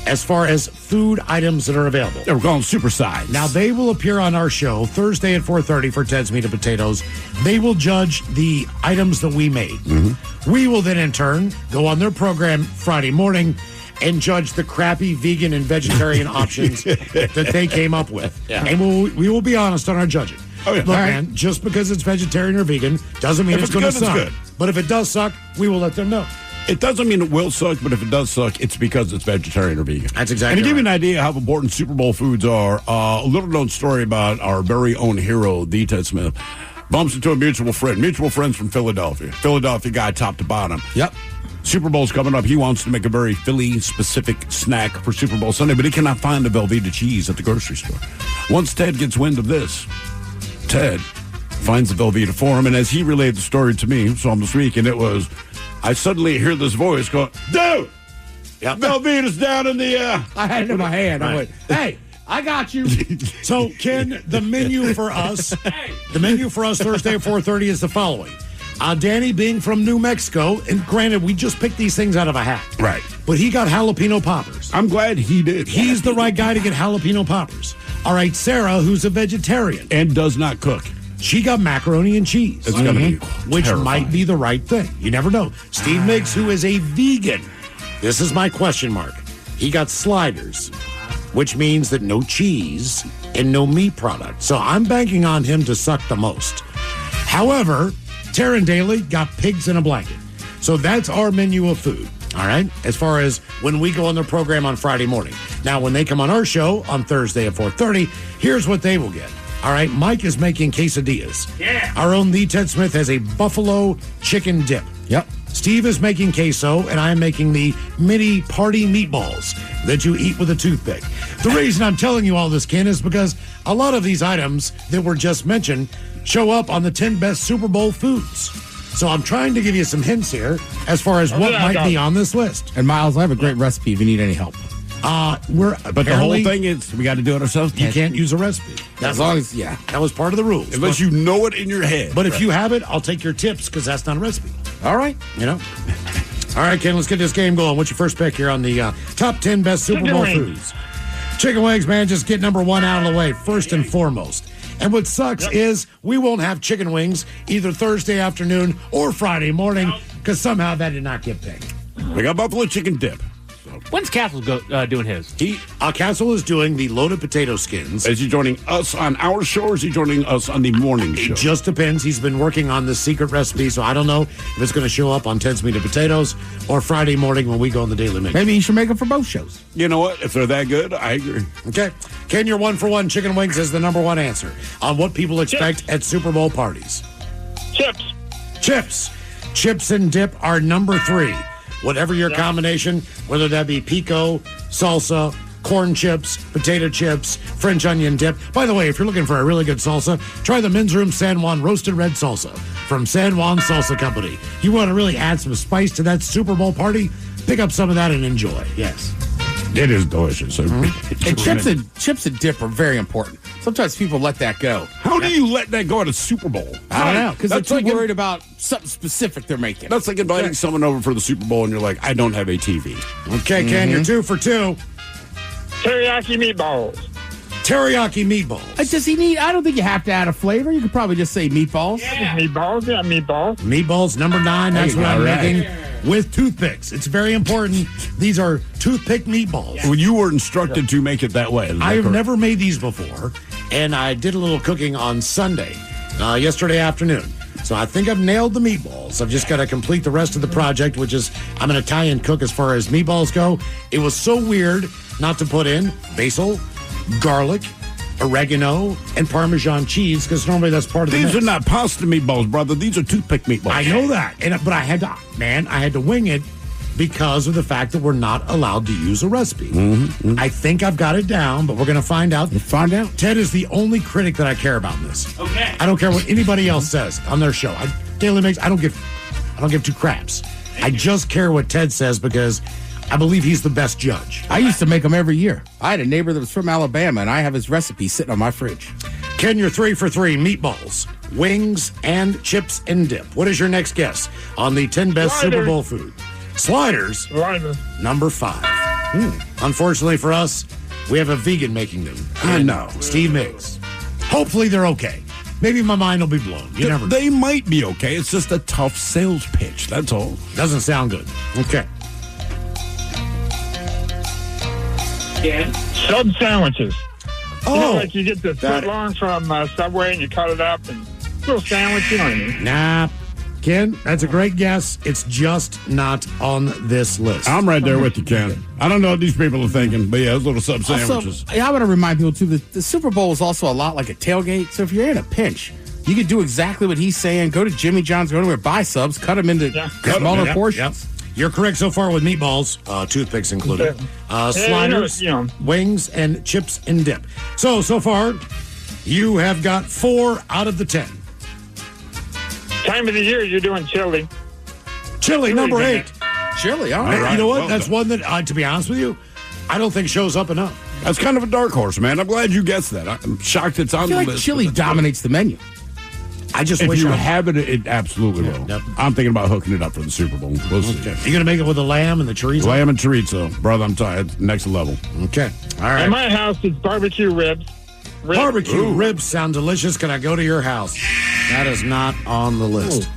as far as food items that are available. We're calling super size. Now, they will appear on our show Thursday at 4:30 for Ted's Meat and Potatoes. They will judge the items that we made. We will then, in turn, go on their program Friday morning and judge the crappy vegan and vegetarian options that they came up with. Yeah. And we will be honest on our judging. Oh, yeah. Look, man, just because it's vegetarian or vegan doesn't mean If it's it's going to good, it's suck. good. But if it does suck, we will let them know. It doesn't mean it will suck, but if it does suck, it's because it's vegetarian or vegan. That's exactly And to give you right. an idea how important Super Bowl foods are, a little-known story about our very own hero, D. Ted Smith, bumps into a mutual friends from Philadelphia. Philadelphia guy, top to bottom. Yep. Super Bowl's coming up. He wants to make a very Philly-specific snack for Super Bowl Sunday, but he cannot find the Velveeta cheese at the grocery store. Once Ted gets wind of this, Ted finds the Velveeta for him, and as he relayed the story to me, so this week, and it was, I suddenly hear this voice going, dude, Velveeta's down in the... I had it in my hand. I went, hey, I got you. So, Ken, the menu for us Thursday at 4:30 is the following. Danny being from New Mexico, and granted, we just picked these things out of a hat. Right. But he got jalapeno poppers. I'm glad he did. He's the right guy to get jalapeno poppers. All right, Sarah, who's a vegetarian. And does not cook. She got macaroni and cheese. It's going to be which terrifying. might be the right thing. You never know. Steve Miggs, who is a vegan. This is my question mark. He got sliders, which means that no cheese and no meat product. So I'm banking on him to suck the most. However, Taryn Daly got pigs in a blanket. So that's our menu of food, all right, as far as when we go on their program on Friday morning. Now, when they come on our show on Thursday at 4:30, here's what they will get. All right, Mike is making quesadillas. Yeah. Our own Lee Ted Smith has a buffalo chicken dip. Yep. Steve is making queso, and I'm making the mini party meatballs that you eat with a toothpick. The reason I'm telling you all this, Ken, is because a lot of these items that were just mentioned show up on the 10 best Super Bowl foods. So I'm trying to give you some hints here as far as what might be on this list. And Miles, I have a great recipe if you need any help. But the whole thing is we got to do it ourselves. You can't use a recipe. As long as, yeah. That was part of the rules. Unless you know it in your head. But if you have it, I'll take your tips because that's not a recipe. All right. You know? All right, Ken, let's get this game going. What's your first pick here on the top 10 best Super Bowl foods? Chicken wings, man. Just get number one out of the way, first and foremost. And what sucks is we won't have chicken wings either Thursday afternoon or Friday morning because somehow that did not get picked. We got buffalo chicken dip. When's Castle doing his? Castle is doing the loaded potato skins. Is he joining us on our show or is he joining us on the morning show? It just depends. He's been working on this secret recipe, so I don't know if it's going to show up on Ted's Meat and Potatoes or Friday morning when we go on the Daily Mix. Maybe you should make them for both shows. You know what? If they're that good, I agree. Okay. Ken, your 1-for-1 chicken wings is the number one answer on what people expect at Super Bowl parties. Chips. Chips and dip are number 3. Whatever your combination, whether that be pico, salsa, corn chips, potato chips, French onion dip. By the way, if you're looking for a really good salsa, try the Men's Room San Juan Roasted Red Salsa from San Juan Salsa Company. You want to really add some spice to that Super Bowl party? Pick up some of that and enjoy. Yes. It is delicious. And chips and dip are very important. Sometimes people let that go. How do you let that go at a Super Bowl? I don't know, because they're too worried about something specific they're making. That's like inviting someone over for the Super Bowl and you're like, I don't have a TV. Okay, Ken, you're 2 for 2. Teriyaki meatballs. Teriyaki meatballs. Does he need? I don't think you have to add a flavor. You could probably just say meatballs. Yeah. Meatballs. Meatballs, number 9. That's what I'm making with toothpicks. It's very important. These are toothpick meatballs. Well, you were instructed to make it that way. I have never made these before, and I did a little cooking on Sunday, yesterday afternoon. So I think I've nailed the meatballs. I've just got to complete the rest of the project, which is I'm an Italian cook as far as meatballs go. It was so weird not to put in basil, garlic, oregano, and Parmesan cheese because normally that's part of the These mix. are not pasta meatballs, brother. These are toothpick meatballs. I know that, but I had to wing it because of the fact that we're not allowed to use a recipe. I think I've got it down, but we're going to find out. Find out. Ted is the only critic that I care about in this. Okay. I don't care what anybody else says on their show. Daily Mix, I don't give 2 craps. I just care what Ted says because I believe he's the best judge. I used to make them every year. I had a neighbor that was from Alabama, and I have his recipe sitting on my fridge. Ken, you're 3 for 3. Meatballs, wings, and chips and dip. What is your next guess on the 10 best Super Bowl food? Sliders. Number 5. Unfortunately for us, we have a vegan making them. I know. Steve Miggs. Hopefully they're okay. Maybe my mind will be blown. You never know. They might be okay. It's just a tough sales pitch. That's all. Doesn't sound good. Okay. Sub sandwiches. Oh, like you get the foot long from Subway and you cut it up and little sandwich. You know what I mean? Nah. Ken, that's a great guess. It's just not on this list. I'm right there with you, Ken. I don't know what these people are thinking, but yeah, those little sub sandwiches. Also, I want to remind people, too, that the Super Bowl is also a lot like a tailgate. So if you're in a pinch, you can do exactly what he's saying. Go to Jimmy John's, go anywhere, buy subs, cut them into smaller portions. You're correct so far with meatballs, toothpicks included, sliders, wings, and chips and dip. So far, you have got 4 out of the 10. Time of the year, you're doing chili. Chili, number 8. Chili, all right. You know what? That's one that, to be honest with you, I don't think shows up enough. That's kind of a dark horse, man. I'm glad you guessed that. I'm shocked it's on the like list. Chili dominates the menu. I just if wish you I have it absolutely will. Yep. I'm thinking about hooking it up for the Super Bowl. We'll see. You going to make it with the lamb and the chorizo? Lamb and chorizo. Brother, I'm tired. Next level. Okay. All right. At my house, it's barbecue ribs. Barbecue ribs sound delicious. Can I go to your house? That is not on the list.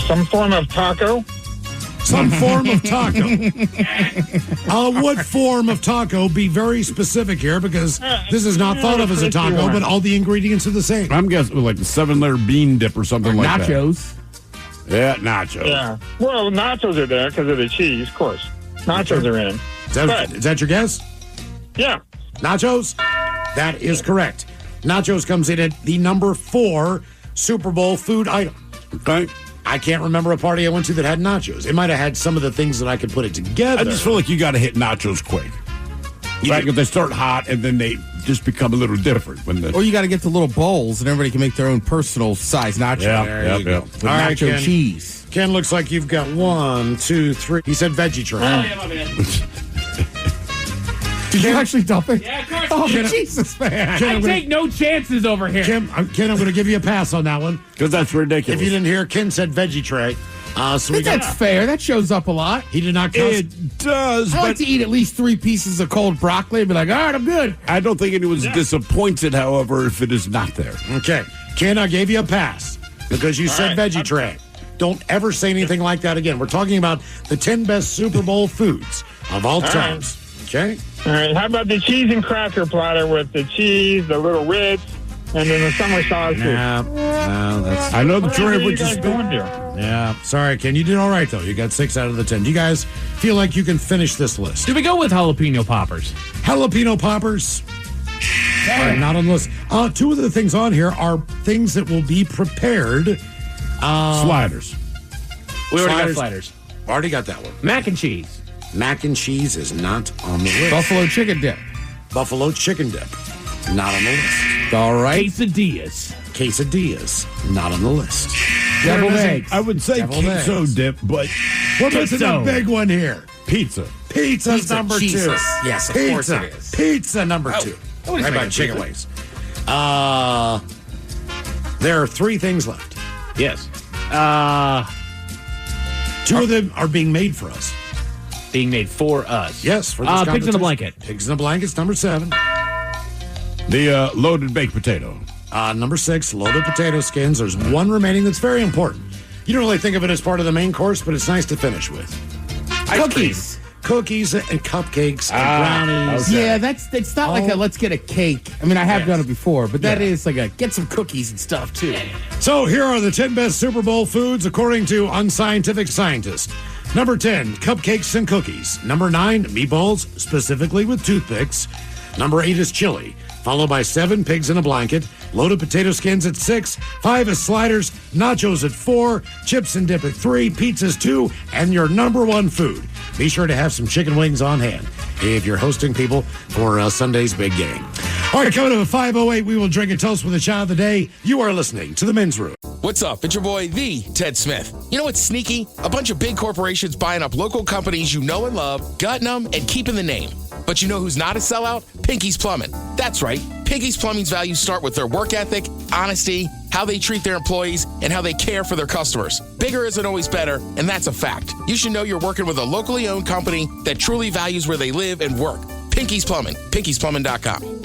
Some form of taco. Some form of taco. What form of taco? Be very specific here because this is not thought of as a taco, but all the ingredients are the same. I'm guessing like a 7-layer bean dip or something like that. Nachos. Yeah, nachos. Yeah. Well, nachos are there because of the cheese, of course. Nachos are in. Is that your guess? Yeah. Nachos? That is correct. Nachos comes in at the number 4 Super Bowl food item. Okay. I can't remember a party I went to that had nachos. It might have had some of the things that I could put it together. I just feel like you got to hit nachos quick. Right? Because they start hot and then they just become a little different. Or you got to get the little bowls and everybody can make their own personal size nacho. Yeah. With All right, nacho Ken. cheese. Ken, looks like you've got 1, 2, 3. He said veggie tray. Oh, yeah, my bad. Did you actually dump it? Yeah, of course. Oh, Ken, Jesus, man. I take no chances over here. Ken, I'm going to give you a pass on that one. Because that's ridiculous. If you didn't hear, Ken said veggie tray. So we That's fair. That shows up a lot. He did not count. It does, I like but to eat at least 3 pieces of cold broccoli and be like, all right, I'm good. I don't think anyone's disappointed, however, if it is not there. Okay. Ken, I gave you a pass because you said veggie tray. Don't ever say anything like that again. We're talking about the 10 best Super Bowl foods of all times. Okay? All right. How about the cheese and cracker platter with the cheese, the little Ritz, and then the summer sausage? No, that's... I know the tray What are you which guys is... going to? Yeah. Sorry, Ken. You did all right, though. You got 6 out of the 10. Do you guys feel like you can finish this list? Do we go with jalapeno poppers? Jalapeno poppers are not on the list. 2 of the things on here are things that will be prepared. Sliders. We already got sliders. Already got that one. Mac and cheese. Mac and cheese is not on the list. Buffalo chicken dip. Buffalo chicken dip, not on the list. All right. Quesadillas. Quesadillas, not on the list. Deviled eggs. I would say Deviled queso eggs. dip, but We're missing the big one here. pizza. Pizza's Pizza, number Jesus. 2. Yes, of Pizza. course it is. Pizza number 2. nobody's Right making about chicken pizza. wings. There are 3 things left. Yes. 2 of them are being made for us. Being made for us. Yes, for this Pigs in a competition. blanket. Pigs in a blanket's number 7. The loaded baked potato. Number 6, loaded potato skins. There's 1 remaining that's very important. You don't really think of it as part of the main course, but it's nice to finish with. Cookies. Cookies and cupcakes and brownies. okay. Yeah, it's not like a let's get a cake. I mean, I have done it before, but that is like a get some cookies and stuff too. So here are the 10 best Super Bowl foods according to unscientific scientists. Number 10, cupcakes and cookies. Number 9, meatballs, specifically with toothpicks. Number 8 is chili, followed by 7, pigs in a blanket. Loaded potato skins at 6, 5 is sliders, nachos at 4, chips and dip at 3, pizzas 2, and your number 1 food. Be sure to have some chicken wings on hand if you're hosting people for Sunday's big game. All right, coming up at 5:08, we will drink a toast with a child of the day. You are listening to The Men's Room. What's up? It's your boy, the Ted Smith. You know what's sneaky? A bunch of big corporations buying up local companies you know and love, gutting them, and keeping the name. But you know who's not a sellout? Pinky's Plumbing. That's right. Pinky's Plumbing's values start with their work ethic, honesty, how they treat their employees, and how they care for their customers. Bigger isn't always better, and that's a fact. You should know you're working with a locally owned company that truly values where they live and work. Pinky's Plumbing. Pinky'sPlumbing.com.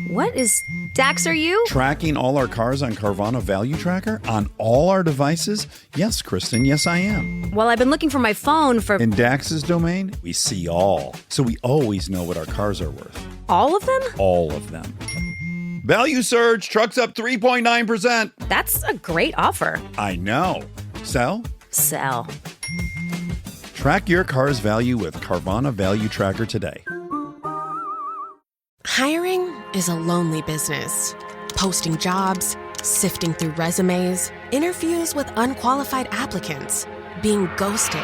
What is Dax, are you? Tracking all our cars on Carvana Value Tracker on all our devices? Yes, Kristen, yes, I am. Well, I've been looking for my phone for... In Dax's domain, we see all. So we always know what our cars are worth. All of them? All of them. Value surge, trucks up 3.9%. That's a great offer. I know. Sell? Sell. Track your car's value with Carvana Value Tracker today. Hiring is a lonely business. Posting jobs, sifting through resumes, interviews with unqualified applicants, being ghosted.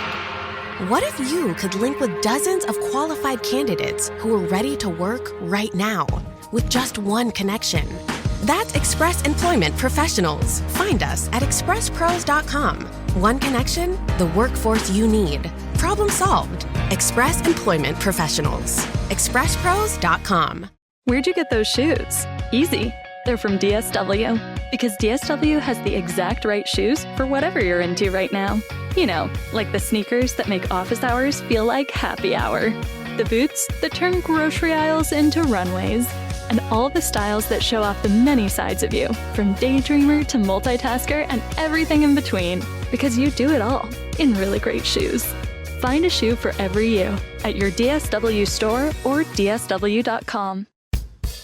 What if you could link with dozens of qualified candidates who are ready to work right now with just one connection? That's Express Employment Professionals. Find us at expresspros.com. One connection, the workforce you need. Problem solved. Express Employment Professionals. expresspros.com. Where'd you get those shoes? Easy. They're from DSW. Because DSW has the exact right shoes for whatever you're into right now. You know, like the sneakers that make office hours feel like happy hour. The boots that turn grocery aisles into runways. and all the styles that show off the many sides of you, from daydreamer to multitasker and everything in between, because you do it all in really great shoes. Find a shoe for every you at your DSW store or DSW.com.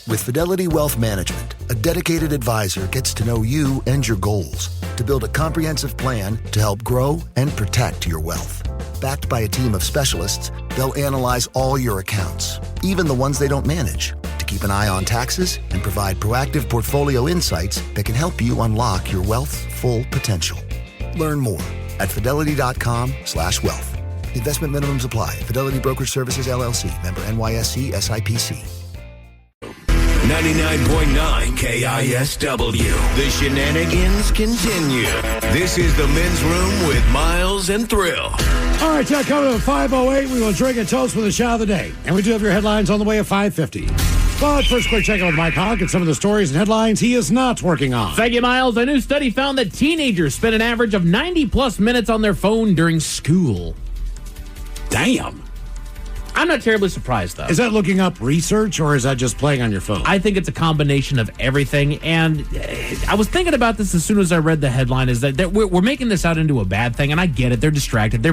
With Fidelity Wealth Management, a dedicated advisor gets to know you and your goals to build a comprehensive plan to help grow and protect your wealth. Backed by a team of specialists, they'll analyze all your accounts, even the ones they don't manage, to keep an eye on taxes and provide proactive portfolio insights that can help you unlock your wealth's full potential. Learn more at fidelity.com/wealth. Investment minimums apply. Fidelity Brokerage Services, LLC. Member NYSE SIPC. 99.9 KISW. The shenanigans continue. This is the Men's Room with Miles and Thrill. All right, coming up at 5:08, we will drink a toast with the shot of the day. And we do have your headlines on the way at 5:50. But first, quick check-in with Mike Hogg and some of the stories and headlines he is not working on. Thank you, Miles. A new study found that teenagers spend an average of 90-plus minutes on their phone during school. Damn. I'm not terribly surprised, though. Is that looking up research, or is that just playing on your phone? I think it's a combination of everything. And I was thinking about this as soon as I read the headline, is that we're making this out into a bad thing, and I get it. They're distracted. They're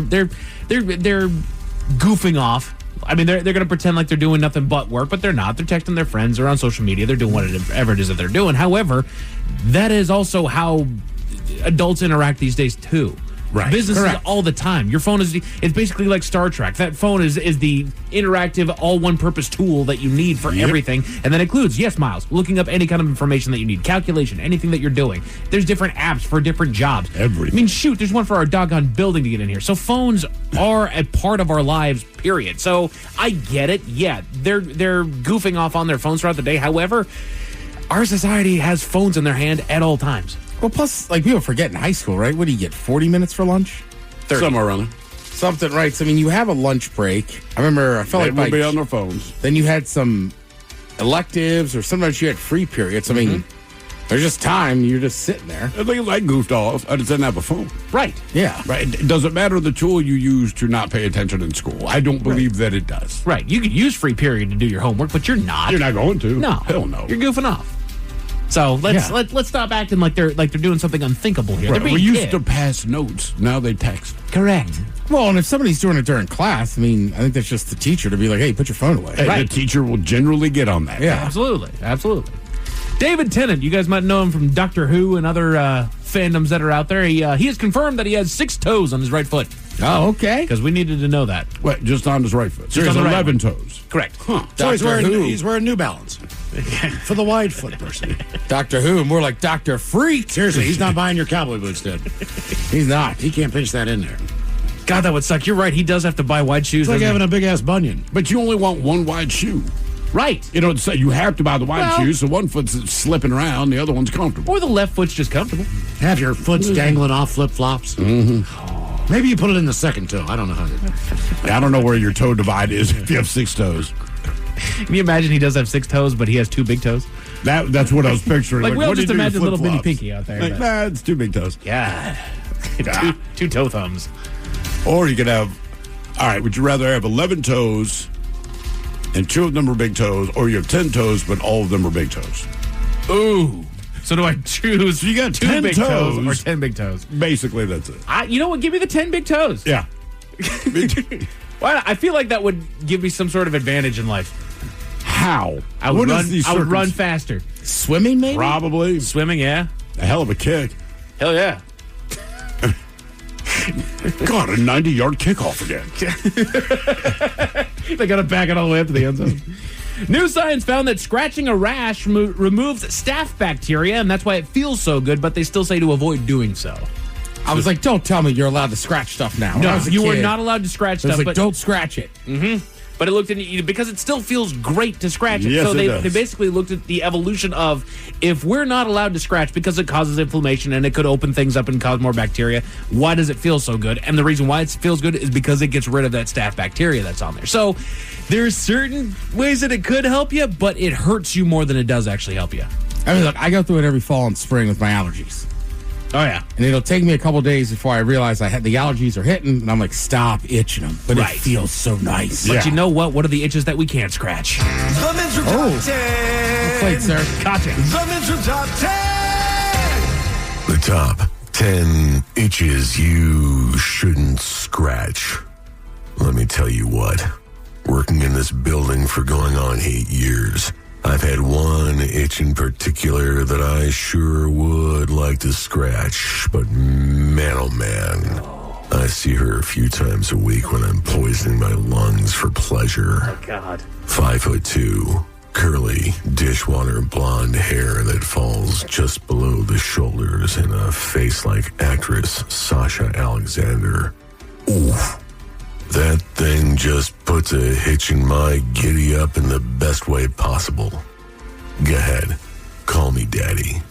goofing off. I mean, they're going to pretend like they're doing nothing but work, but they're not. They're texting their friends. They're on social media. They're doing whatever it is that they're doing. However, that is also how adults interact these days, too. Right. Businesses Correct. all the time. Your phone it's basically like Star Trek. That phone is the interactive, all one purpose tool that you need for everything. And that includes, yes, Miles, looking up any kind of information that you need, calculation, anything that you're doing. There's different apps for different jobs. Everything. I mean, shoot, there's one for our doggone building to get in here. So phones are a part of our lives, period. So I get it. Yeah, they're goofing off on their phones throughout the day. However, our society has phones in their hand at all times. Well, plus, like, people forget in high school, right? What do you get, 40 minutes for lunch? 30. Somewhere around there. Something, right? So, I mean, you have a lunch break. I remember, I felt They like will be on their phones. Then you had some electives, or sometimes you had free periods. I mean, there's just time. You're just sitting there. I think I goofed off. I just didn't have a phone. Right. Yeah. Right. It doesn't matter the tool you use to not pay attention in school. I don't believe that it does. Right. You could use free period to do your homework, but you're not. You're not going to. No. Hell no. You're goofing off. So let's stop acting like they're doing something unthinkable here. Right. They're We being used to pass notes. Now they text. Correct. Well, and if somebody's doing it during class, I mean, I think that's just the teacher to be like, hey, put your phone away. Hey, the teteacher will generally get on that. Yeah. Absolutely. David Tennant, you guys might know him from Doctor Who and other fandoms that are out there. He has confirmed that he has 6 toes on his right foot. Oh, okay. Because we needed to know that. Wait, just on his right foot. So Just he's on the right 11 one. toes. Correct. Huh. So he's wearing New Balance for the wide foot person. Doctor Who, more like Dr. Freak. Seriously, he's not buying your cowboy boots, dude. He's not. He can't pinch that in there. God, that would suck. You're right. He does have to buy wide shoes. It's like doesn't having he? a big-ass bunion. But you only want one wide shoe. Right. You know, so you have to buy the wide shoes, so one foot's slipping around, the other one's comfortable. Or the left foot's just comfortable. Have your foot's dangling off flip-flops. Mm-hmm. Maybe you put it in the second toe. I don't know how to. I don't know where your toe divide is if you have 6 toes. Can you imagine he does have 6 toes, but he has 2 big toes? That's what I was picturing. Like, we'll what do just you do with imagine little bitty flip-flops? pinky out there. Like, but- nah, it's 2 big toes. God. two toe thumbs. Or you could have, all right, would you rather have 11 toes and 2 of them are big toes, or you have 10 toes, but all of them are big toes? Ooh. So do I choose You got 2 10 big toes or toes. 10 big toes? Basically, that's it. You know what? Give me the 10 big toes. Yeah. Why not? I feel like that would give me some sort of advantage in life. How? I would What run. is the I would run circum- faster. Swimming, maybe? Probably. Swimming, yeah. A hell of a kick. Hell yeah. God, a 90-yard kickoff again. They got to back it all the way up to the end zone. New science found that scratching a rash removes staph bacteria, and that's why it feels so good, but they still say to avoid doing so. I was like, don't tell me you're allowed to scratch stuff now. When I No, was a you were kid, not allowed to scratch I was stuff. like, but don't scratch it. Mm-hmm. But it looked at because it still feels great to scratch it. Yes, so it they does. basically looked at the evolution of if we're not allowed to scratch because it causes inflammation and it could open things up and cause more bacteria, why does it feel so good? And the reason why it feels good is because it gets rid of that staph bacteria that's on there. So there's certain ways that it could help you, but it hurts you more than it does actually help you. I mean, look, I go through it every fall and spring with my allergies. Oh, yeah. And it'll take me a couple days before I realize I had the allergies are hitting, and I'm like, stop itching them. But Right. it feels so nice. But you know what? What are the itches that we can't scratch? The Men's Room Top 10. Wait, sir. Gotcha. The Men's Room Top 10. The top 10 itches you shouldn't scratch. Let me tell you what. Working in this building for going on 8 years, I've had one itch in particular that I sure would like to scratch, but man, oh man, I see her a few times a week when I'm poisoning my lungs for pleasure. Oh, God. 5'2", curly, dishwater blonde hair that falls just below the shoulders and a face like actress Sasha Alexander. Oof. That thing just puts a hitch in my giddy up in the best way possible. Go ahead. Call me daddy.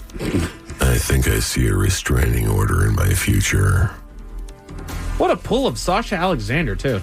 I think I see a restraining order in my future. What a pull of Sasha Alexander, too.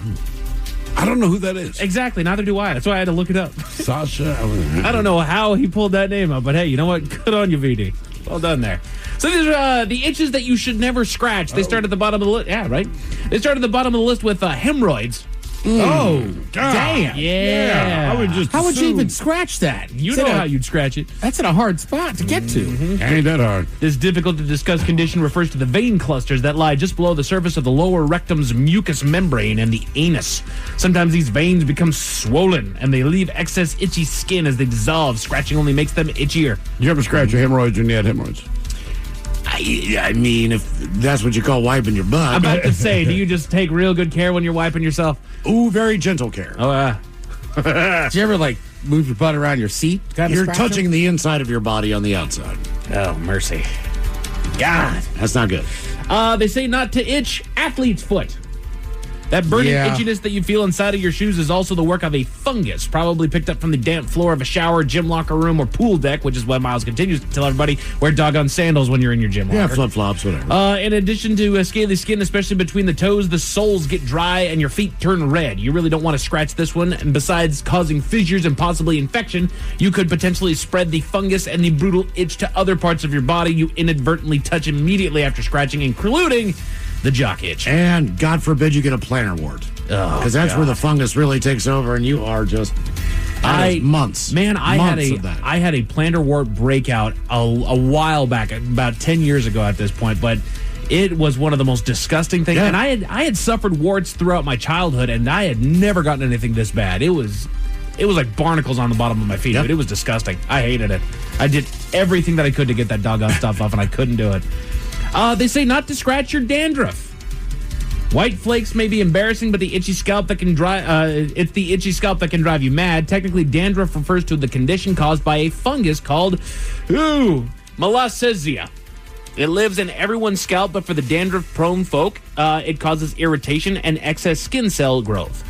I don't know who that is. Exactly. Neither do I. That's why I had to look it up. Sasha Alexander. I don't know how he pulled that name up, but hey, you know what? Good on you, VD. Well done there. So these are the itches that you should never scratch. They start at the bottom of the list. Yeah, right? They start at the bottom of the list with hemorrhoids. Oh, God. damn. Yeah. I would just How would you assume. even scratch that? You know how you'd scratch it. That's in a hard spot to get to. Ain't that hard. This difficult to discuss condition refers to the vein clusters that lie just below the surface of the lower rectum's mucous membrane and the anus. Sometimes these veins become swollen and they leave excess itchy skin as they dissolve. Scratching only makes them itchier. You ever scratch your hemorrhoids when you had hemorrhoids? I mean, if that's what you call wiping your butt. I'm about to say, do you just take real good care when you're wiping yourself? Ooh, very gentle care. Oh, Did you ever, like, move your butt around your seat? You're touching the inside of your body on the outside. Oh, mercy. God. That's not good. They say not to itch athlete's foot. That burning itchiness that you feel inside of your shoes is also the work of a fungus, probably picked up from the damp floor of a shower, gym locker room, or pool deck, which is why Miles continues to tell everybody, wear doggone sandals when you're in your gym locker. Yeah, flip-flops, whatever. In addition to scaly skin, especially between the toes, the soles get dry and your feet turn red. You really don't want to scratch this one. And besides causing fissures and possibly infection, you could potentially spread the fungus and the brutal itch to other parts of your body you inadvertently touch immediately after scratching, including the jock itch. And God forbid you get a plantar wart. Because that's where the fungus really takes over and you are just months. Man, I had a plantar wart breakout a while back, about 10 years ago at this point, but it was one of the most disgusting things. Yeah. And I had suffered warts throughout my childhood, and I had never gotten anything this bad. It was like barnacles on the bottom of my feet. But it was disgusting. I hated it. I did everything that I could to get that doggone stuff off, and I couldn't do it. They say not to scratch your dandruff. White flakes may be embarrassing, but the itchy scalp that can drive it's the itchy scalp that can drive you mad. Technically, dandruff refers to the condition caused by a fungus called Malassezia. It lives in everyone's scalp, but for the dandruff-prone folk, it causes irritation and excess skin cell growth.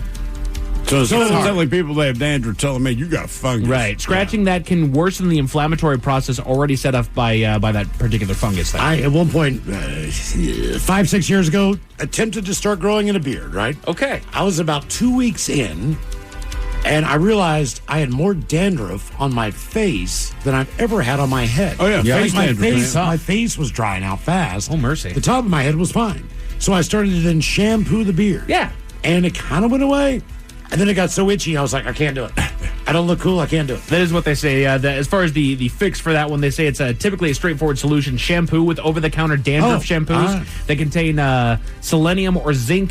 So it's telling people they have dandruff telling me you got fungus. Right. Scratching that can worsen the inflammatory process already set up by that particular fungus thing. I, at one point, 5-6 years ago, attempted to start growing in a beard, right? Okay. I was about 2 weeks in, and I realized I had more dandruff on my face than I've ever had on my head. Oh, yeah. Face my dandruff, my face was drying out fast. Oh, mercy. The top of my head was fine. So I started to then shampoo the beard. Yeah. And it kind of went away. And then it got so itchy, I was like, I can't do it. I don't look cool. I can't do it. That is what they say. As far as the fix for that one, they say it's typically a straightforward solution. Shampoo with over-the-counter dandruff shampoos that contain selenium or zinc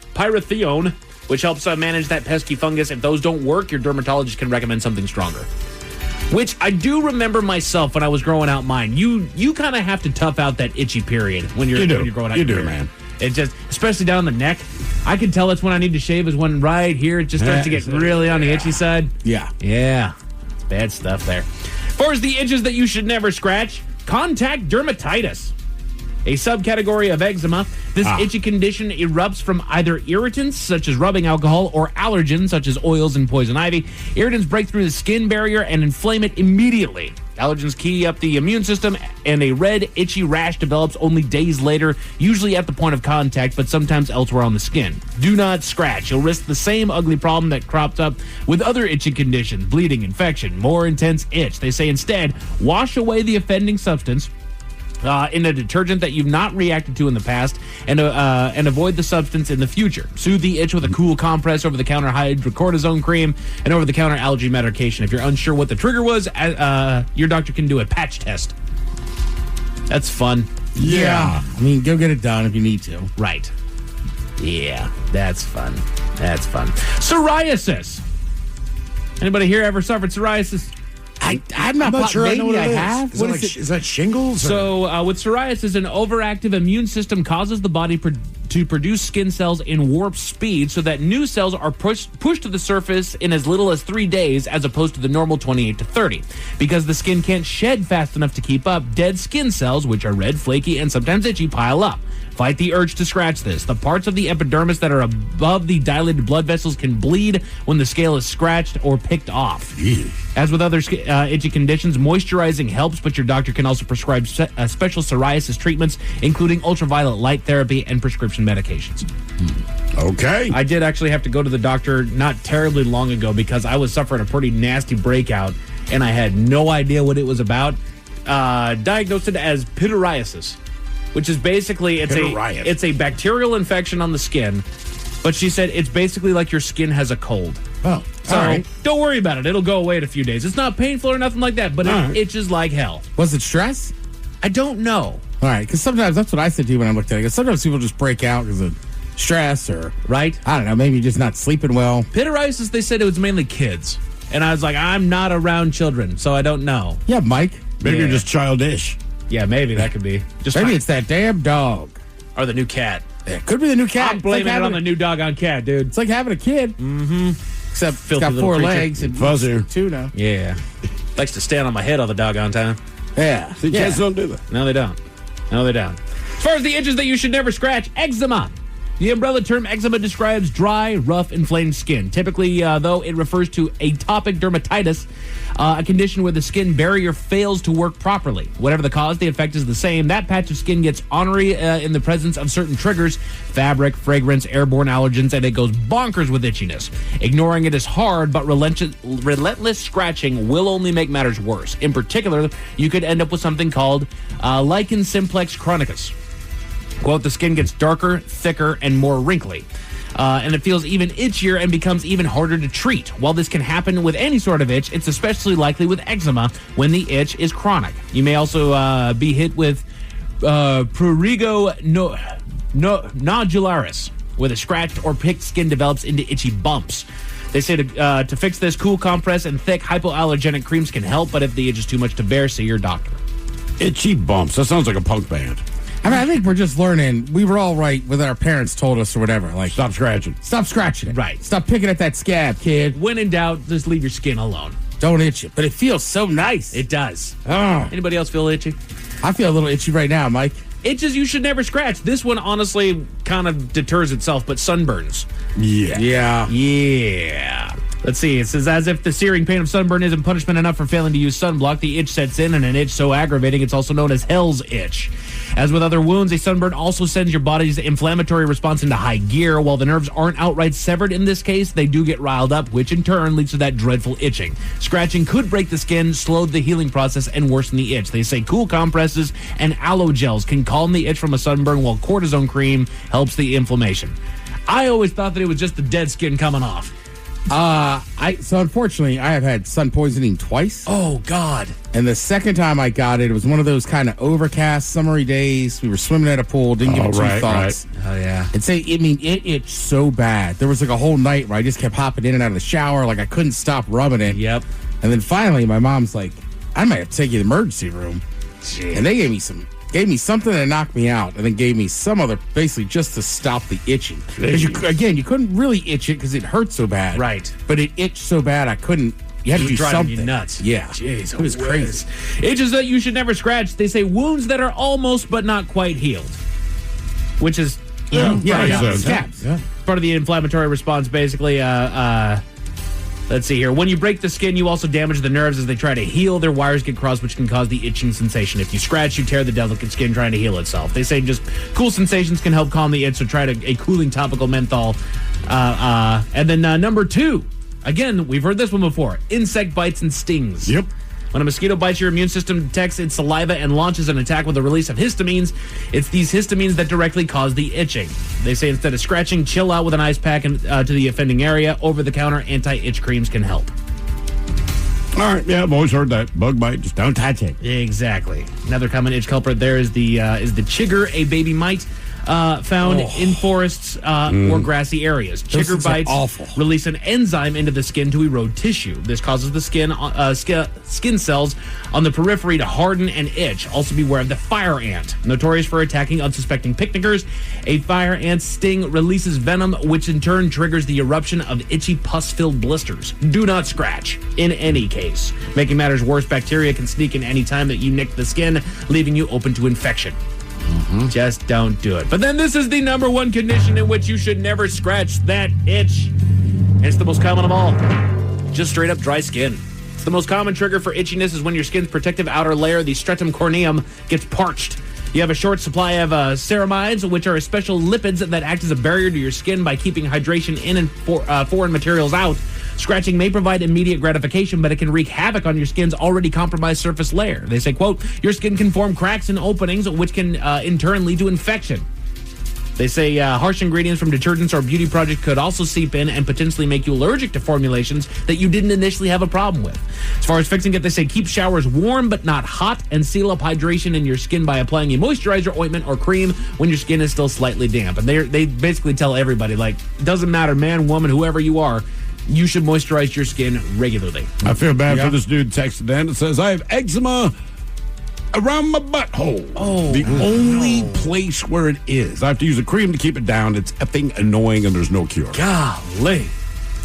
pyrithione, which helps manage that pesky fungus. If those don't work, your dermatologist can recommend something stronger. Which I do remember myself when I was growing out mine. You kind of have to tough out that itchy period when you're growing out your beard. Man. It just, especially down the neck, I can tell it's when I need to shave is when right here it just starts to get really on the itchy side. Yeah. Yeah. It's bad stuff there. As far as the itches that you should never scratch, contact dermatitis. A subcategory of eczema, this itchy condition erupts from either irritants, such as rubbing alcohol, or allergens, such as oils and poison ivy. Irritants break through the skin barrier and inflame it immediately. Allergens key up the immune system, and a red, itchy rash develops only days later, usually at the point of contact, but sometimes elsewhere on the skin. Do not scratch. You'll risk the same ugly problem that crops up with other itching conditions, bleeding, infection, more intense itch. They say instead, wash away the offending substance, in a detergent that you've not reacted to in the past, and avoid the substance in the future. Soothe the itch with a cool compress, over-the-counter hydrocortisone cream, and over-the-counter allergy medication. If you're unsure what the trigger was, your doctor can do a patch test. That's fun. Yeah. I mean, go get it done if you need to. Right. Yeah, that's fun. That's fun. Psoriasis. Anybody here ever suffered psoriasis? I'm not sure I know what I have. Is that shingles? So, with psoriasis, an overactive immune system causes the body to produce skin cells in warp speed so that new cells are pushed to the surface in as little as 3 days as opposed to the normal 28 to 30. Because the skin can't shed fast enough to keep up, dead skin cells, which are red, flaky, and sometimes itchy, pile up. Fight the urge to scratch this. The parts of the epidermis that are above the dilated blood vessels can bleed when the scale is scratched or picked off. As with other itchy conditions, moisturizing helps, but your doctor can also prescribe special psoriasis treatments, including ultraviolet light therapy and prescription medications. Okay. I did actually have to go to the doctor not terribly long ago because I was suffering a pretty nasty breakout, and I had no idea what it was about. Diagnosed it as pityriasis, which is basically it's a bacterial infection on the skin, but she said it's basically like your skin has a cold. Oh, so all right. Don't worry about it. It'll go away in a few days. It's not painful or nothing like that, but it itches like hell. Was it stress? I don't know. All right, because sometimes that's what I said to you when I looked at it. 'Cause sometimes people just break out because of stress or, right? I don't know, maybe just not sleeping well. Pityriasis, they said it was mainly kids. And I was like, I'm not around children, so I don't know. Yeah, Mike. Maybe you're just childish. Yeah, maybe that could be. Maybe it's that damn dog. Or the new cat. Yeah, could be the new cat. I'm blaming it on the new doggone cat, dude. It's like having a kid. Mm-hmm. Except Filthy it's got little 4 creature. legs and fuzzy tuna. Yeah. Likes to stand on my head all the doggone time. Yeah. See, kids don't do that. No, they don't. No, they don't. As far as the itches that you should never scratch, eczema. The umbrella term eczema describes dry, rough, inflamed skin. Typically, though, it refers to atopic dermatitis, a condition where the skin barrier fails to work properly. Whatever the cause, the effect is the same. That patch of skin gets ornery in the presence of certain triggers, fabric, fragrance, airborne allergens, and it goes bonkers with itchiness. Ignoring it is hard, but relentless scratching will only make matters worse. In particular, you could end up with something called lichen simplex chronicus. Quote, the skin gets darker, thicker, and more wrinkly. And it feels even itchier and becomes even harder to treat. While this can happen with any sort of itch, it's especially likely with eczema when the itch is chronic. You may also be hit with prurigo nodularis, where the scratched or picked skin develops into itchy bumps. They say to fix this, cool compress and thick hypoallergenic creams can help, but if the itch is too much to bear, see your doctor. Itchy bumps. That sounds like a punk band. I mean, I think we're just learning. We were all right with our parents told us or whatever. Like, stop scratching. Stop scratching it. Right. Stop picking at that scab, kid. When in doubt, just leave your skin alone. Don't itch it. But it feels so nice. It does. Oh. Anybody else feel itchy? I feel a little itchy right now, Mike. Itches you should never scratch. This one honestly kind of deters itself, but sunburns. Yeah. Let's see. It says, as if the searing pain of sunburn isn't punishment enough for failing to use sunblock, the itch sets in, and an itch so aggravating it's also known as hell's itch. As with other wounds, a sunburn also sends your body's inflammatory response into high gear. While the nerves aren't outright severed in this case, they do get riled up, which in turn leads to that dreadful itching. Scratching could break the skin, slow the healing process, and worsen the itch. They say cool compresses and aloe gels can calm the itch from a sunburn, while cortisone cream helps the inflammation. I always thought that it was just the dead skin coming off. So unfortunately, I have had sun poisoning twice. Oh, God. And the second time I got it, it was one of those kind of overcast, summery days. We were swimming at a pool, didn't give it two thoughts. Right. Oh, yeah. And it itched so bad. There was like a whole night where I just kept hopping in and out of the shower, like I couldn't stop rubbing it. Yep. And then finally, my mom's like, I might have to take you to the emergency room. Jeez. And they gave me something to knock me out, and then gave me some other, basically just to stop the itching. Because you couldn't really itch it because it hurt so bad. Right. But it itched so bad I couldn't. You had to do something. You nuts. Yeah. Jeez, it was crazy. Itches that you should never scratch. They say wounds that are almost but not quite healed, which is scabs. Yeah. Part of the inflammatory response, basically. Let's see here. When you break the skin, you also damage the nerves as they try to heal. Their wires get crossed, which can cause the itching sensation. If you scratch, you tear the delicate skin trying to heal itself. They say just cool sensations can help calm the itch, so try a cooling topical menthol. And then number 2. Again, we've heard this one before. Insect bites and stings. Yep. When a mosquito bites, your immune system detects its saliva and launches an attack with the release of histamines. It's these histamines that directly cause the itching. They say instead of scratching, chill out with an ice pack to the offending area. Over-the-counter anti-itch creams can help. All right, yeah, I've always heard that. Bug bite, just don't touch it. Exactly. Another common itch culprit there is the chigger, a baby mite found in forests or grassy areas. Chigger bites release an enzyme into the skin to erode tissue. This causes the skin cells on the periphery to harden and itch. Also beware of the fire ant. Notorious for attacking unsuspecting picnickers, a fire ant's sting releases venom, which in turn triggers the eruption of itchy pus-filled blisters. Do not scratch, in any case. Making matters worse, bacteria can sneak in any time that you nick the skin, leaving you open to infection. Just don't do it. But then this is the number one condition in which you should never scratch that itch. And it's the most common of all. Just straight up dry skin. It's the most common trigger for itchiness is when your skin's protective outer layer, the stratum corneum, gets parched. You have a short supply of ceramides, which are special lipids that act as a barrier to your skin by keeping hydration in and foreign materials out. Scratching may provide immediate gratification, but it can wreak havoc on your skin's already compromised surface layer. They say, quote, your skin can form cracks and openings, which can in turn lead to infection. They say harsh ingredients from detergents or beauty products could also seep in and potentially make you allergic to formulations that you didn't initially have a problem with. As far as fixing it, they say keep showers warm but not hot and seal up hydration in your skin by applying a moisturizer, ointment, or cream when your skin is still slightly damp. And they basically tell everybody, like, doesn't matter, man, woman, whoever you are, you should moisturize your skin regularly. I feel bad for this dude texted in. It says, I have eczema around my butthole. The only place where it is. I have to use a cream to keep it down. It's effing annoying and there's no cure. Golly.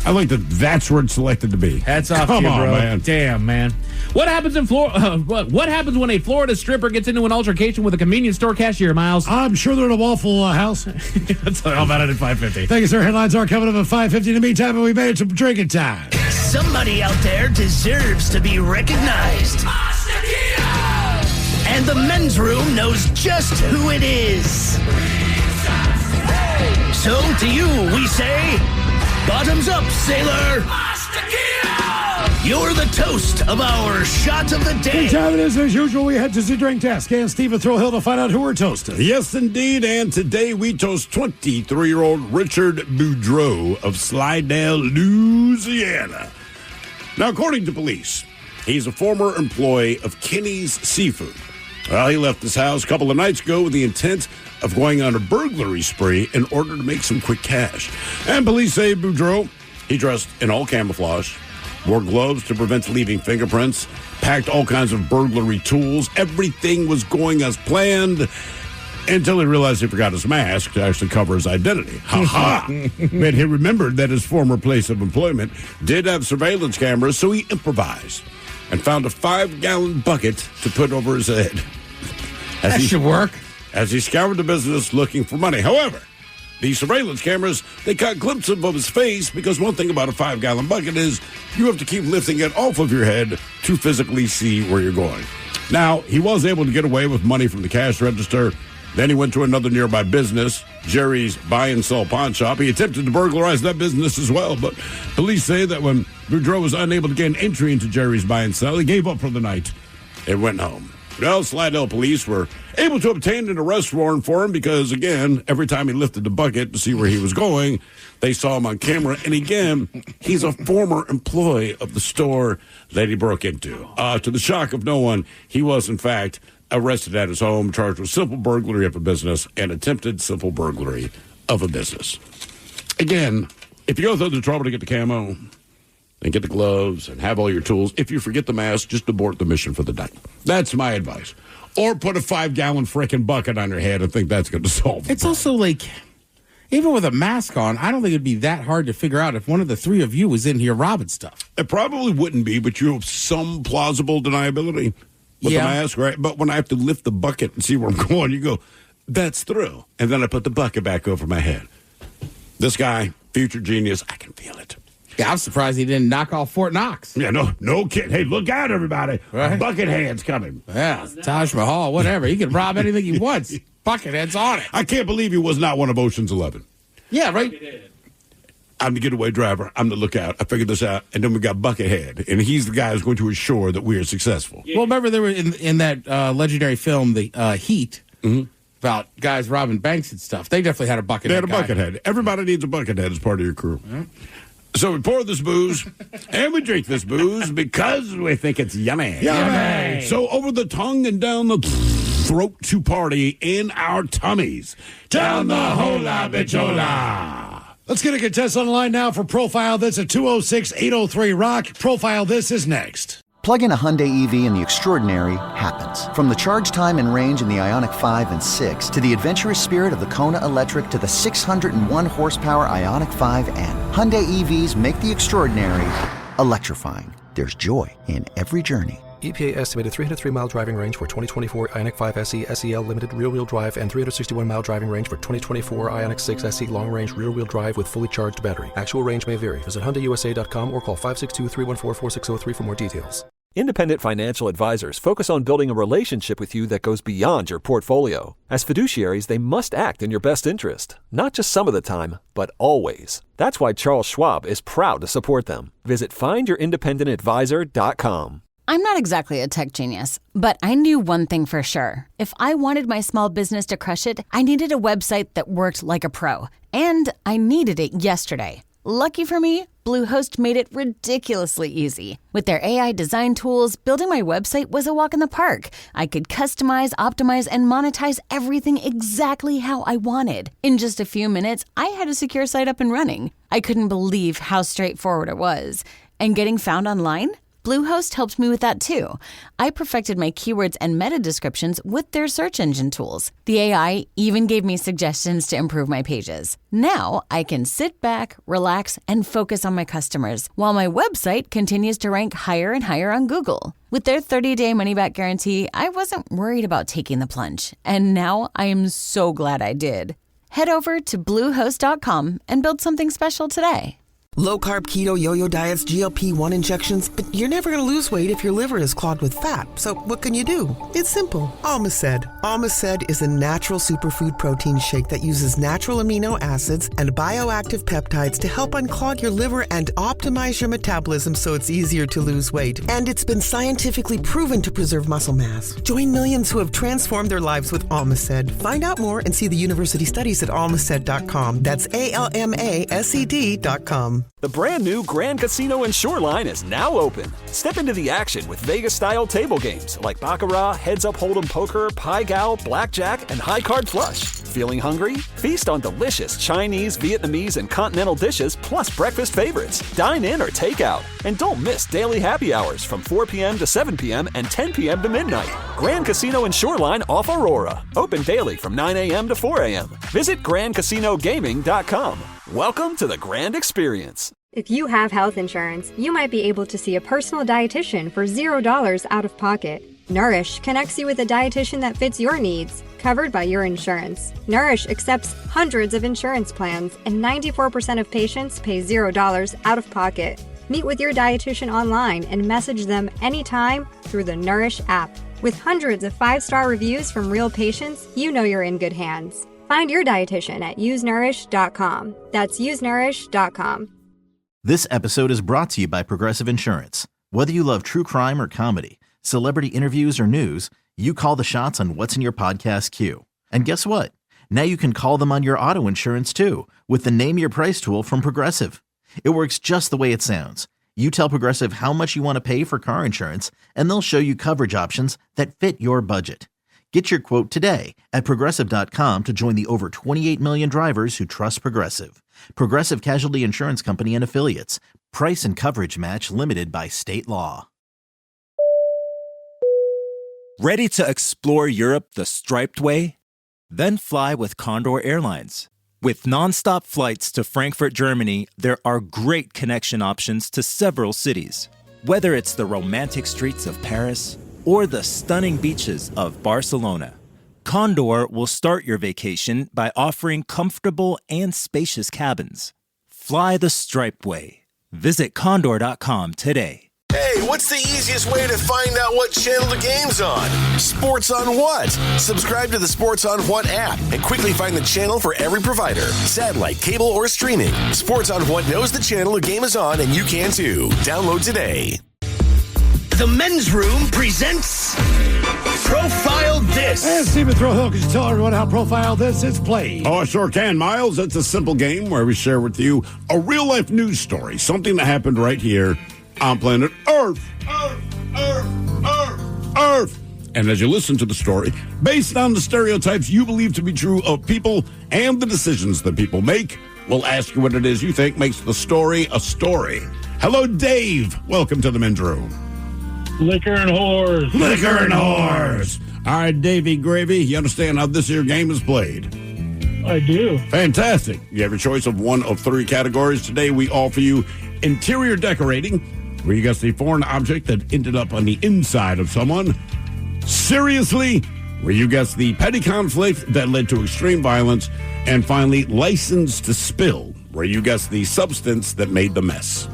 I like that that's where it's selected to be. Hats off Come to you, on, bro. man. Damn, man. What happens in what happens when a Florida stripper gets into an altercation with a convenience store cashier, Miles? I'm sure they're in a Waffle House. That's all about it at 5:50. Thank you, sir. Headlines are coming up at 5:50. In the meantime, we made it to drinking time. Somebody out there deserves to be recognized. And the men's room knows just who it is. So to you, we say, bottoms up, sailor. You're the toast of our shot of the day. Good time it is, as usual. We head to the drink desk and Stephen Throwhill to find out who we're toasting. Yes, indeed. And today we toast 23-year-old Richard Boudreau of Slidell, Louisiana. Now, according to police, he's a former employee of Kenny's Seafood. Well, he left his house a couple of nights ago with the intent of going on a burglary spree in order to make some quick cash. And police say Boudreau, he dressed in all camouflage, wore gloves to prevent leaving fingerprints, packed all kinds of burglary tools. Everything was going as planned until he realized he forgot his mask to actually cover his identity. Ha-ha! But he remembered that his former place of employment did have surveillance cameras, so he improvised and found a 5-gallon bucket to put over his head. That should work. As he scoured the business looking for money. However, the surveillance cameras, they caught glimpses of his face because one thing about a 5-gallon bucket is you have to keep lifting it off of your head to physically see where you're going. Now, he was able to get away with money from the cash register. Then he went to another nearby business, Jerry's Buy and Sell Pawn Shop. He attempted to burglarize that business as well, but police say that when Boudreau was unable to gain entry into Jerry's Buy and Sell, he gave up for the night and went home. Well, Slidell police were able to obtain an arrest warrant for him because, again, every time he lifted the bucket to see where he was going, they saw him on camera. And again, he's a former employee of the store that he broke into. To the shock of no one, he was, in fact, arrested at his home, charged with simple burglary of a business and attempted simple burglary of a business. Again, if you go through the trouble to get the camo and get the gloves and have all your tools, if you forget the mask, just abort the mission for the night. That's my advice. Or put a 5-gallon frickin' bucket on your head and think that's going to solve it. It's also like, even with a mask on, I don't think it'd be that hard to figure out if one of the three of you was in here robbing stuff. It probably wouldn't be, but you have some plausible deniability with the mask, right? But when I have to lift the bucket and see where I'm going, you go, that's through. And then I put the bucket back over my head. This guy, future genius, I can feel it. Yeah, I'm surprised he didn't knock off Fort Knox. Yeah, no kidding. Hey, look out, everybody. Right? Buckethead's coming. Yeah, Taj Mahal, whatever. He can rob anything he wants. Buckethead's on it. I can't believe he was not one of Ocean's 11. Yeah, right. I'm the getaway driver. I'm the lookout. I figured this out. And then we got Buckethead, and he's the guy who's going to ensure that we are successful. Well, remember there were in that legendary film, The Heat, about guys robbing banks and stuff. They definitely had a buckethead. They had a guy. Buckethead. Everybody needs a Buckethead as part of your crew. So we pour this booze, and we drink this booze because we think it's yummy. Yummy. So over the tongue and down the throat to party in our tummies. Down the hola bichola. Let's get a contestant on the line now for Profile This at 206-803-ROCK. Profile This is next. Plug in a Hyundai EV and the extraordinary happens. From the charge time and range in the Ioniq 5 and 6 to the adventurous spirit of the Kona Electric to the 601 horsepower Ioniq 5N. Hyundai EVs make the extraordinary electrifying. There's joy in every journey. EPA estimated 303-mile driving range for 2024 Ioniq 5 SE SEL Limited rear-wheel drive and 361-mile driving range for 2024 Ioniq 6 SE long-range rear-wheel drive with fully charged battery. Actual range may vary. Visit HyundaiUSA.com or call 562-314-4603 for more details. Independent financial advisors focus on building a relationship with you that goes beyond your portfolio. As fiduciaries, they must act in your best interest, not just some of the time, but always. That's why Charles Schwab is proud to support them. Visit FindYourIndependentAdvisor.com. I'm not exactly a tech genius, but I knew one thing for sure. If I wanted my small business to crush it, I needed a website that worked like a pro. And I needed it yesterday. Lucky for me, Bluehost made it ridiculously easy. With their AI design tools, building my website was a walk in the park. I could customize, optimize, and monetize everything exactly how I wanted. In just a few minutes, I had a secure site up and running. I couldn't believe how straightforward it was. And getting found online? Bluehost helped me with that too. I perfected my keywords and meta descriptions with their search engine tools. The AI even gave me suggestions to improve my pages. Now I can sit back, relax, and focus on my customers while my website continues to rank higher and higher on Google. With their 30-day money-back guarantee, I wasn't worried about taking the plunge. And now I am so glad I did. Head over to Bluehost.com and build something special today. Low-carb, keto, yo-yo diets, GLP-1 injections, but you're never going to lose weight if your liver is clogged with fat. So what can you do? It's simple. Almaced. Almaced is a natural superfood protein shake that uses natural amino acids and bioactive peptides to help unclog your liver and optimize your metabolism so it's easier to lose weight. And it's been scientifically proven to preserve muscle mass. Join millions who have transformed their lives with Almaced. Find out more and see the university studies at almaced.com. That's ALMASED.com. The brand new Grand Casino and Shoreline is now open. Step into the action with Vegas-style table games like Baccarat, Heads Up Hold'em Poker, Pai Gow, Blackjack, and High Card Flush. Feeling hungry? Feast on delicious Chinese, Vietnamese, and continental dishes plus breakfast favorites. Dine in or take out. And don't miss daily happy hours from 4 p.m. to 7 p.m. and 10 p.m. to midnight. Grand Casino and Shoreline off Aurora. Open daily from 9 a.m. to 4 a.m. Visit GrandCasinoGaming.com. Welcome to the Grand Experience. If you have health insurance, you might be able to see a personal dietitian for $0 out of pocket. Nourish connects you with a dietitian that fits your needs, covered by your insurance. Nourish accepts hundreds of insurance plans, and 94% of patients pay $0 out of pocket. Meet with your dietitian online and message them anytime through the Nourish app. With hundreds of 5-star reviews from real patients, you know you're in good hands. Find your dietitian at usenourish.com. That's usenourish.com. This episode is brought to you by Progressive Insurance. Whether you love true crime or comedy, celebrity interviews or news, you call the shots on what's in your podcast queue. And guess what? Now you can call them on your auto insurance too with the Name Your Price tool from Progressive. It works just the way it sounds. You tell Progressive how much you want to pay for car insurance, and they'll show you coverage options that fit your budget. Get your quote today at Progressive.com to join the over 28 million drivers who trust Progressive. Progressive Casualty Insurance Company and Affiliates. Price and coverage match limited by state law. Ready to explore Europe the striped way? Then fly with Condor Airlines. With nonstop flights to Frankfurt, Germany, there are great connection options to several cities. Whether it's the romantic streets of Paris or the stunning beaches of Barcelona, Condor will start your vacation by offering comfortable and spacious cabins. Fly the striped way. Visit Condor.com today. Hey, Hey, what's the easiest way to find out what channel the game's on? Sports on What? Subscribe to the Sports on What app and quickly find the channel for every provider. Satellite, cable, or streaming. Sports on What knows the channel a game is on, and you can too. Download today. The Men's Room presents Profile This. And Stephen Throwhill, could you tell everyone how Profile This is played? Oh, I sure can, Miles. It's a simple game where we share with you a real-life news story, something that happened right here on planet Earth. Earth. And as you listen to the story, based on the stereotypes you believe to be true of people and the decisions that people make, we'll ask you what it is you think makes the story a story. Hello, Dave. Welcome to the Men's Room. Liquor and whores. Liquor and whores. All right, Davey Gravy, you understand how this here game is played? I do. Fantastic. You have your choice of one of three categories. Today we offer you interior decorating, where you guess the foreign object that ended up on the inside of someone. Seriously, where you guess the petty conflict that led to extreme violence. And finally, license to spill, where you guess the substance that made the mess.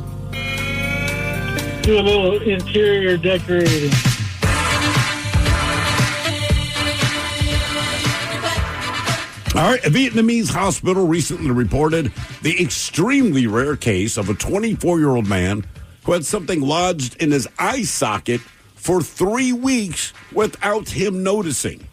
Do a little interior decorating. All right, a Vietnamese hospital recently reported the extremely rare case of a 24-year-old man who had something lodged in his eye socket for 3 weeks without him noticing.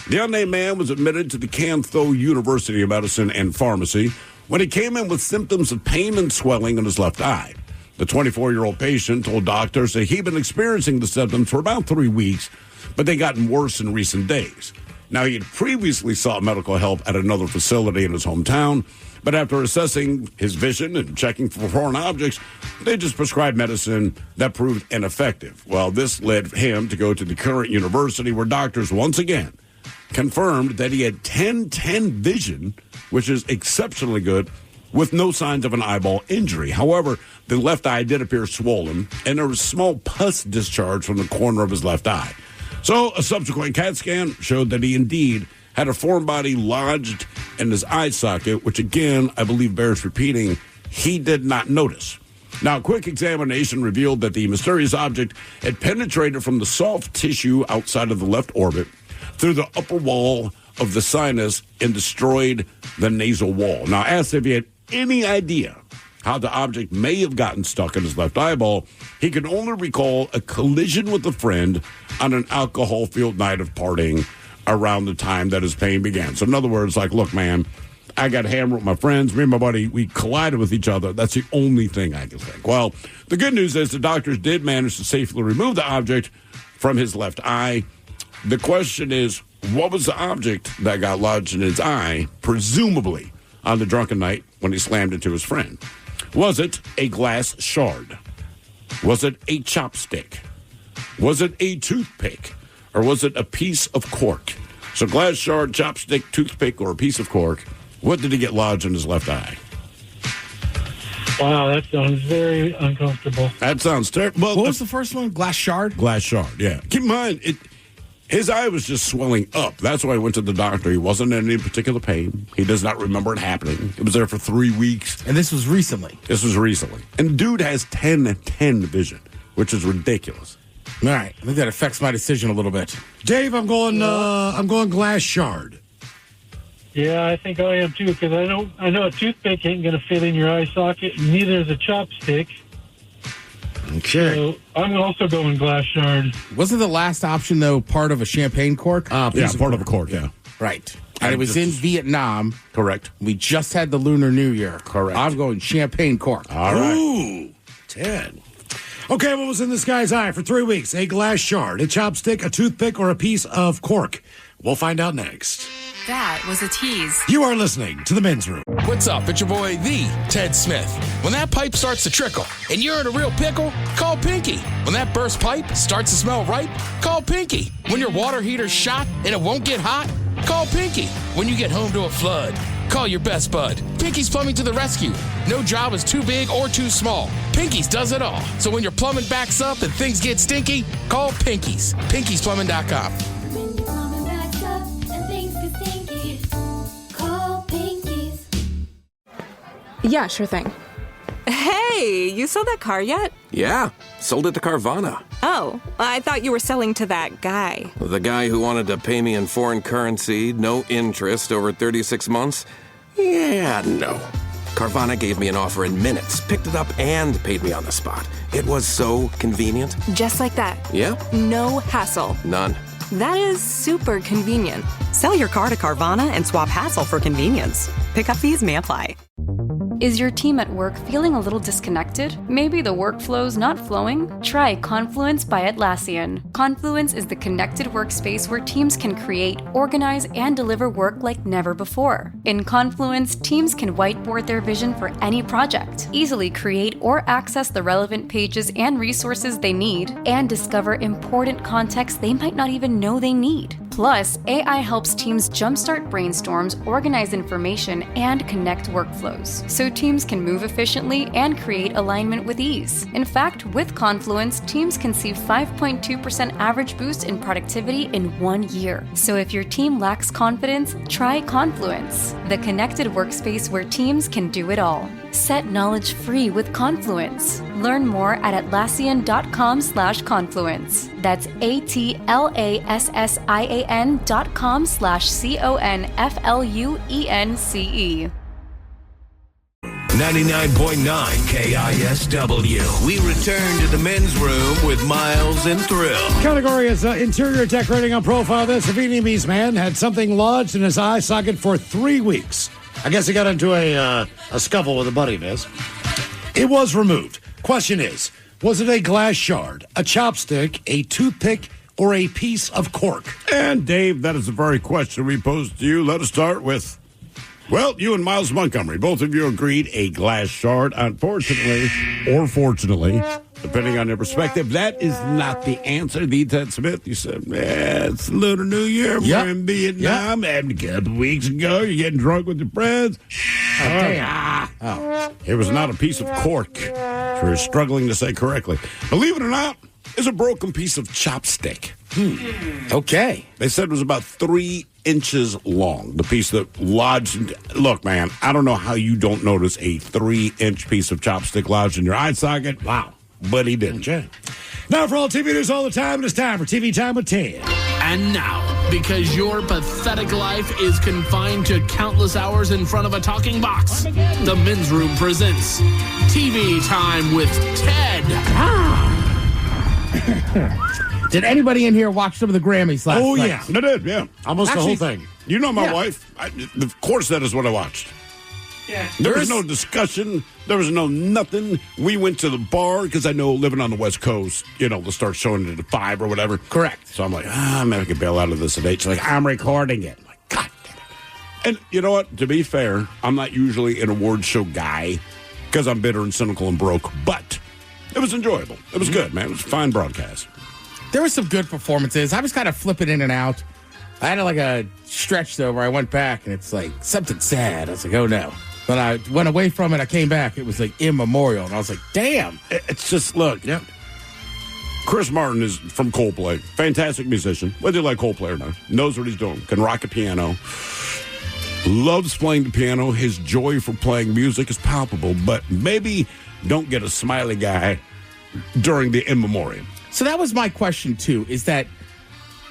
The unnamed man was admitted to the Can Tho University of Medicine and Pharmacy when he came in with symptoms of pain and swelling in his left eye. The 24-year-old patient told doctors that he'd been experiencing the symptoms for about 3 weeks, but they gotten worse in recent days. Now, he had previously sought medical help at another facility in his hometown, but after assessing his vision and checking for foreign objects, they just prescribed medicine that proved ineffective. Well, this led him to go to the current university where doctors once again confirmed that he had 10/10 vision, which is exceptionally good, with no signs of an eyeball injury. However, the left eye did appear swollen, and there was small pus discharge from the corner of his left eye. So a subsequent CAT scan showed that he indeed had a foreign body lodged in his eye socket, which again, I believe bears repeating, he did not notice. Now, a quick examination revealed that the mysterious object had penetrated from the soft tissue outside of the left orbit through the upper wall of the sinus and destroyed the nasal wall. Now, asked if he had any idea how the object may have gotten stuck in his left eyeball, he could only recall a collision with a friend on an alcohol-filled night of partying around the time that his pain began. So in other words, like, look, man, I got hammered with my friends. Me and my buddy, we collided with each other. That's the only thing I can think. Well, the good news is the doctors did manage to safely remove the object from his left eye. The question is, what was the object that got lodged in his eye, presumably on the drunken night when he slammed into his friend? Was it a glass shard? Was it a chopstick? Was it a toothpick? Or was it a piece of cork? So glass shard, chopstick, toothpick, or a piece of cork. What did he get lodged in his left eye? Wow, that sounds very uncomfortable. That sounds terrible. Well, what was the first one? Glass shard? Glass shard, yeah. Keep in mind, his eye was just swelling up. That's why he went to the doctor. He wasn't in any particular pain. He does not remember it happening. It was there for 3 weeks. And this was recently? This was recently. And dude has 10/10 vision, which is ridiculous. All right. I think that affects my decision a little bit. Dave, I'm going glass shard. Yeah, I think I am too, because I know a toothpick ain't going to fit in your eye socket, and neither is a chopstick. Okay. So I'm also going glass shard. Wasn't the last option, though, part of a champagne cork? Yeah, part of a cork, yeah. Right. And it was in Vietnam. Correct. We just had the Lunar New Year. Correct. I'm going champagne cork. All right. Ooh, 10. Okay, what was in this guy's eye for 3 weeks? A glass shard, a chopstick, a toothpick, or a piece of cork? We'll find out next. That was a tease. You are listening to The Men's Room. What's up? It's your boy, the Ted Smith. When that pipe starts to trickle and you're in a real pickle, call Pinky. When that burst pipe starts to smell ripe, call Pinky. When your water heater's shot and it won't get hot, call Pinky. When you get home to a flood, call your best bud. Pinky's Plumbing to the rescue. No job is too big or too small. Pinky's does it all. So when your plumbing backs up and things get stinky, call Pinky's. Pinky'sPlumbing.com. Yeah, sure thing. Hey, you sold that car yet? Yeah. Sold it to Carvana. Oh, I thought you were selling to that guy. The guy who wanted to pay me in foreign currency, no interest, over 36 months? Yeah, no. Carvana gave me an offer in minutes, picked it up, and paid me on the spot. It was so convenient. Just like that. Yep. No hassle. None. That is super convenient. Sell your car to Carvana and swap hassle for convenience. Pickup fees may apply. Is your team at work feeling a little disconnected? Maybe the workflow's not flowing? Try Confluence by Atlassian. Confluence is the connected workspace where teams can create, organize, and deliver work like never before. In Confluence, teams can whiteboard their vision for any project, easily create or access the relevant pages and resources they need, and discover important context they might not even know they need. Plus, AI helps teams jumpstart brainstorms, organize information, and connect workflows, so teams can move efficiently and create alignment with ease. In fact, with Confluence, teams can see 5.2% average boost in productivity in 1 year. So if your team lacks confidence, try Confluence, the connected workspace where teams can do it all. Set knowledge free with Confluence. Learn more at Atlassian.com/confluence. That's ATLASSIAN.com/CONFLUENCE. 99.9 KISW. We return to the men's room with Miles and Thrill. Category is interior decorating on profile. This a Vietnamese man had something lodged in his eye socket for 3 weeks. I guess he got into a scuffle with a buddy of his. It was removed. Question is, was it a glass shard, a chopstick, a toothpick, or a piece of cork? And Dave, that is the very question we posed to you. Let us start with, well, you and Miles Montgomery, both of you agreed a glass shard. Unfortunately, or fortunately, depending on your perspective, that is not the answer. The Ted Smith, you said, it's a little New Year. We're in Vietnam. And a couple weeks ago, you're getting drunk with your friends. It was not a piece of cork. You're struggling to say correctly. Believe it or not, it's a broken piece of chopstick. Okay. They said it was about 3 inches long, the piece that lodged. Look, man, I don't know how you don't notice a 3-inch piece of chopstick lodged in your eye socket. Wow. But he didn't. Okay. Now for all TV news all the time, it's time for TV Time with Ted. And now, because your pathetic life is confined to countless hours in front of a talking box, the Men's Room presents TV Time with Ted. Did anybody in here watch some of the Grammys last night? Oh, yeah. I did, yeah. Almost the whole thing. You know my wife. Of course, that is what I watched. Yeah. There was no discussion. There was no nothing. We went to the bar because I know living on the West Coast, they'll start showing it at 5 or whatever. Correct. So I'm like, maybe I can bail out of this at 8. She's like, I'm recording it. I'm like, God damn it. And you know what? To be fair, I'm not usually an award show guy because I'm bitter and cynical and broke, but it was enjoyable. It was good, man. It was a fine broadcast. There were some good performances. I was kind of flipping in and out. I had like a stretch, though, where I went back, and it's like something sad. I was like, oh, no. When I went away from it, I came back. It was like in memorial, and I was like, damn. It's just, look, Chris Martin is from Coldplay. Fantastic musician. Whether you like Coldplay or not. Knows what he's doing. Can rock a piano. Loves playing the piano. His joy for playing music is palpable, but maybe don't get a smiley guy during the in memoriam. So that was my question, too, is that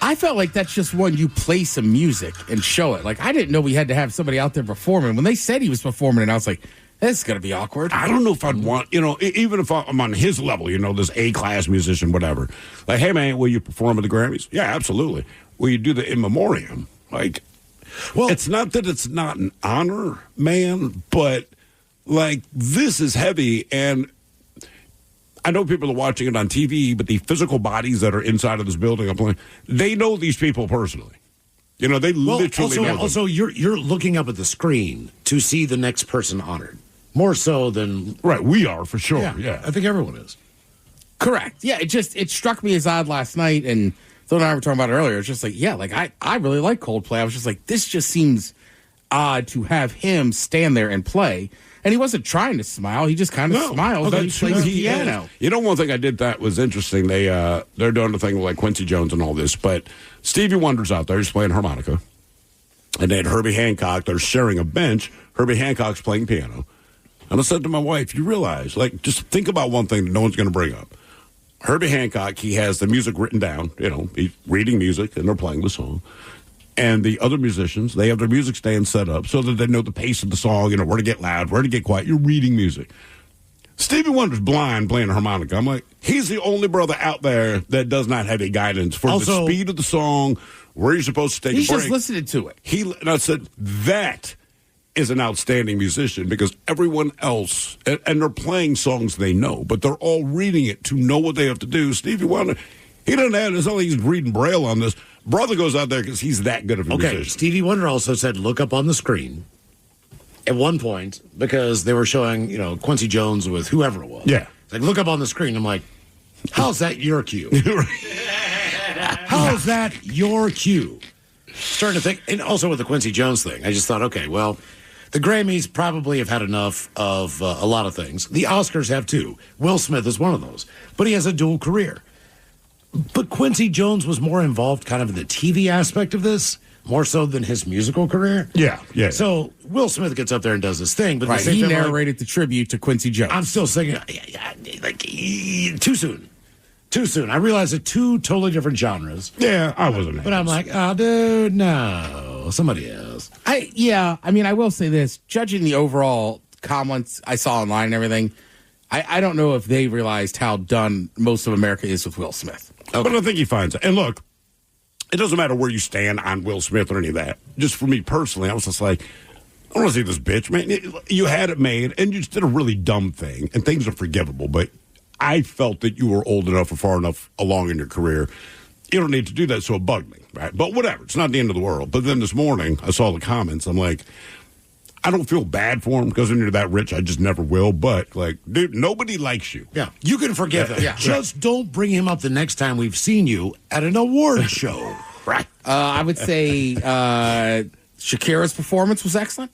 I felt like that's just when you play some music and show it. Like, I didn't know we had to have somebody out there performing. When they said he was performing, and I was like, this is going to be awkward. I don't know if I'd want, even if I'm on his level, this A-class musician, whatever. Like, hey, man, will you perform at the Grammys? Yeah, absolutely. Will you do the in memoriam? Like, well, it's not that it's not an honor, man, but, like, this is heavy, and I know people are watching it on TV, but the physical bodies that are inside of this building, they know these people personally. They literally know them. Also, you're looking up at the screen to see the next person honored. More so than... Right, we are, for sure. Yeah. I think everyone is. Correct. Yeah, it struck me as odd last night, and Phil and I were talking about it earlier. It's just like, I really like Coldplay. I was just like, this just seems odd to have him stand there and play. And he wasn't trying to smile. He just kind of smiles when he plays the piano. One thing I did that was interesting. They're doing the thing with like Quincy Jones and all this, but Stevie Wonder's out there. He's playing harmonica. And they had Herbie Hancock. They're sharing a bench. Herbie Hancock's playing piano. And I said to my wife, you realize, just think about one thing that no one's going to bring up. Herbie Hancock, he has the music written down. He's reading music, and they're playing the song. And the other musicians, they have their music stand set up so that they know the pace of the song, where to get loud, where to get quiet. You're reading music. Stevie Wonder's blind playing a harmonica. I'm like, he's the only brother out there that does not have a guidance for the speed of the song, where you're supposed to take a break. He's just listening to it. And I said, that is an outstanding musician, because everyone else, and they're playing songs they know, but they're all reading it to know what they have to do. Stevie Wonder, he doesn't have, it's not like he's reading Braille on this. Brother goes out there because he's that good of a musician. Stevie Wonder also said, look up on the screen at one point, because they were showing, Quincy Jones with whoever it was. Yeah. It's like, look up on the screen. I'm like, how's that your cue? How is that your cue? Starting to think, and also with the Quincy Jones thing, I just thought, okay, well, the Grammys probably have had enough of a lot of things. The Oscars have too. Will Smith is one of those, but he has a dual career. But Quincy Jones was more involved kind of in the TV aspect of this, more so than his musical career. Yeah. So Will Smith gets up there and does his thing, but right, he narrated the tribute to Quincy Jones. I'm still singing, too soon. Too soon. I realize it's two totally different genres. Yeah, I wasn't. But I'm like, oh, dude, no, somebody else. I will say this: judging the overall comments I saw online and everything, I don't know if they realized how done most of America is with Will Smith. Okay. But I think he finds it. And look, it doesn't matter where you stand on Will Smith or any of that. Just for me personally, I was just like, I don't want to see this bitch, man. You had it made, and you just did a really dumb thing, and things are forgivable, but I felt that you were old enough or far enough along in your career. You don't need to do that, so it bugged me, right? But whatever, it's not the end of the world. But then this morning, I saw the comments. I'm like, I don't feel bad for him because when you're that rich, I just never will. But, like, dude, nobody likes you. Yeah, you can forgive him. Yeah. Just don't bring him up the next time we've seen you at an award show. Right. I would say Shakira's performance was excellent.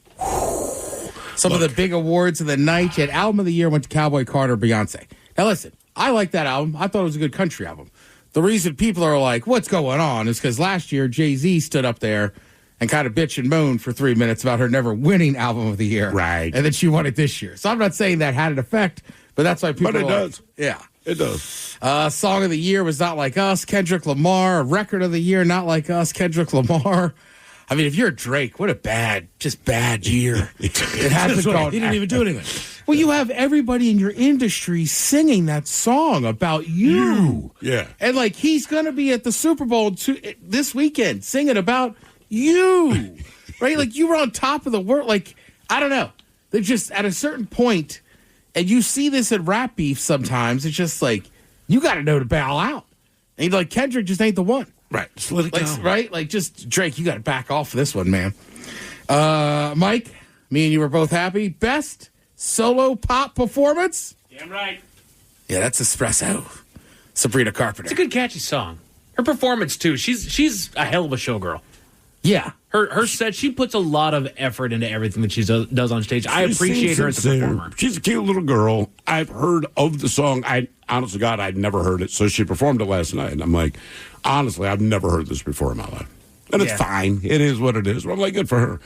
Some of the big awards of the night. She had Album of the Year went to Cowboy Carter, Beyonce. Now, listen, I like that album. I thought it was a good country album. The reason people are like, what's going on, is because last year Jay-Z stood up there and kind of bitch and moan for 3 minutes about her never winning Album of the Year. Right. And then she won it this year. So I'm not saying that had an effect, but that's why people But it does. Yeah. It does. Song of the Year was Not Like Us, Kendrick Lamar. Record of the Year, Not Like Us, Kendrick Lamar. I mean, if you're Drake, what a bad year. It hasn't gone. He didn't even do anything. Well, you have everybody in your industry singing that song about you. Yeah. And, like, he's going to be at the Super Bowl this weekend singing about you. Right? Like, you were on top of the world. Like, I don't know. They're just at a certain point, and you see this at rap beef sometimes, it's just like, you got to know to bow out. And, like, Kendrick just ain't the one. Right. Just let it go. Right? Like, just, Drake, you got to back off for this one, man. Mike, me and you were both happy. Best solo pop performance? Damn right. Yeah, that's Espresso. Sabrina Carpenter. It's a good, catchy song. Her performance, too. She's a hell of a showgirl. Yeah. Her set, she puts a lot of effort into everything that she does on stage. I appreciate her as a performer. She's a cute little girl. I've heard of the song. Honest to God, I'd never heard it. So she performed it last night. And I'm like, honestly, I've never heard this before in my life. And it's fine. It is what it is. But I'm like, good for her.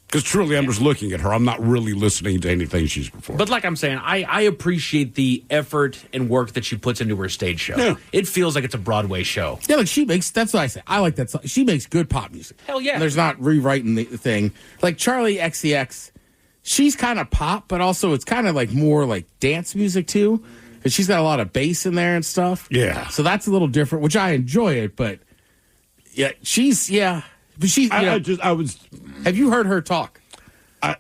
Because truly, I'm just looking at her. I'm not really listening to anything she's performed. But like I'm saying, I appreciate the effort and work that she puts into her stage show. Yeah. It feels like it's a Broadway show. Yeah, like that's what I say. I like that song. She makes good pop music. Hell yeah. And there's not rewriting the thing. Like Charlie XCX, she's kind of pop, but also it's kind of like more like dance music too. Because she's got a lot of bass in there and stuff. Yeah. So that's a little different, which I enjoy it, but yeah, But she's, have you heard her talk?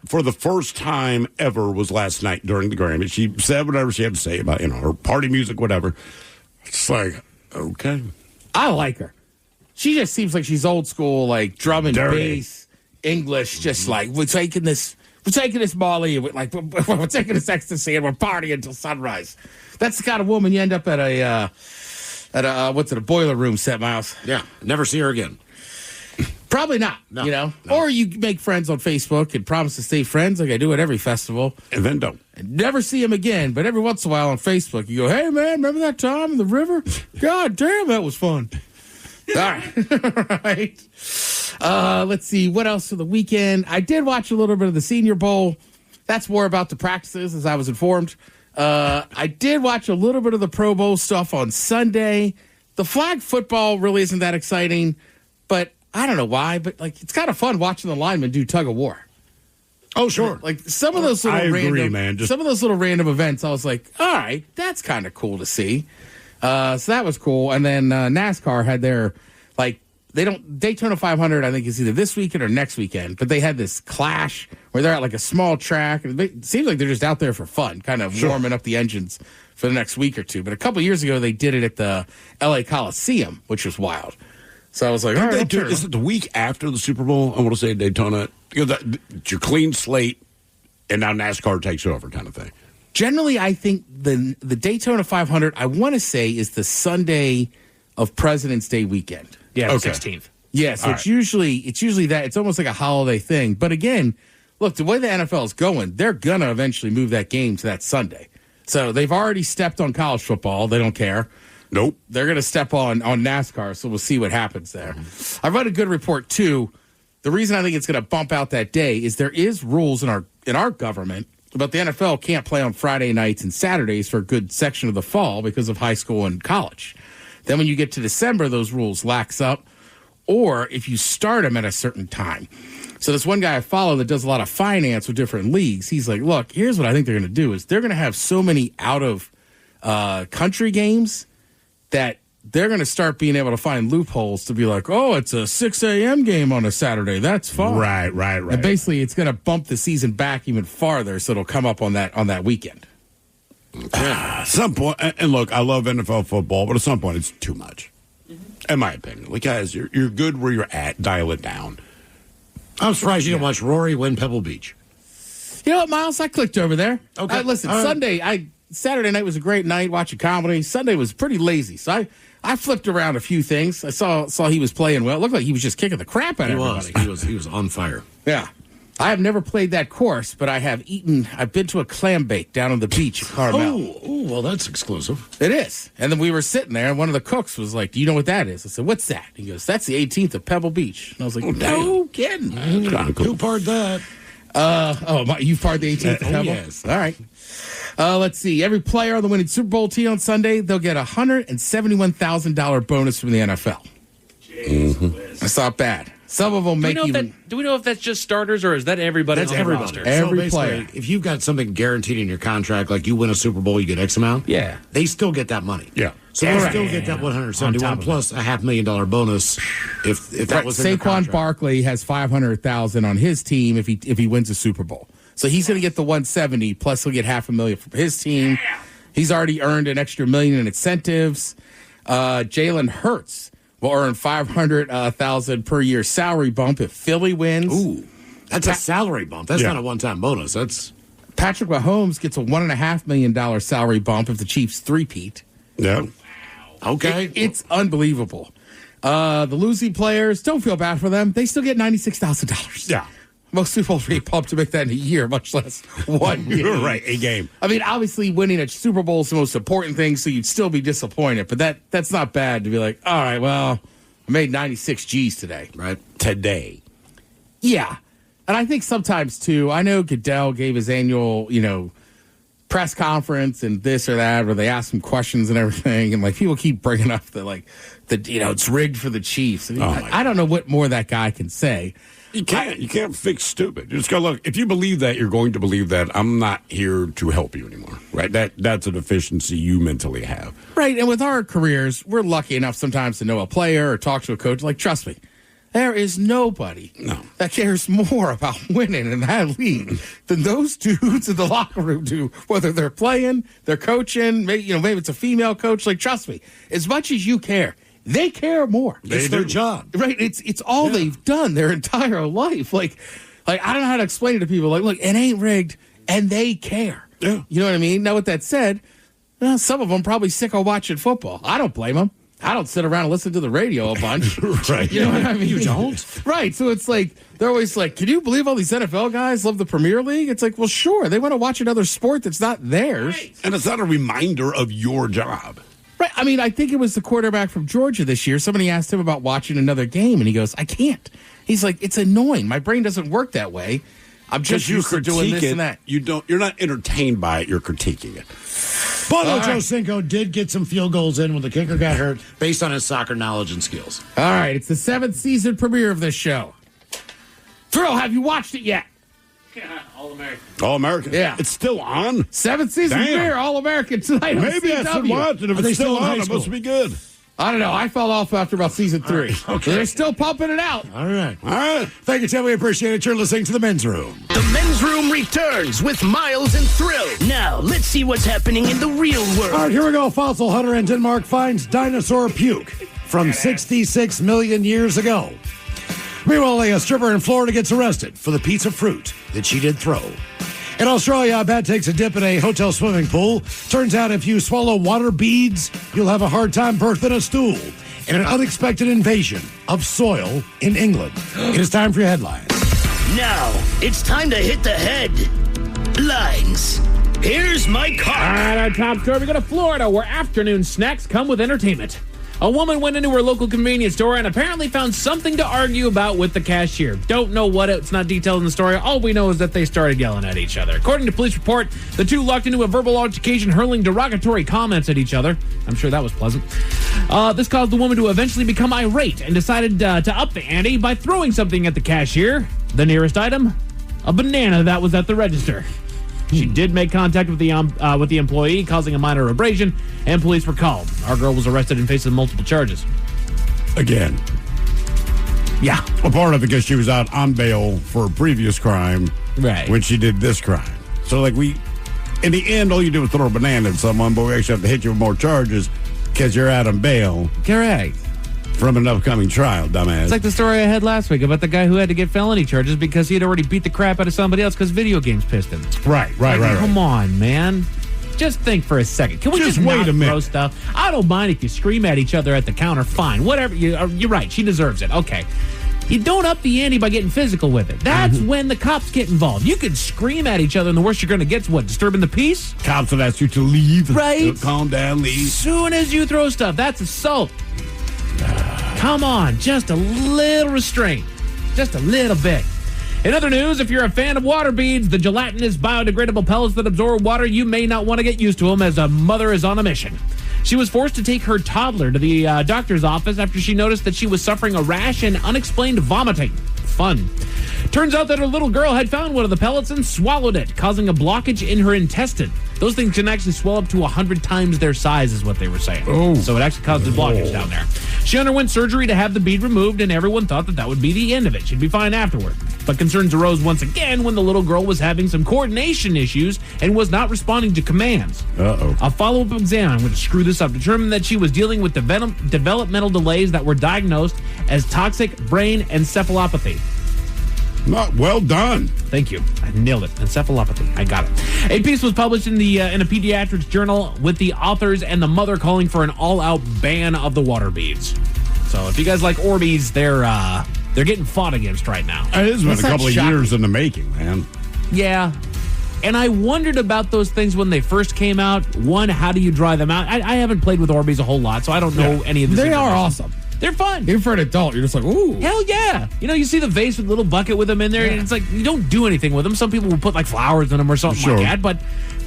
For the first time ever was last night during the Grammy. She said whatever she had to say about, her party music, whatever. It's like, okay. I like her. She just seems like she's old school, like drum and Dirty. bass, English, just like, we're taking this Molly, we're taking this ecstasy, and we're partying until sunrise. That's the kind of woman you end up at a boiler room set, Miles. Yeah, never see her again. Probably not, No. Or you make friends on Facebook and promise to stay friends like I do at every festival. And then don't. And never see them again, but every once in a while on Facebook, you go, hey, man, remember that time in the river? God damn, that was fun. All right. Right. Let's see, what else for the weekend? I did watch a little bit of the Senior Bowl. That's more about the practices, as I was informed. I did watch a little bit of the Pro Bowl stuff on Sunday. The flag football really isn't that exciting, but I don't know why, but like it's kind of fun watching the linemen do tug of war. Oh, sure. Like some of those little some of those little random events, I was like, all right, that's kind of cool to see. So that was cool. And then NASCAR had their Daytona 500, I think is either this weekend or next weekend, but they had this clash where they're at like a small track. And it seems like they're just out there for fun, kind of warming up the engines for the next week or two. But a couple years ago, they did it at the LA Coliseum, which was wild. So I was like, all right, is it the week after the Super Bowl? I want to say Daytona. It's your clean slate, and now NASCAR takes over kind of thing. Generally, I think the Daytona 500, I want to say, is the Sunday of President's Day weekend. Yeah, the 16th. Yeah, so it's usually that. It's almost like a holiday thing. But again, look, the way the NFL is going, they're going to eventually move that game to that Sunday. So they've already stepped on college football. They don't care. Nope. They're going to step on NASCAR, so we'll see what happens there. I read a good report, too. The reason I think it's going to bump out that day is there is rules in our government about the NFL can't play on Friday nights and Saturdays for a good section of the fall because of high school and college. Then when you get to December, those rules lax up, or if you start them at a certain time. So this one guy I follow that does a lot of finance with different leagues, he's like, look, here's what I think they're going to do is they're going to have so many out-of-country games that they're going to start being able to find loopholes to be like, oh, it's a 6 a.m. game on a Saturday. That's fun. Right. And basically, it's going to bump the season back even farther, so it'll come up on that weekend. At some point, and look, I love NFL football, but at some point, it's too much, in my opinion. Like, guys, you're good where you're at. Dial it down. I'm surprised you didn't watch Rory win Pebble Beach. You know what, Miles? I clicked over there. Okay. Listen, Saturday night was a great night watching comedy. Sunday was pretty lazy, so I flipped around a few things. I saw he was playing well. It looked like he was just kicking the crap out of everybody. He was on fire. Yeah. I have never played that course, but I've been to a clam bake down on the beach at Carmel. Oh, well, that's exclusive. It is. And then we were sitting there, and one of the cooks was like, do you know what that is? I said, what's that? He goes, that's the 18th of Pebble Beach. And I was like, no kidding. Who parred that? You parred the 18th of Pebble? Yes. All right. Let's see. Every player on the winning Super Bowl team on Sunday, they'll get a $171,000 bonus from the NFL. That's not bad. Some of them do we know if that's just starters or is that everybody? That's on the everybody. roster? Every so player. If you've got something guaranteed in your contract, like you win a Super Bowl, you get X amount. Yeah, they still get that money. Yeah, so they still get that 171 plus a $500,000 bonus. If that was in the Saquon Barkley has $500,000 on his team if he wins a Super Bowl, so he's going to get the 170 plus he'll get $500,000 from his team. He's already earned an extra $1 million in incentives. Jalen Hurts will earn $500,000 per year salary bump if Philly wins. Ooh, that's a salary bump. That's not a one-time bonus. That's Patrick Mahomes gets a $1.5 million salary bump if the Chiefs three-peat. Yeah. Okay. It's unbelievable. The losing players, don't feel bad for them. They still get $96,000. Yeah. Most people get pumped to make that in a year, much less 1 year. You're right, a game. I mean, obviously, winning a Super Bowl is the most important thing, so you'd still be disappointed. But that's not bad to be like, all right, well, I made 96 G's today. Right. Today. Yeah. And I think sometimes, too, I know Goodell gave his annual, press conference and this or that, where they ask him questions and everything. And, people keep bringing up it's rigged for the Chiefs. I don't know what more that guy can say. You can't fix stupid. You just go, look, if you believe that, you're going to believe that. I'm not here to help you anymore, right? That's a deficiency you mentally have. Right, and with our careers, we're lucky enough sometimes to know a player or talk to a coach. Like, trust me, there is nobody that cares more about winning in that league than those dudes in the locker room do, whether they're playing, they're coaching, maybe it's a female coach. Like, trust me, as much as you care, they care more. It's their job. Right. It's all they've done their entire life. Like I don't know how to explain it to people. Like, look, it ain't rigged and they care. Yeah. You know what I mean? Now, with that said, some of them probably sick of watching football. I don't blame them. I don't sit around and listen to the radio a bunch. Right. You know what I mean? You don't? Right. So it's like, they're always like, can you believe all these NFL guys love the Premier League? It's like, well, sure. They want to watch another sport that's not theirs. Right. And it's not a reminder of your job. Right. I mean, I think it was the quarterback from Georgia this year. Somebody asked him about watching another game, and he goes, I can't. He's like, it's annoying. My brain doesn't work that way. I'm just used to doing this and that. You're not entertained by it. You're critiquing it. Bono Joe Cinco did get some field goals in when the kicker got hurt based on his soccer knowledge and skills. All right, it's the 7th season premiere of this show. Thrill, have you watched it yet? All-American. All-American? Yeah. It's still on? 7th season premiere, All-American tonight on Maybe I should CW. watch it. If it's still on, it must be good. I don't know. I fell off after about season 3. Right, okay. They're still pumping it out. All right. All right. Thank you, Tim. We appreciate it. You're listening to The Men's Room. The Men's Room returns with Miles and Thrill. Now, let's see what's happening in the real world. All right, here we go. Fossil hunter in Denmark finds dinosaur puke from 66 million years ago. Meanwhile, a stripper in Florida gets arrested for the piece of fruit that she did throw. In Australia, a bat takes a dip in a hotel swimming pool. Turns out if you swallow water beads, you'll have a hard time birthing a stool. And an unexpected invasion of soil in England. It is time for your headlines. Now, it's time to hit the headlines. Here's my car. All right, our top story. We go to Florida, where afternoon snacks come with entertainment. A woman went into her local convenience store and apparently found something to argue about with the cashier. Don't know what, it's not detailed in the story. All we know is that they started yelling at each other. According to police report, the two locked into a verbal altercation, hurling derogatory comments at each other. I'm sure that was pleasant. This caused the woman to eventually become irate and decided to up the ante by throwing something at the cashier. The nearest item, a banana that was at the register. She did make contact with the employee, causing a minor abrasion, and police were called. Our girl was arrested and faces multiple charges. Again. Yeah. A part of it because she was out on bail for a previous crime when she did this crime. So, in the end, all you do is throw a banana at someone, but we actually have to hit you with more charges because you're out on bail. Correct. From an upcoming trial, dumbass. It's like the story I had last week about the guy who had to get felony charges because he had already beat the crap out of somebody else because video games pissed him. Right. Come on, man. Just think for a second. Can we just wait a minute? Throw stuff? I don't mind if you scream at each other at the counter. Fine. Whatever. You're right. She deserves it. Okay. You don't up the ante by getting physical with it. That's when the cops get involved. You can scream at each other, and the worst you're going to get is what? Disturbing the peace? Cops would ask you to leave. Right. Calm down, leave. As soon as you throw stuff, that's assault. Come on, just a little restraint. Just a little bit. In other news, if you're a fan of water beads, the gelatinous biodegradable pellets that absorb water, you may not want to get used to them as a mother is on a mission. She was forced to take her toddler to the doctor's office after she noticed that she was suffering a rash and unexplained vomiting. Fun. Turns out that her little girl had found one of the pellets and swallowed it, causing a blockage in her intestine. Those things can actually swell up to 100 times their size, is what they were saying. Oh. So it actually caused a blockage down there. She underwent surgery to have the bead removed, and everyone thought that would be the end of it. She'd be fine afterward. But concerns arose once again when the little girl was having some coordination issues and was not responding to commands. Uh-oh. A follow-up exam, I'm going to screw this up, determined that she was dealing with developmental delays that were diagnosed as toxic brain encephalopathy. Well done. Thank you. I nailed it. Encephalopathy. I got it. A piece was published in a pediatrics journal with the authors and the mother calling for an all-out ban of the water beads. So if you guys like Orbeez, they're getting fought against right now. It has been a couple of years in the making, man. Yeah. And I wondered about those things when they first came out. One, how do you dry them out? I haven't played with Orbeez a whole lot, so I don't know any of this. They are awesome. They're fun. Even for an adult, you're just like, ooh. Hell yeah. You see the vase with a little bucket with them in there, and it's like, you don't do anything with them. Some people will put like flowers in them or something like that, but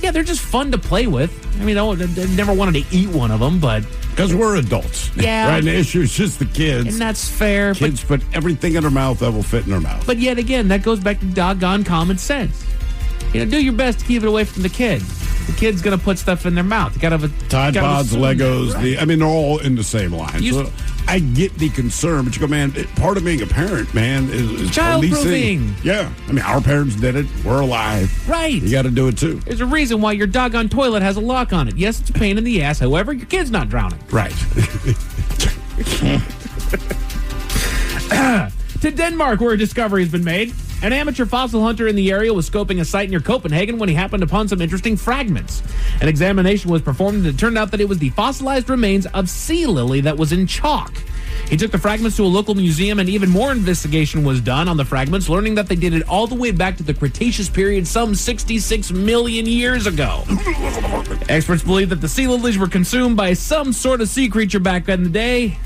yeah, they're just fun to play with. I mean, I never wanted to eat one of them, but... Because we're adults. Yeah. Right, and the issue is just the kids. And that's fair. Kids put everything in their mouth that will fit in their mouth. But yet again, that goes back to doggone common sense. Do your best to keep it away from the kid. The kid's going to put stuff in their mouth. You got to have a... Tide Pods, Legos, they're all in the same line. So I get the concern, but you go, man, part of being a parent, man, is child-proofing. Yeah. I mean, our parents did it. We're alive. Right. You got to do it, too. There's a reason why your doggone toilet has a lock on it. Yes, it's a pain in the ass. However, your kid's not drowning. Right. To Denmark, where a discovery has been made. An amateur fossil hunter in the area was scoping a site near Copenhagen when he happened upon some interesting fragments. An examination was performed, and it turned out that it was the fossilized remains of sea lily that was in chalk. He took the fragments to a local museum, and even more investigation was done on the fragments, learning that they did it all the way back to the Cretaceous period some 66 million years ago. Experts believe that the sea lilies were consumed by some sort of sea creature back in the day,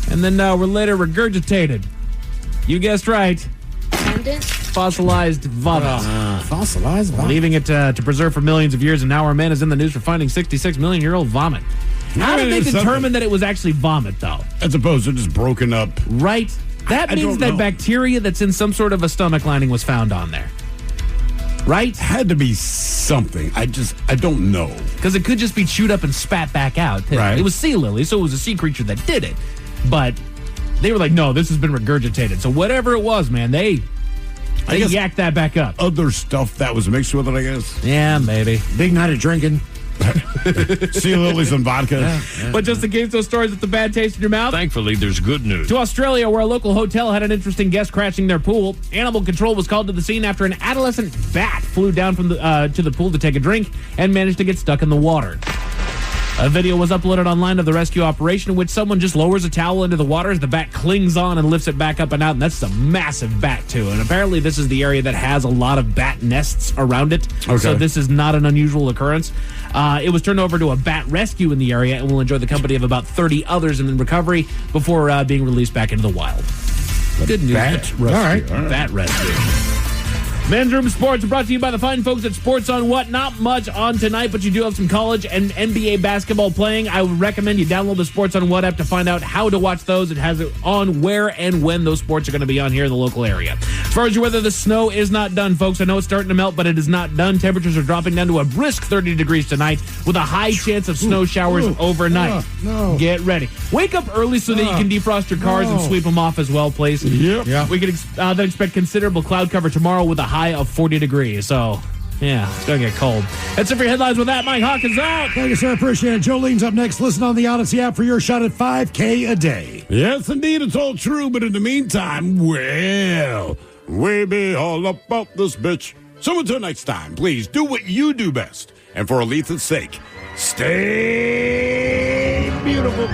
and then were later regurgitated. You guessed right. Independent, fossilized vomit. Fossilized vomit. Leaving it to preserve for millions of years, and now our man is in the news for finding 66 million year old vomit. How did they determine that it was actually vomit, though? As opposed to just broken up. Right. That means that bacteria that's in some sort of a stomach lining was found on there. Right? Had to be something. I don't know. Because it could just be chewed up and spat back out. Right. It was sea lily, so it was a sea creature that did it. But they were like, no, this has been regurgitated. So whatever it was, man, they yacked that back up. Other stuff that was mixed with it, I guess. Yeah, maybe. Big night of drinking. Sea lilies and vodka. Yeah. But just in case those stories with the bad taste in your mouth. Thankfully, there's good news. To Australia, where a local hotel had an interesting guest crashing their pool. Animal control was called to the scene after an adolescent bat flew down from to the pool to take a drink and managed to get stuck in the water. A video was uploaded online of the rescue operation in which someone just lowers a towel into the water as the bat clings on and lifts it back up and out, and that's a massive bat, too. And apparently this is the area that has a lot of bat nests around it, so this is not an unusual occurrence. It was turned over to a bat rescue in the area and will enjoy the company of about 30 others in recovery before being released back into the wild. Good news. Bat rescue. All right. Bat rescue. Men's Room Sports brought to you by the fine folks at Sports on What. Not much on tonight, but you do have some college and NBA basketball playing. I would recommend you download the Sports on What app to find out how to watch those. It has it on where and when those sports are going to be on here in the local area. As far as your weather, the snow is not done, folks. I know it's starting to melt, but it is not done. Temperatures are dropping down to a brisk 30 degrees tonight with a high chance of snow showers overnight. Get ready. Wake up early so that you can defrost your cars and sweep them off as well, please. Yep. We can then expect considerable cloud cover tomorrow with a high of 40 degrees. So, yeah, it's going to get cold. That's it for your headlines. With that, Mike Hawkins out. Thank you, sir. Appreciate it. Jolene's up next. Listen on the Odyssey app for your shot at $5K a day. Yes, indeed. It's all true. But in the meantime, well, we be all about this bitch. So until next time, please do what you do best. And for Aletha's sake, stay beautiful.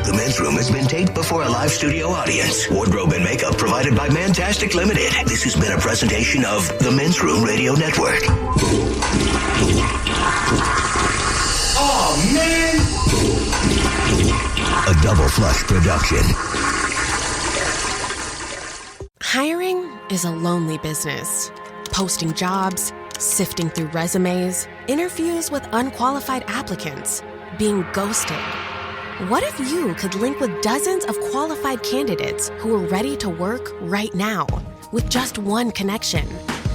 The Men's Room has been taped before a live studio audience. Wardrobe and makeup provided by Mantastic Limited. This has been a presentation of the Men's Room Radio Network. Oh, man! A Double Flush production. Hiring is a lonely business. Posting jobs, sifting through resumes, interviews with unqualified applicants, being ghosted. What if you could link with dozens of qualified candidates who are ready to work right now with just one connection?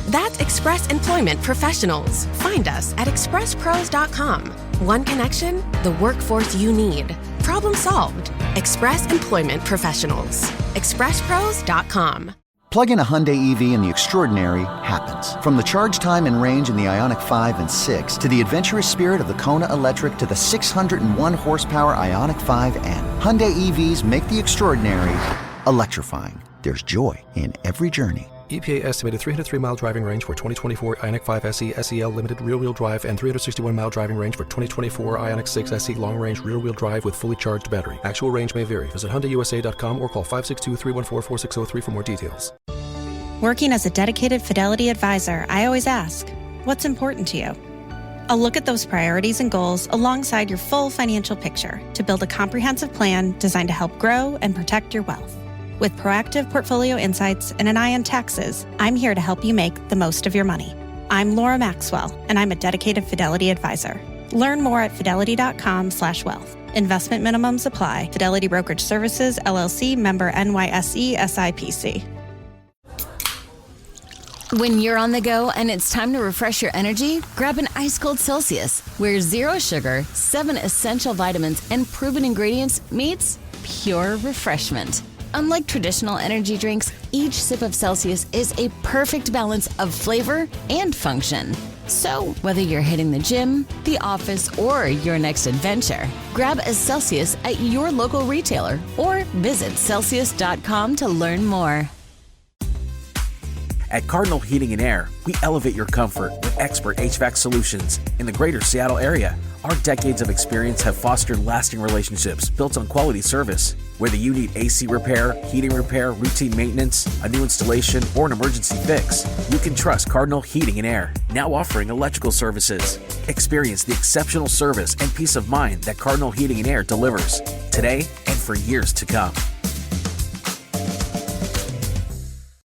That's Express Employment Professionals. Find us at expresspros.com. One connection, the workforce you need. Problem solved. Express Employment Professionals. expresspros.com. Plug in a Hyundai EV and the extraordinary happens. From the charge time and range in the Ioniq 5 and 6 to the adventurous spirit of the Kona Electric to the 601 horsepower Ioniq 5N. Hyundai EVs make the extraordinary electrifying. There's joy in every journey. EPA estimated 303-mile driving range for 2024 Ioniq 5 SE SEL Limited rear-wheel drive and 361-mile driving range for 2024 Ioniq 6 SE long-range rear-wheel drive with fully charged battery. Actual range may vary. Visit HyundaiUSA.com or call 562-314-4603 for more details. Working as a dedicated Fidelity advisor, I always ask, what's important to you? I'll look at those priorities and goals alongside your full financial picture to build a comprehensive plan designed to help grow and protect your wealth. With proactive portfolio insights and an eye on taxes, I'm here to help you make the most of your money. I'm Laura Maxwell, and I'm a dedicated Fidelity advisor. Learn more at fidelity.com/wealth. Investment minimums apply. Fidelity Brokerage Services, LLC, member NYSE, SIPC. When you're on the go and it's time to refresh your energy, grab an ice cold Celsius, where 0 sugar, 7 essential vitamins, and proven ingredients meets pure refreshment. Unlike traditional energy drinks, each sip of Celsius is a perfect balance of flavor and function. So, whether you're hitting the gym, the office, or your next adventure, grab a Celsius at your local retailer or visit Celsius.com to learn more. At Cardinal Heating and Air, we elevate your comfort with expert HVAC solutions in the greater Seattle area. Our decades of experience have fostered lasting relationships built on quality service. Whether you need AC repair, heating repair, routine maintenance, a new installation, or an emergency fix, you can trust Cardinal Heating and Air, now offering electrical services. Experience the exceptional service and peace of mind that Cardinal Heating and Air delivers today and for years to come.